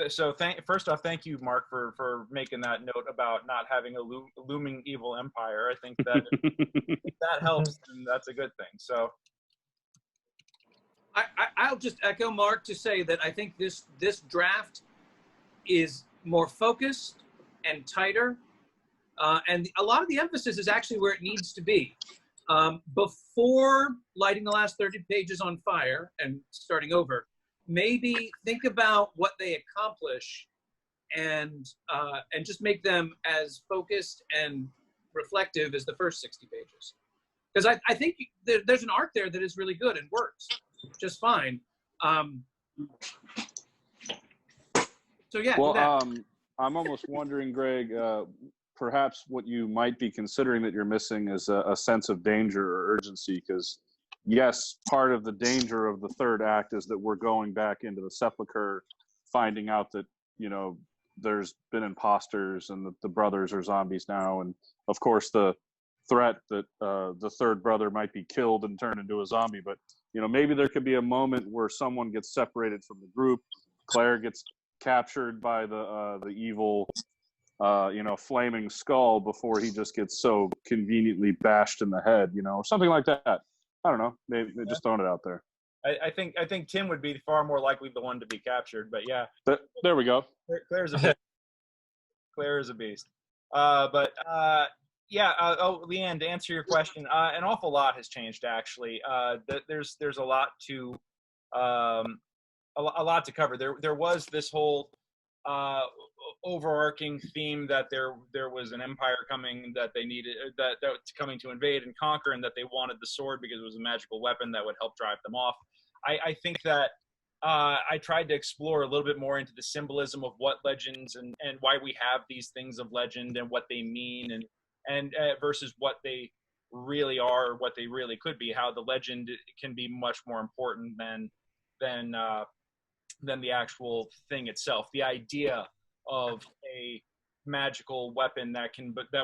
So first off, thank you, Mark, for making that note about not having a looming evil empire. I think that if that helps, then that's a good thing. So. I'll just echo Mark to say that I think this draft is more focused and tighter, and a lot of the emphasis is actually where it needs to be. Before lighting the last 30 pages on fire and starting over, maybe think about what they accomplish and just make them as focused and reflective as the first 60 pages. Because I think there's an arc there that is really good and works just fine. So yeah. Well, I'm almost wondering, Greg, perhaps what you might be considering that you're missing is a sense of danger or urgency. Because yes, part of the danger of the third act is that we're going back into the Sepulcher, finding out that, you know, there's been imposters and the brothers are zombies now, and of course the threat that the third brother might be killed and turned into a zombie. But maybe there could be a moment where someone gets separated from the group. Claire gets captured by the evil, flaming skull before he just gets so conveniently bashed in the head, or something like that. I don't know. Maybe just throwing it out there. I think Tim would be far more likely the one to be captured, but yeah. There we go. Claire's a beast. Claire is a beast. Leanne, to answer your question, an awful lot has changed actually. There's a lot to a lot to cover. There was this whole overarching theme that there was an empire coming that they needed that coming to invade and conquer, and that they wanted the sword because it was a magical weapon that would help drive them off. I think that I tried to explore a little bit more into the symbolism of what legends and why we have these things of legend and what they mean and versus what they really are, what they really could be, how the legend can be much more important than the actual thing itself. The idea of a magical weapon that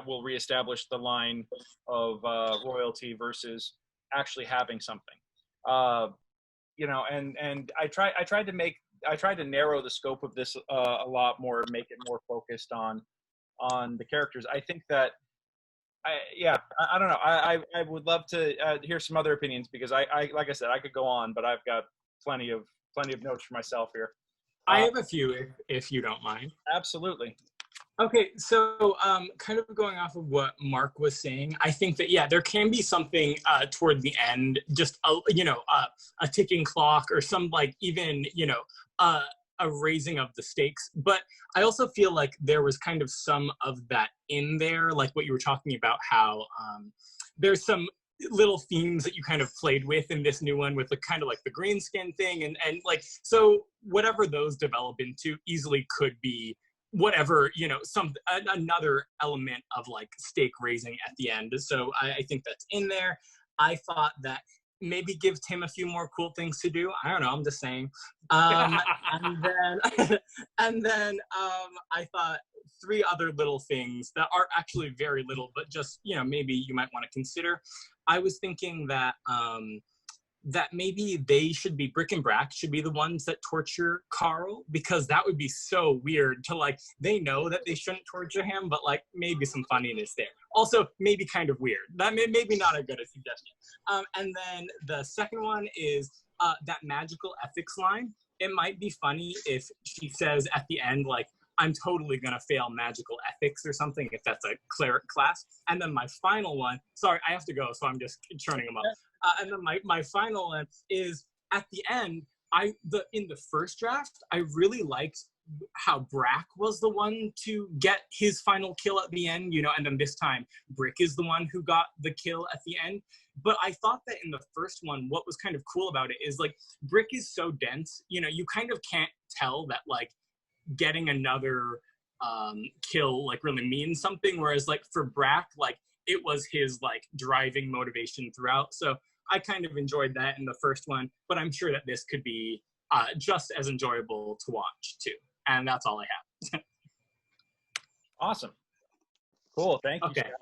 will reestablish the line of royalty versus actually having something. And I tried to narrow the scope of this a lot more, make it more focused on the characters. I think that I don't know. I would love to hear some other opinions, because I like I said, I could go on, but I've got plenty of notes for myself here. I have a few, if you don't mind. Absolutely. Okay, so kind of going off of what Mark was saying, I think that, there can be something toward the end, just, a ticking clock or some, even, a raising of the stakes. But I also feel like there was kind of some of that in there, like what you were talking about, how there's some little themes that you kind of played with in this new one, with the kind of the green skin thing, and so whatever those develop into easily could be whatever, another element of stake raising at the end. So I think that's in there. I thought that maybe give Tim a few more cool things to do. I don't know, I'm just saying. And then I thought 3 other little things that are actually very little, but just, maybe you might want to consider. I was thinking that that maybe Brik and Brak should be the ones that torture Carl, because that would be so weird to they know that they shouldn't torture him, but maybe some funniness there. Also, maybe kind of weird. That maybe not a good suggestion. And then the second one is that magical ethics line. It might be funny if she says at the end, I'm totally going to fail magical ethics or something, if that's a cleric class. And then my final one, sorry, I have to go, so I'm just churning them up. And then my final one is at the end, in the first draft, I really liked how Brak was the one to get his final kill at the end, and then this time Brik is the one who got the kill at the end. But I thought that in the first one, what was kind of cool about it is Brik is so dense, you kind of can't tell that getting another kill really means something, whereas for Brak, it was his driving motivation throughout. So I kind of enjoyed that in the first one, but I'm sure that this could be just as enjoyable to watch too. And that's all I have. Awesome. Cool. Thank you. Okay. Scott.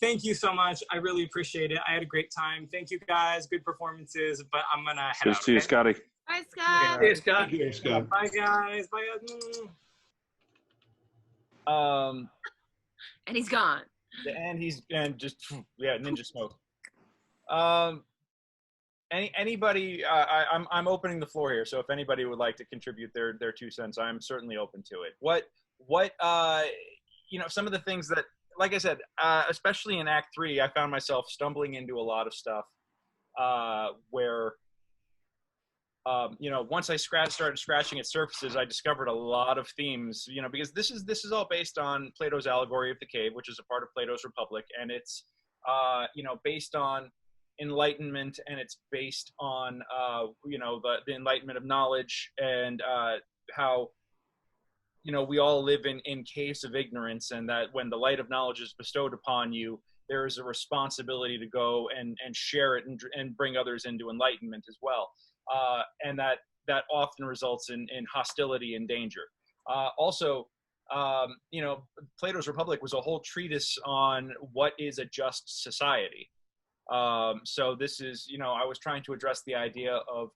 Thank you so much. I really appreciate it. I had a great time. Thank you guys. Good performances, but I'm going to head out. See you, Scotty. Bye, Scott. Hey, Scott. Hey, Scott. Bye, guys. Bye. And he's gone. And ninja smoke. Anybody? I'm opening the floor here, so if anybody would like to contribute their 2 cents, I'm certainly open to it. What some of the things that, like I said, especially in Act 3, I found myself stumbling into a lot of stuff where once I started scratching at surfaces, I discovered a lot of themes, because this is all based on Plato's allegory of the cave, which is a part of Plato's Republic. And it's, based on enlightenment, and it's based on, the enlightenment of knowledge, and how, we all live in caves of ignorance, and that when the light of knowledge is bestowed upon you, there is a responsibility to go and share it and bring others into enlightenment as well. And that often results in hostility and danger. Also, you know, Plato's Republic was a whole treatise on what is a just society. So this is, you know, I was trying to address the idea of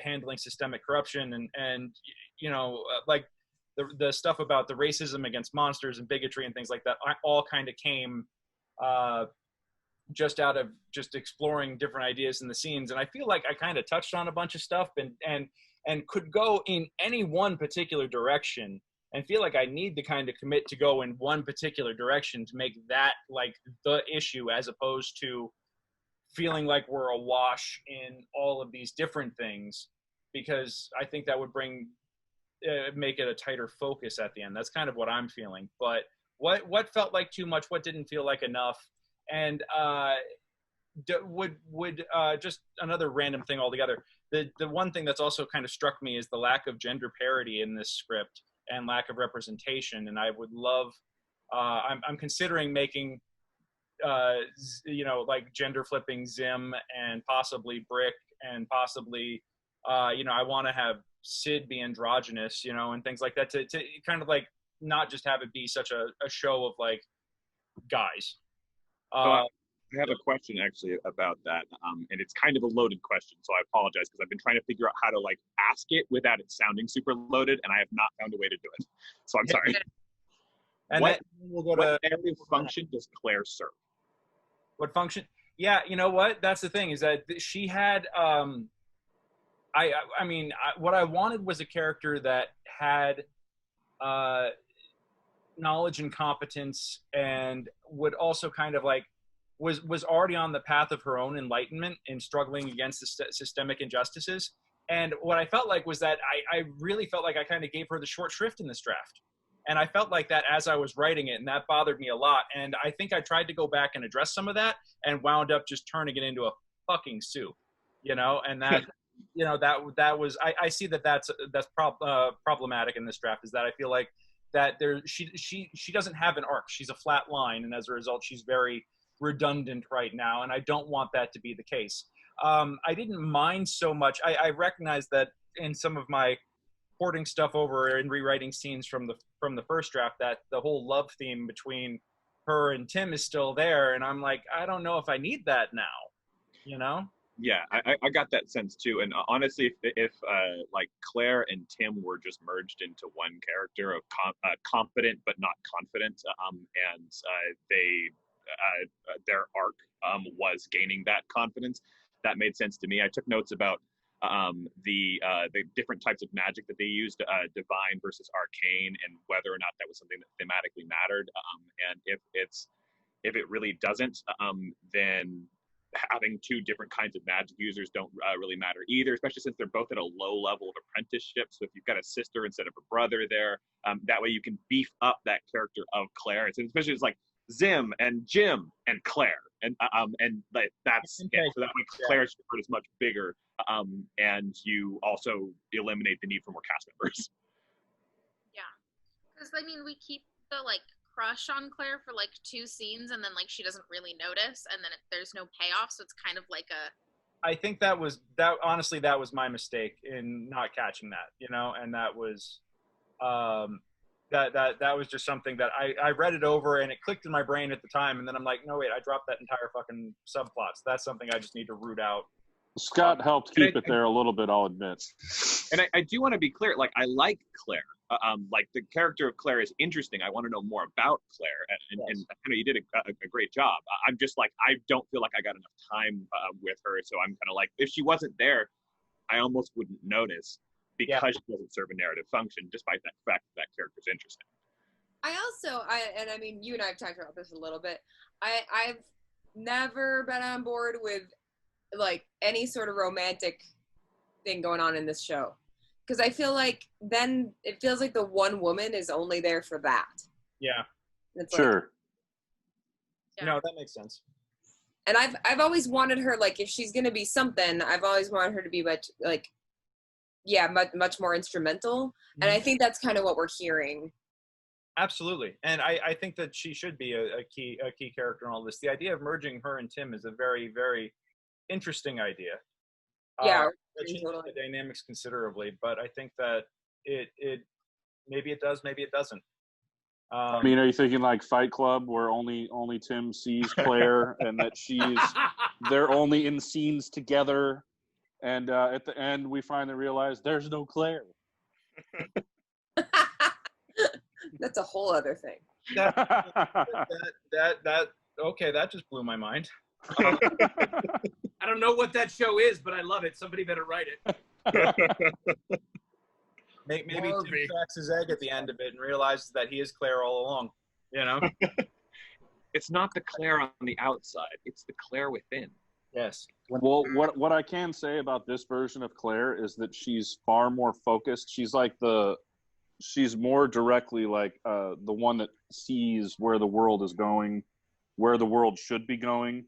handling systemic corruption and you know, like the stuff about the racism against monsters and bigotry and things like that, all kind of came just out of just exploring different ideas in the scenes. And I feel like I kind of touched on a bunch of stuff and could go in any one particular direction, and feel like I need to kind of commit to go in one particular direction to make that like the issue, as opposed to feeling like we're awash in all of these different things, because I think that would make it a tighter focus at the end. That's kind of what I'm feeling. But what felt like too much, what didn't feel like enough, and would just another random thing altogether. The one thing that's also kind of struck me is the lack of gender parity in this script and lack of representation. And I would love, I'm considering making, you know, like gender flipping Zim and possibly Brik and possibly, you know, I want to have Sid be androgynous, you know, and things like that to kind of like not just have it be such a show of like guys. I have a question actually about that, and it's kind of a loaded question, so I apologize because I've been trying to figure out how to like ask it without it sounding super loaded, and I have not found a way to do it. So I'm sorry. And what we'll go what function does Claire serve? What function? Yeah, you know what? That's the thing, is that she had. I mean, what I wanted was a character that had knowledge and competence, and would also kind of like was already on the path of her own enlightenment and struggling against the systemic injustices. And what I felt like was that I really felt like I kind of gave her the short shrift in this draft. And I felt like that as I was writing it, and that bothered me a lot. And I think I tried to go back and address some of that and wound up just turning it into a fucking soup, you know? And that, you know, that was, I see that's problematic in this draft, is that I feel like that she doesn't have an arc. She's a flat line. And as a result, she's very redundant right now, and I don't want that to be the case. I didn't mind so much. I recognize that in some of my porting stuff over and rewriting scenes from the first draft, that the whole love theme between her and Tim is still there, and I'm like, I don't know if I need that now, you know? Yeah, I got that sense too. And honestly, if like Claire and Tim were just merged into one character of competent but not confident, and their arc was gaining that confidence, that made sense to me. I took notes about the different types of magic that they used, divine versus arcane, and whether or not that was something that thematically mattered. And if it really doesn't, then having two different kinds of magic users don't really matter either, especially since they're both at a low level of apprenticeship. So if you've got a sister instead of a brother there, that way you can beef up that character of Claire. And especially it's like Zim and Jim and Claire, and like that's it. So that way Claire's support is much bigger, and you also eliminate the need for more cast members. Yeah, because I mean, we keep the like crush on Claire for like 2 scenes, and then like she doesn't really notice, and then there's no payoff, so it's kind of like a. I think honestly that was my mistake in not catching that, you know, and that was that was just something that I read it over and it clicked in my brain at the time, and then I'm like, no wait, I dropped that entire fucking subplot. So that's something I just need to root out. Scott helped keep it there a little bit, I'll admit. And I do want to be clear, like I like Claire. Like the character of Claire is interesting. I want to know more about Claire, and I know you did a great job. I'm just like, I don't feel like I got enough time with her, so I'm kind of like, if she wasn't there, I almost wouldn't notice, because she doesn't serve a narrative function, despite that fact that character's interesting. I mean, you and I have talked about this a little bit. I've never been on board with like any sort of romantic thing going on in this show, because I feel like then it feels like the one woman is only there for that. Yeah. It's sure. Like, yeah. No, that makes sense. And I've always wanted her, like, if she's gonna be something, I've always wanted her to be much like, yeah, much more instrumental. Mm-hmm. And I think that's kind of what we're hearing. Absolutely, and I think that she should be a key character in all this. The idea of merging her and Tim is a very, very interesting idea. Yeah, it changes the dynamics considerably, but I think that it maybe it does, maybe it doesn't. I mean, are you thinking like Fight Club, where only Tim sees Claire, and that they're only in scenes together, and at the end we finally realize there's no Claire. That's a whole other thing. Okay, that just blew my mind. I don't know what that show is, but I love it. Somebody better write it. Maybe Tim cracks his egg at the end of it and realizes that he is Claire all along. You know, it's not the Claire on the outside; it's the Claire within. Yes. Well, what I can say about this version of Claire is that she's far more focused. She's more directly like the one that sees where the world is going, where the world should be going.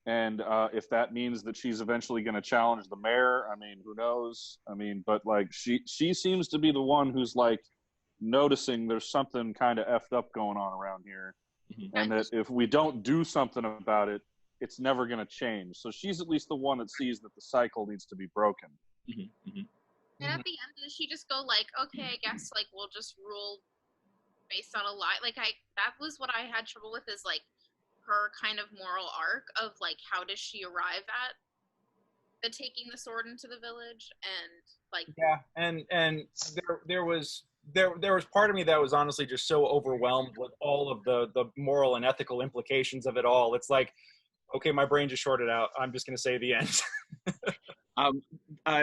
And if that means that she's eventually going to challenge the mayor, I mean, who knows? I mean, but like she seems to be the one who's like noticing there's something kind of effed up going on around here. Mm-hmm. And that if we don't do something about it, it's never going to change. So she's at least the one that sees that the cycle needs to be broken. Mm-hmm. Mm-hmm. And at the end, does she just go like, okay, I guess like we'll just rule based on a lie? Like that was what I had trouble with, is like her kind of moral arc of like, how does she arrive at the taking the sword into the village? And like, yeah, and there was part of me that was honestly just so overwhelmed with all of the moral and ethical implications of it all. It's like, okay, my brain just shorted out. I'm just going to say the end.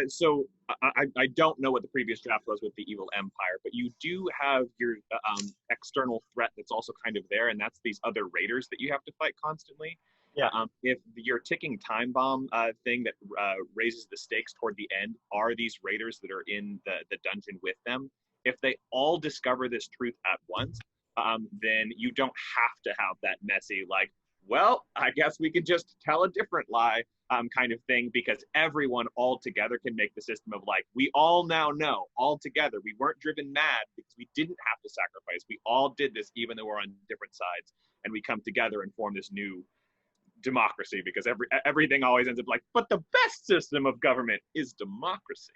So I don't know what the previous draft was with the Evil Empire, but you do have your external threat that's also kind of there, and that's these other raiders that you have to fight constantly. Yeah. If your ticking time bomb thing that raises the stakes toward the end are these raiders that are in the dungeon with them, if they all discover this truth at once, then you don't have to have that messy, like, well, I guess we could just tell a different lie kind of thing, because everyone all together can make the system of like, we all now know all together. We weren't driven mad because we didn't have to sacrifice. We all did this even though we're on different sides, and we come together and form this new democracy, because everything always ends up like, but the best system of government is democracy.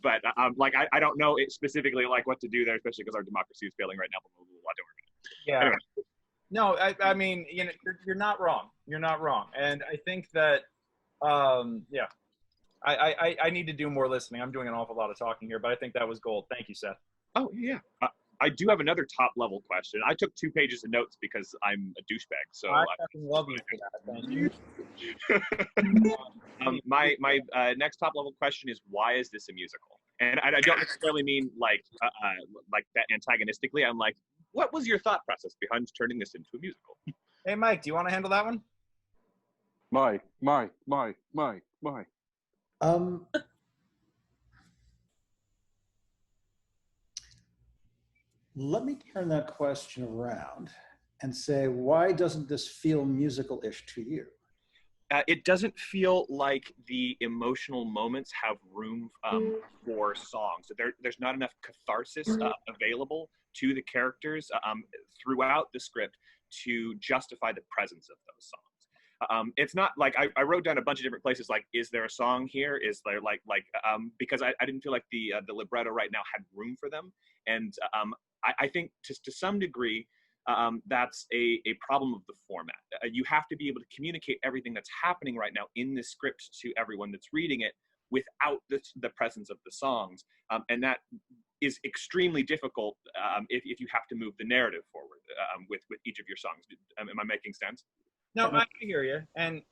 But like, I don't know specifically like what to do there, especially because our democracy is failing right now. Yeah. Anyway. No, I mean, you know, you're not wrong. You're not wrong. And I think that, yeah, I need to do more listening. I'm doing an awful lot of talking here, but I think that was gold. Thank you, Seth. Oh, yeah. I do have another top level question. I took 2 pages of notes because I'm a douchebag. So I fucking love you for that. Thank you. My next top level question is, why is this a musical? And I don't necessarily mean like that antagonistically. I'm like, what was your thought process behind turning this into a musical? Hey, Mike, do you want to handle that one? Mike. Let me turn that question around and say, why doesn't this feel musical-ish to you? It doesn't feel like the emotional moments have room for songs. There's not enough catharsis available to the characters throughout the script to justify the presence of those songs. It's not like I wrote down a bunch of different places, like, is there a song here? Is there because I didn't feel like the libretto right now had room for them. And I think to some degree, that's a problem of the format. You have to be able to communicate everything that's happening right now in the script to everyone that's reading it without the presence of the songs. And that is extremely difficult if you have to move the narrative forward with each of your songs. Am I making sense? No, I hear you. And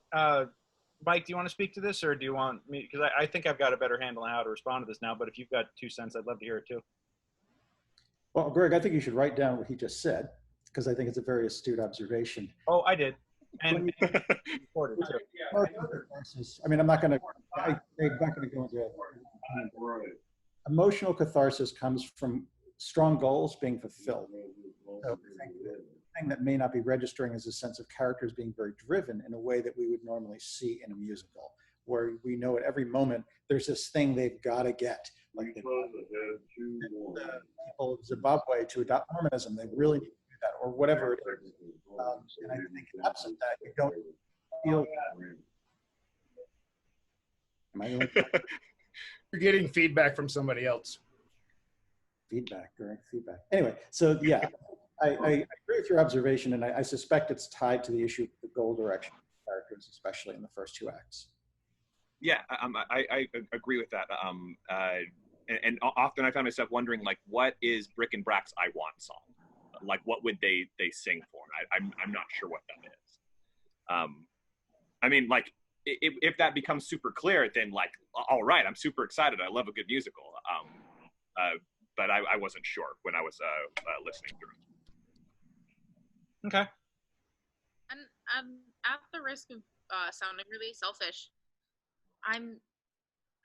Mike, do you want to speak to this, or do you want me? Because I think I've got a better handle on how to respond to this now, but if you've got 2 cents, I'd love to hear it too. Well, Greg, I think you should write down what he just said, because I think it's a very astute observation. Oh, I did. And recorded too. I mean, I'm not going to go into emotional catharsis comes from strong goals being fulfilled. So I think the thing that may not be registering is a sense of characters being very driven in a way that we would normally see in a musical, where we know at every moment there's this thing they've got to get. Like the people of Zimbabwe to adopt Mormonism, they really need to do that, or whatever it is. And I think absent that, you don't feel that. You're getting feedback from somebody else. Feedback, direct feedback. Anyway, so yeah, I agree with your observation, and I suspect it's tied to the issue of the goal direction of characters, especially in the first 2 acts. Yeah, I agree with that. And often I find myself wondering, like, what is Brik and Brak's "I Want" song? Like, what would they sing for? And I'm not sure what that is. I mean, like, if that becomes super clear, then, like, all right, I'm super excited. I love a good musical. But I wasn't sure when I was listening through it. Okay. And at the risk of sounding really selfish, I'm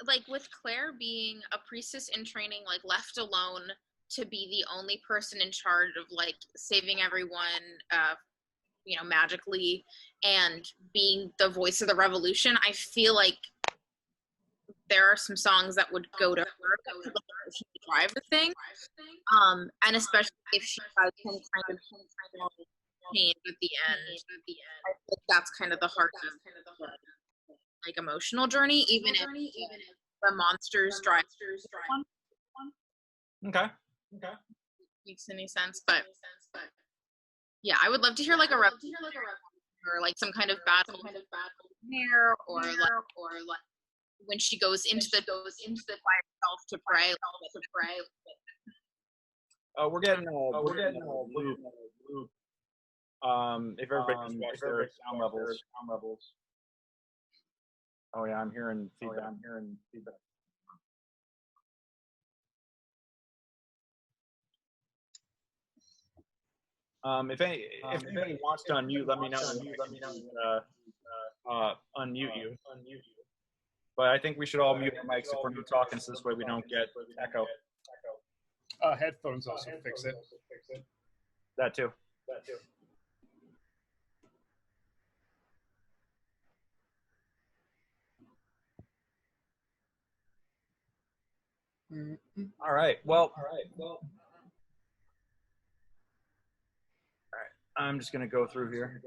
like, with Claire being a priestess in training, like left alone to be the only person in charge of like saving everyone, magically, and being the voice of the revolution, I feel like there are some songs that would go to her to drive the thing, and especially if she has some kind of pain at the end. I think that's kind of the heart of like emotional journey, even if the monsters drive one. Okay. Makes any sense, but yeah, I would love to hear like a or like some kind of battle there, or like when she goes into the by herself to pray. We're getting blue. If everybody just watch their sound levels. Oh yeah, I'm hearing feedback. If anybody wants to unmute, let me know. Unmute you. But I think we should all mute our mics if we're not talking, so this way we don't get echo. Headphones also fix it. That too. All right. Well. I'm just gonna go through here.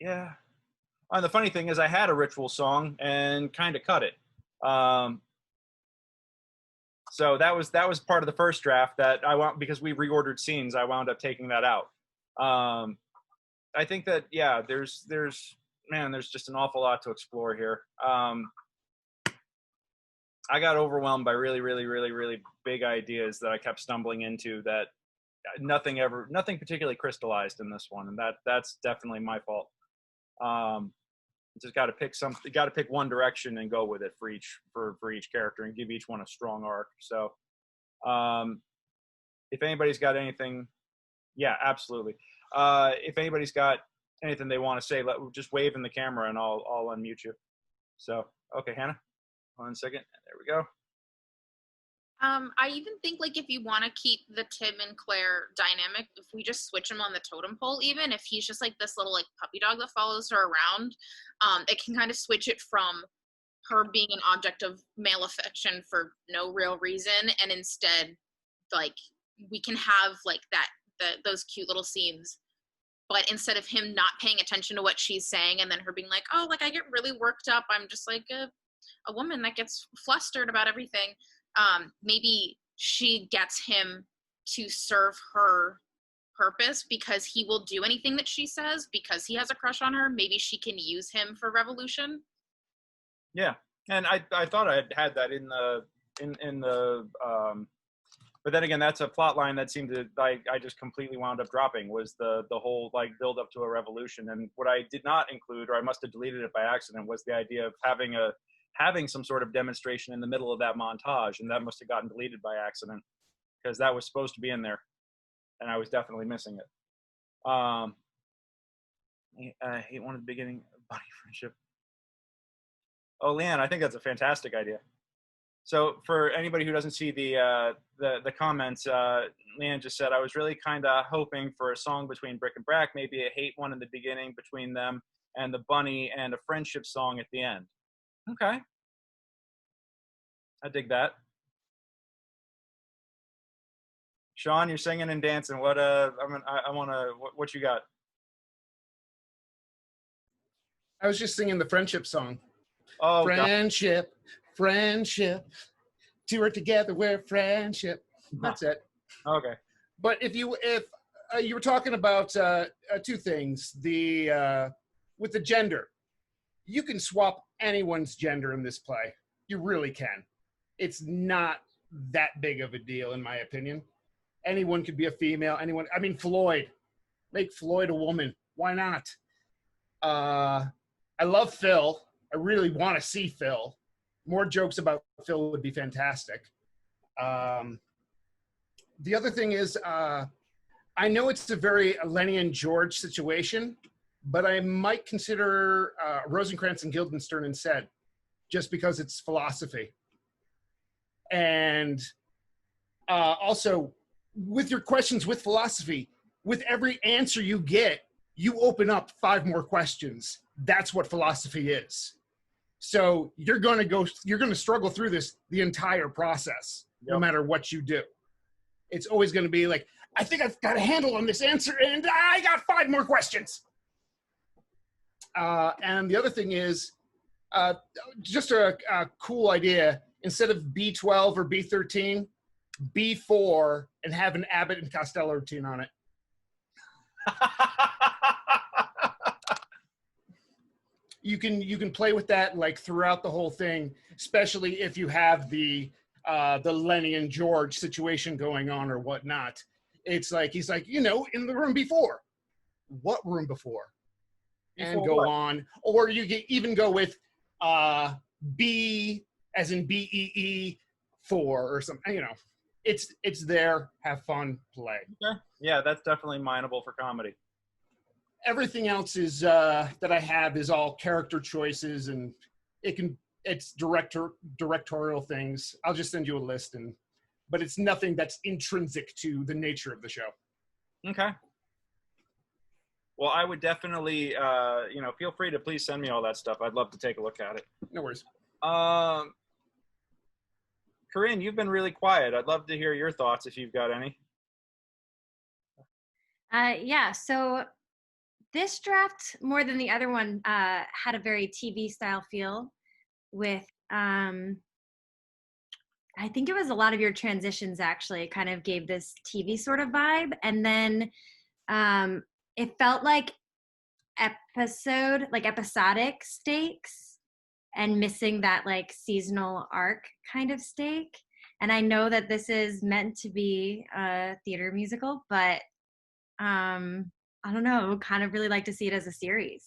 Yeah. And the funny thing is, I had a ritual song and kind of cut it. So that was part of the first draft that because we reordered scenes, I wound up taking that out. I think that there's just an awful lot to explore here. I got overwhelmed by really, really, really, really big ideas that I kept stumbling into that nothing particularly crystallized in this one, and that's definitely my fault. Just got to pick one direction and go with it for each character and give each one a strong arc. So, if anybody's got anything, yeah, absolutely. If anybody's got anything they want to say, just wave in the camera and I'll unmute you. So, okay, Hannah, 1 second. There we go. I even think like if you want to keep the Tim and Claire dynamic, if we just switch him on the totem pole, even if he's just like this little like puppy dog that follows her around, it can kind of switch it from her being an object of male affection for no real reason, and instead like we can have like those cute little scenes, but instead of him not paying attention to what she's saying and then her being like, oh, like I get really worked up, I'm just like a woman that gets flustered about everything. Maybe she gets him to serve her purpose because he will do anything that she says because he has a crush on her. Maybe she can use him for revolution. Yeah, and I thought I had that in the but then again, that's a plot line that seemed to I just completely wound up dropping, was the whole like build up to a revolution. And what I did not include, or I must have deleted it by accident, was the idea of having some sort of demonstration in the middle of that montage, and that must have gotten deleted by accident because that was supposed to be in there, and I was definitely missing it. I hate one at the beginning of Bunny Friendship. Oh, Leanne, I think that's a fantastic idea. So for anybody who doesn't see the comments, Leanne just said, I was really kind of hoping for a song between Brik and Brak, maybe a hate one in the beginning between them and the bunny, and a friendship song at the end. Okay. I dig that. Sean, you're singing and dancing. What what you got? I was just singing the friendship song. Oh, friendship, friendship. Two are together, we're friendship. That's it. Okay. But if you were talking about two things, with the gender, you can swap anyone's gender in this play. You really can. It's not that big of a deal, in my opinion. Anyone could be a female. Anyone. I mean, Floyd. Make Floyd a woman. Why not? I love Phil. I really want to see Phil. More jokes about Phil would be fantastic. The other thing is, I know it's a very Lenny and George situation, but I might consider Rosencrantz and Guildenstern instead, just because it's philosophy. And also, with your questions with philosophy, with every answer you get, you open up 5 more questions. That's what philosophy is. So you're going to struggle through this the entire process, no matter what you do. It's always going to be like, I think I've got a handle on this answer, and I got 5 more questions. And the other thing is, just a cool idea, instead of B12 or B13, B4, and have an Abbott and Costello routine on it. You can play with that like throughout the whole thing, especially if you have the Lenny and George situation going on or whatnot. It's like he's like, in the room before. What room before? And go what? on. Or you can even go with B as in BEE 4 or something. It's there. Have fun. Play. Okay. Yeah, that's definitely mineable for comedy. Everything else is that I have is all character choices, and it's directorial things. I'll just send you a list, but it's nothing that's intrinsic to the nature of the show. Okay. Well, I would definitely, feel free to please send me all that stuff. I'd love to take a look at it. No worries. Corinne, you've been really quiet. I'd love to hear your thoughts if you've got any. Yeah, so this draft, more than the other one, had a very TV style feel with, I think it was a lot of your transitions actually kind of gave this TV sort of vibe. And then it felt like episodic stakes and missing that like seasonal arc kind of stake. And I know that this is meant to be a theater musical, but I don't know, I would kind of really like to see it as a series.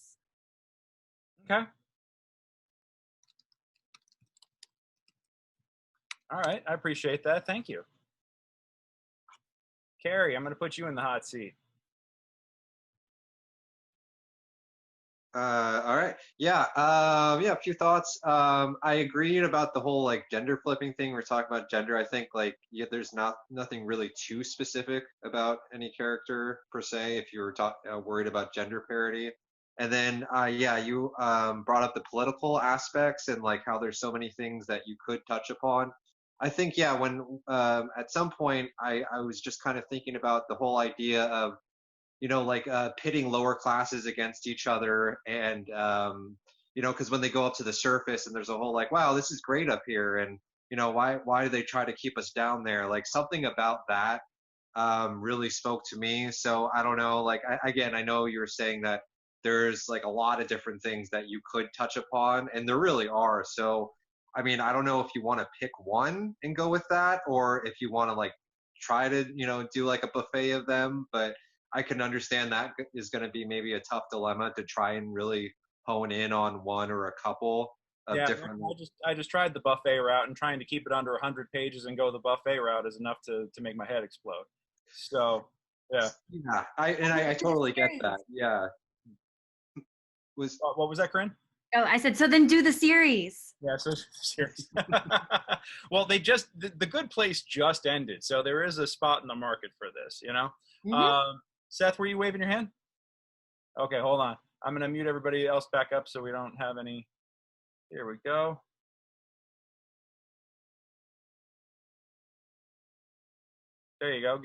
Okay. All right, I appreciate that. Thank you. Carrie, I'm going to put you in the hot seat. All right. Yeah. A few thoughts. I agreed about the whole like gender flipping thing. We're talking about gender. I think there's nothing really too specific about any character per se if you were worried about gender parity. And then, you brought up the political aspects and like how there's so many things that you could touch upon. I think, when at some point I was just kind of thinking about the whole idea of, pitting lower classes against each other. And, because when they go up to the surface and there's a whole like, wow, this is great up here. And, why do they try to keep us down there? Like something about that really spoke to me. So I don't know, like, I know you were saying that there's like a lot of different things that you could touch upon, and there really are. So, I mean, I don't know if you want to pick one and go with that, or if you want to like try to, do like a buffet of them, but I can understand that is going to be maybe a tough dilemma to try and really hone in on one or a couple of different. I just tried the buffet route, and trying to keep it under 100 pages and go the buffet route is enough to make my head explode. So, yeah. Yeah, I totally get that. Yeah. What was that, Corinne? Oh, I said, so then do the series. Yeah, so series. Well, the Good Place just ended, so there is a spot in the market for this, Mm-hmm. Seth, were you waving your hand? Okay, hold on. I'm going to mute everybody else back up so we don't have any. Here we go. There you go.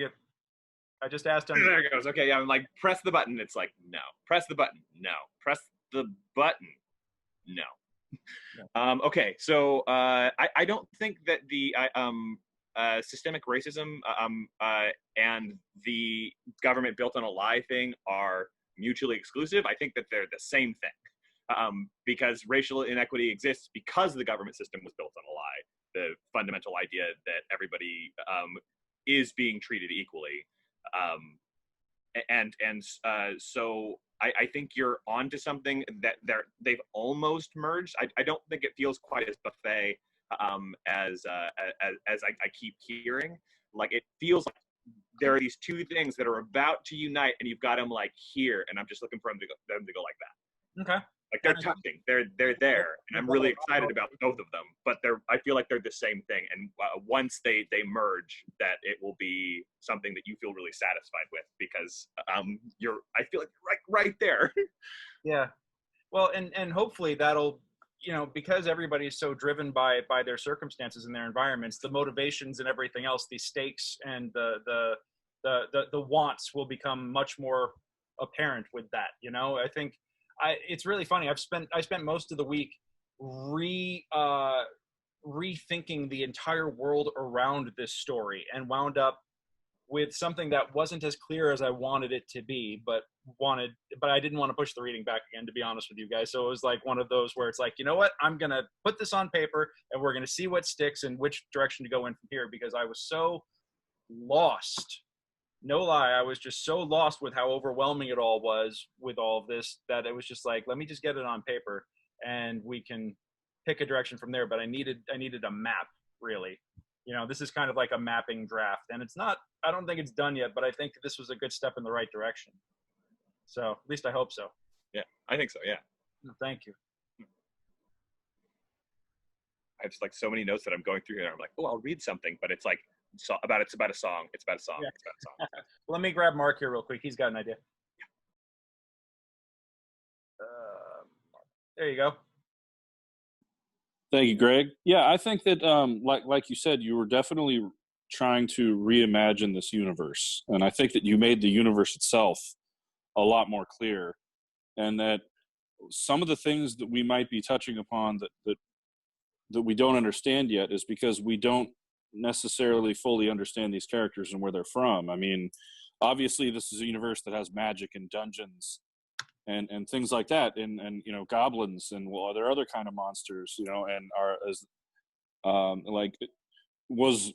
I just asked him. There it goes. Okay, yeah, I'm like, press the button. It's like, no. Press the button. No. Press the button. No. Okay, so I don't think that the systemic racism and the government built on a lie thing are mutually exclusive. I think that they're the same thing, because racial inequity exists because the government system was built on a lie. The fundamental idea that everybody is being treated equally, so I think you're onto something that they've almost merged. I don't think it feels quite as buffet as I keep hearing. Like, it feels like there are these two things that are about to unite, and you've got them like here, and I'm just looking for them to go like that. Okay. Like, they're touching, they're there, and I'm really excited about both of them. But I feel like they're the same thing, and once they merge, that it will be something that you feel really satisfied with, because I feel like you're right there. Yeah. Well, and hopefully that'll, because everybody is so driven by their circumstances and their environments, the motivations and everything else, the stakes and the wants will become much more apparent with that. I think it's really funny. I spent most of the week rethinking the entire world around this story, and wound up with something that wasn't as clear as I wanted it to be, but I didn't want to push the reading back again, to be honest with you guys. So it was like one of those where it's like, you know what, I'm going to put this on paper and we're going to see what sticks and which direction to go in from here, because I was so lost. No lie, I was just so lost with how overwhelming it all was with all of this, that it was just like, let me just get it on paper and we can pick a direction from there. But I needed a map, really. This is kind of like a mapping draft, and I don't think it's done yet, but I think this was a good step in the right direction. So at least I hope so. Yeah, I think so. Yeah. Thank you. I have just like so many notes that I'm going through here. I'm like, oh, I'll read something, but it's like it's about a song. It's about a song. Yeah. It's about a song. Let me grab Mark here real quick. He's got an idea. There you go. Thank you, Greg. Yeah, I think that, like you said, you were definitely trying to reimagine this universe, and I think that you made the universe itself a lot more clear, and that some of the things that we might be touching upon that we don't understand yet is because we don't necessarily fully understand these characters and where they're from. I mean, obviously, this is a universe that has magic and dungeons and things like that, and goblins and there are other kind of monsters, and was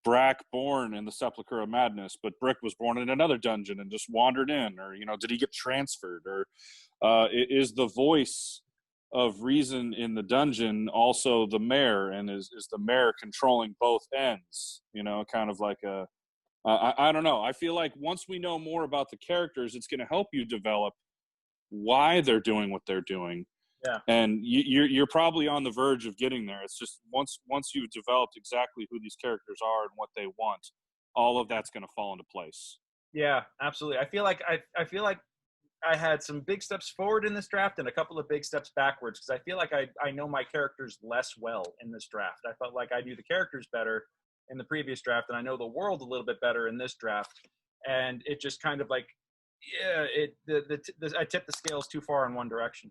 Brak born in the Sepulcher of Madness, but Brik was born in another dungeon and just wandered in, or did he get transferred, or is the voice of reason in the dungeon also the mayor, and is the mayor controlling both ends? Kind of like I don't know. I feel like once we know more about the characters, it's going to help you develop why they're doing what they're doing. Yeah. And you're probably on the verge of getting there. It's just once you've developed exactly who these characters are and what they want, all of that's going to fall into place. Yeah, absolutely. I feel like I had some big steps forward in this draft and a couple of big steps backwards, because I feel like I know my characters less well in this draft. I felt like I knew the characters better in the previous draft, and I know the world a little bit better in this draft. And it just kind of like, I tipped the scales too far in one direction.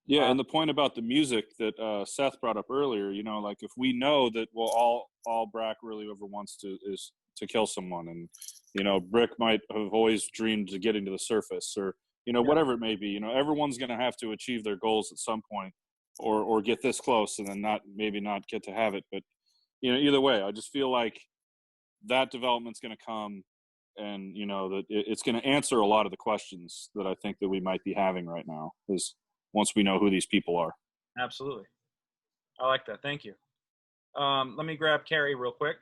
Yeah, and the point about the music that Seth brought up earlier, like if we know that, well, all Brak really ever wants is to kill someone, and Brik might have always dreamed of getting to the surface, or whatever it may be. Everyone's going to have to achieve their goals at some point, or get this close and then maybe not get to have it. But either way, I just feel like that development's going to come, and that it's going to answer a lot of the questions that I think that we might be having right now, is once we know who these people are. Absolutely. I like that. Thank you. Let me grab Carrie real quick.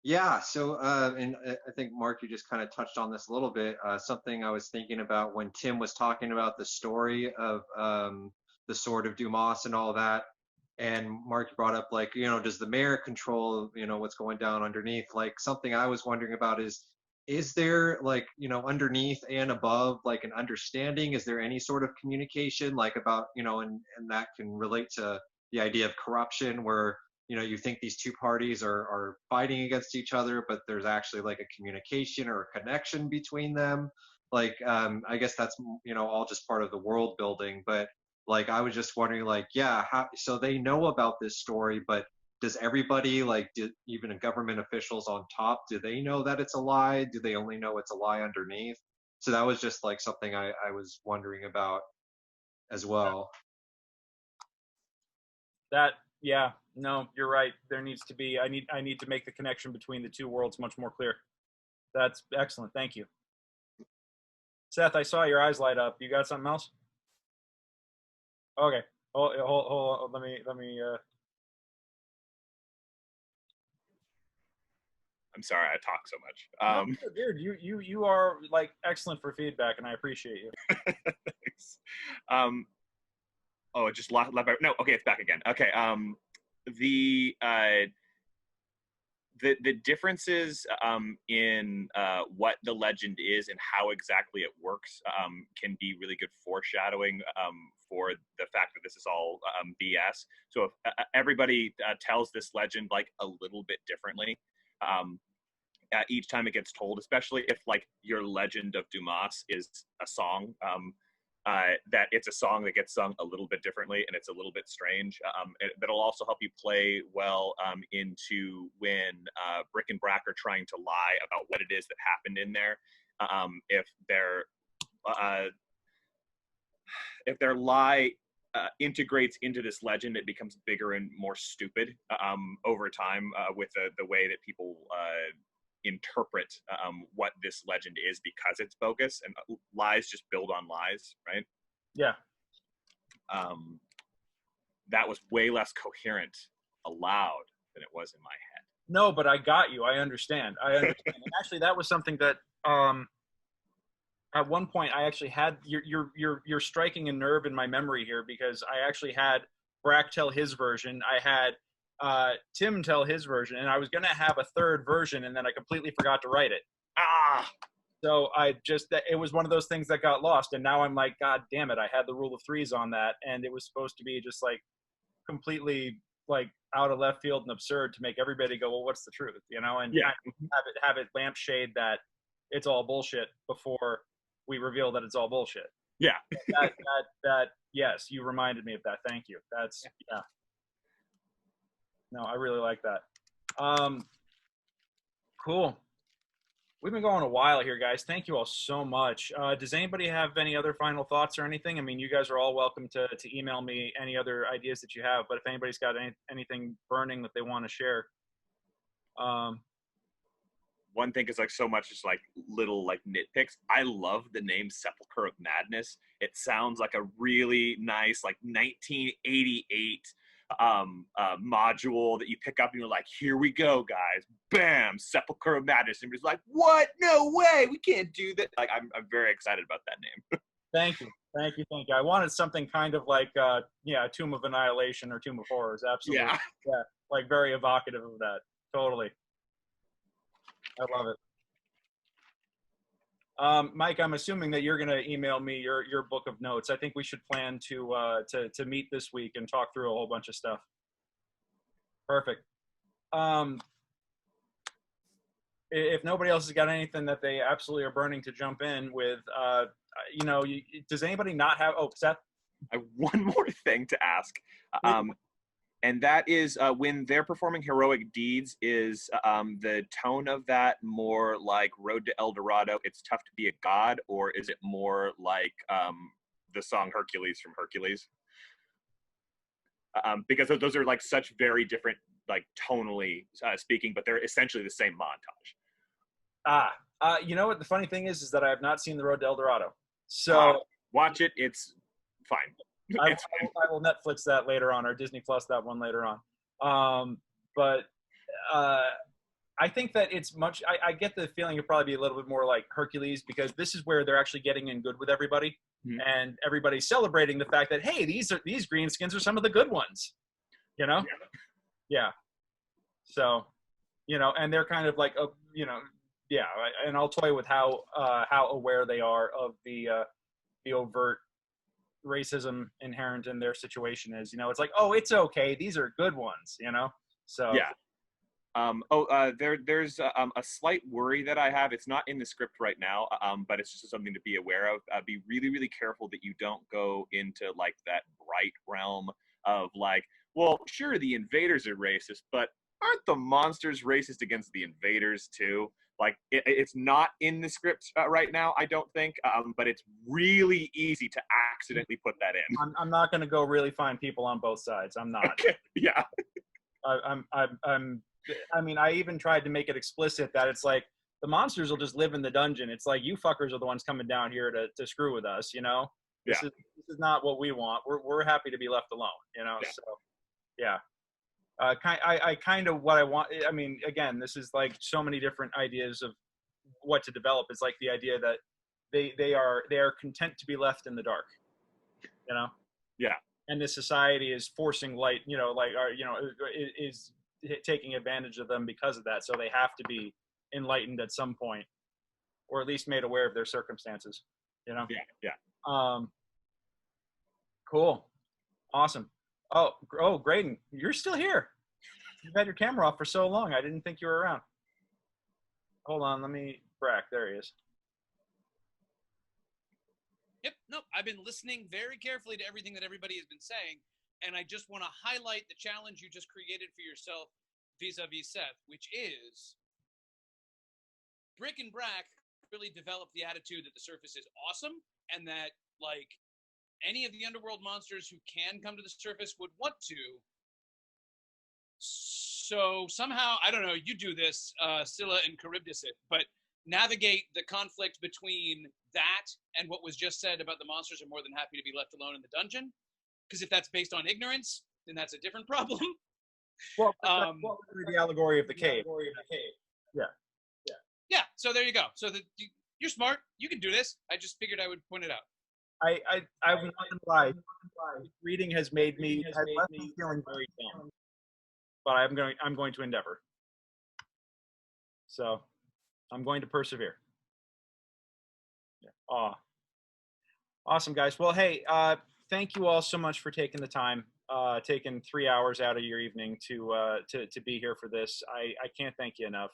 Yeah, so and I think, Mark, you just kind of touched on this a little bit. Something I was thinking about when Tim was talking about the story of the Sword of Dumas and all of that. And Mark brought up, like, does the mayor control, what's going down underneath? Like, something I was wondering about is there, like, underneath and above, like, an understanding? Is there any sort of communication, like, about, and that can relate to the idea of corruption, where, you think these two parties are fighting against each other, but there's actually like a communication or a connection between them? like I guess that's all just part of the world building. But like I was just wondering, like, yeah, so they know about this story, but does everybody, like, even government officials on top, do they know that it's a lie? Do they only know it's a lie underneath? So that was just like something I was wondering about as well. Yeah, no, you're right. There needs to be, I need to make the connection between the two worlds much more clear. That's excellent. Thank you. Seth, I saw your eyes light up. You got something else? Okay. Hold, let me I'm sorry, I talk so much. No, dude, you are like excellent for feedback, and I appreciate you. Thanks. Oh, it just left. No, okay, it's back again. Okay. The differences in what the legend is and how exactly it works can be really good foreshadowing for the fact that this is all BS. So if everybody tells this legend like a little bit differently, each time it gets told, especially if like your Legend of Dumas is a song, that it's a song that gets sung a little bit differently and it's a little bit strange. That'll also help you play well into when Brik and Brak are trying to lie about what it is that happened in there. If their lie integrates into this legend, it becomes bigger and more stupid over time with the way that people interpret what this legend is, because it's bogus, and lies just build on lies, right? Yeah. That was way less coherent aloud than it was in my head. No, but I got you. I understand. And actually, that was something that at one point I actually had. You're striking a nerve in my memory here, because I actually had Brak tell his version. I had Tim tell his version, and I was gonna have a third version, and then I completely forgot to write it. So it was one of those things that got lost, and now I'm like, God damn it, I had the rule of threes on that, and it was supposed to be just like completely like out of left field and absurd to make everybody go, well, what's the truth, and yeah. have it lampshade that it's all bullshit before we reveal that it's all bullshit. Yeah. that yes, you reminded me of that. Thank you. That's yeah. No, I really like that. Cool. We've been going a while here, guys. Thank you all so much. Does anybody have any other final thoughts or anything? I mean, you guys are all welcome to email me any other ideas that you have, but if anybody's got anything burning that they want to share. One thing is like so much just like little like nitpicks. I love the name Sepulcher of Madness. It sounds like a really nice like 1988 module that you pick up and you're like, here we go, guys. Bam, Sepulcher of Madness. And he's like, what? No way, we can't do that. Like, I'm very excited about that name. Thank you. I wanted something kind of like Tomb of Annihilation or Tomb of Horrors. Absolutely. Yeah, like very evocative of that. Totally. I love it. Mike, I'm assuming that you're going to email me your book of notes. I think we should plan to meet this week and talk through a whole bunch of stuff. Perfect. If nobody else has got anything that they absolutely are burning to jump in with, does anybody not have? Oh, Seth? I have one more thing to ask. And that is when they're performing heroic deeds, is the tone of that more like Road to El Dorado, It's Tough to Be a God, or is it more like the song Hercules from Hercules? Because those are like such very different, like tonally speaking, but they're essentially the same montage. You know what the funny thing is that I have not seen the Road to El Dorado. So watch it. It's fine. I will Netflix that later on, or Disney Plus that one later on. But I think that it's much. I get the feeling it'll probably be a little bit more like Hercules, because this is where they're actually getting in good with everybody, and everybody's celebrating the fact that, hey, these greenskins are some of the good ones, Yeah. So, and they're kind of like, yeah. And I'll toy with how aware they are of the overt racism inherent in their situation is, it's like, oh, it's okay, these are good ones, so yeah. There's a slight worry that I have. It's not in the script right now, but it's just something to be aware of. Be really, really careful that you don't go into like that bright realm of like, well, sure, the invaders are racist, but aren't the monsters racist against the invaders too? Like, it's not in the script right now, I don't think, but it's really easy to accidentally put that in. I'm not going to go really find people on both sides. I'm not. Yeah. I mean, I even tried to make it explicit that it's like the monsters will just live in the dungeon. It's like you fuckers are the ones coming down here to screw with us, you know? This is not what we want. We're happy to be left alone, you know? Yeah. So, yeah. I kind of what I want. I mean, again, this is like so many different ideas of what to develop. It's like the idea that they are content to be left in the dark, you know? Yeah. And this society is forcing light, you know, like, is taking advantage of them because of that. So they have to be enlightened at some point, or at least made aware of their circumstances, you know? Yeah. Cool. Awesome. Oh, Graydon, you're still here. You've had your camera off for so long. I didn't think you were around. Hold on. Brak, there he is. Yep. Nope. I've been listening very carefully to everything that everybody has been saying. And I just want to highlight the challenge you just created for yourself vis-a-vis Seth, which is Brik and Brak really developed the attitude that the surface is awesome and that, like, any of the underworld monsters who can come to the surface would want to. So somehow, I don't know, you do this, Scylla and Charybdis, but navigate the conflict between that and what was just said about the monsters are more than happy to be left alone in the dungeon. Because if that's based on ignorance, then that's a different problem. Well, the allegory of the cave. Yeah. So there you go. So you're smart. You can do this. I just figured I would point it out. I'm not gonna lie. Reading has left me feeling very dumb. But I'm going to endeavor. So I'm going to persevere. Yeah. Awesome, guys. Well, hey, thank you all so much for taking the time, taking 3 hours out of your evening to be here for this. I can't thank you enough.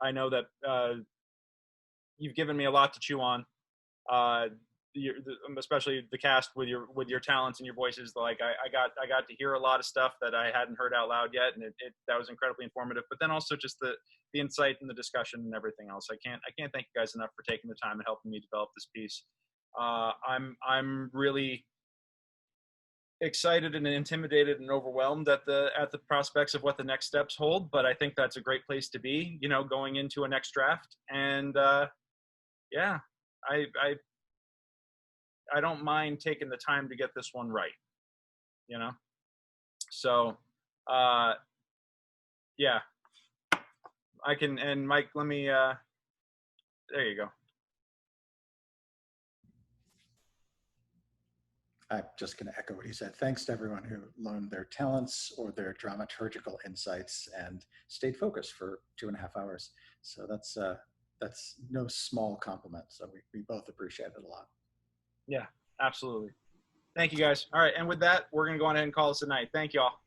I know that you've given me a lot to chew on. Especially the cast with your talents and your voices. Like I got to hear a lot of stuff that I hadn't heard out loud yet, and that was incredibly informative. But then also just the insight and the discussion and everything else. I can't thank you guys enough for taking the time and helping me develop this piece. I'm really excited and intimidated and overwhelmed at the prospects of what the next steps hold. But I think that's a great place to be, you know, going into a next draft. And yeah, I don't mind taking the time to get this one right, you know? So, yeah, I can, and Mike, let me, there you go. I'm just going to echo what he said. Thanks to everyone who loaned their talents or their dramaturgical insights and stayed focused for 2.5 hours. So that's no small compliment. So we both appreciate it a lot. Yeah, absolutely. Thank you, guys. All right, and with that, we're going to go on ahead and call this a night. Thank you all.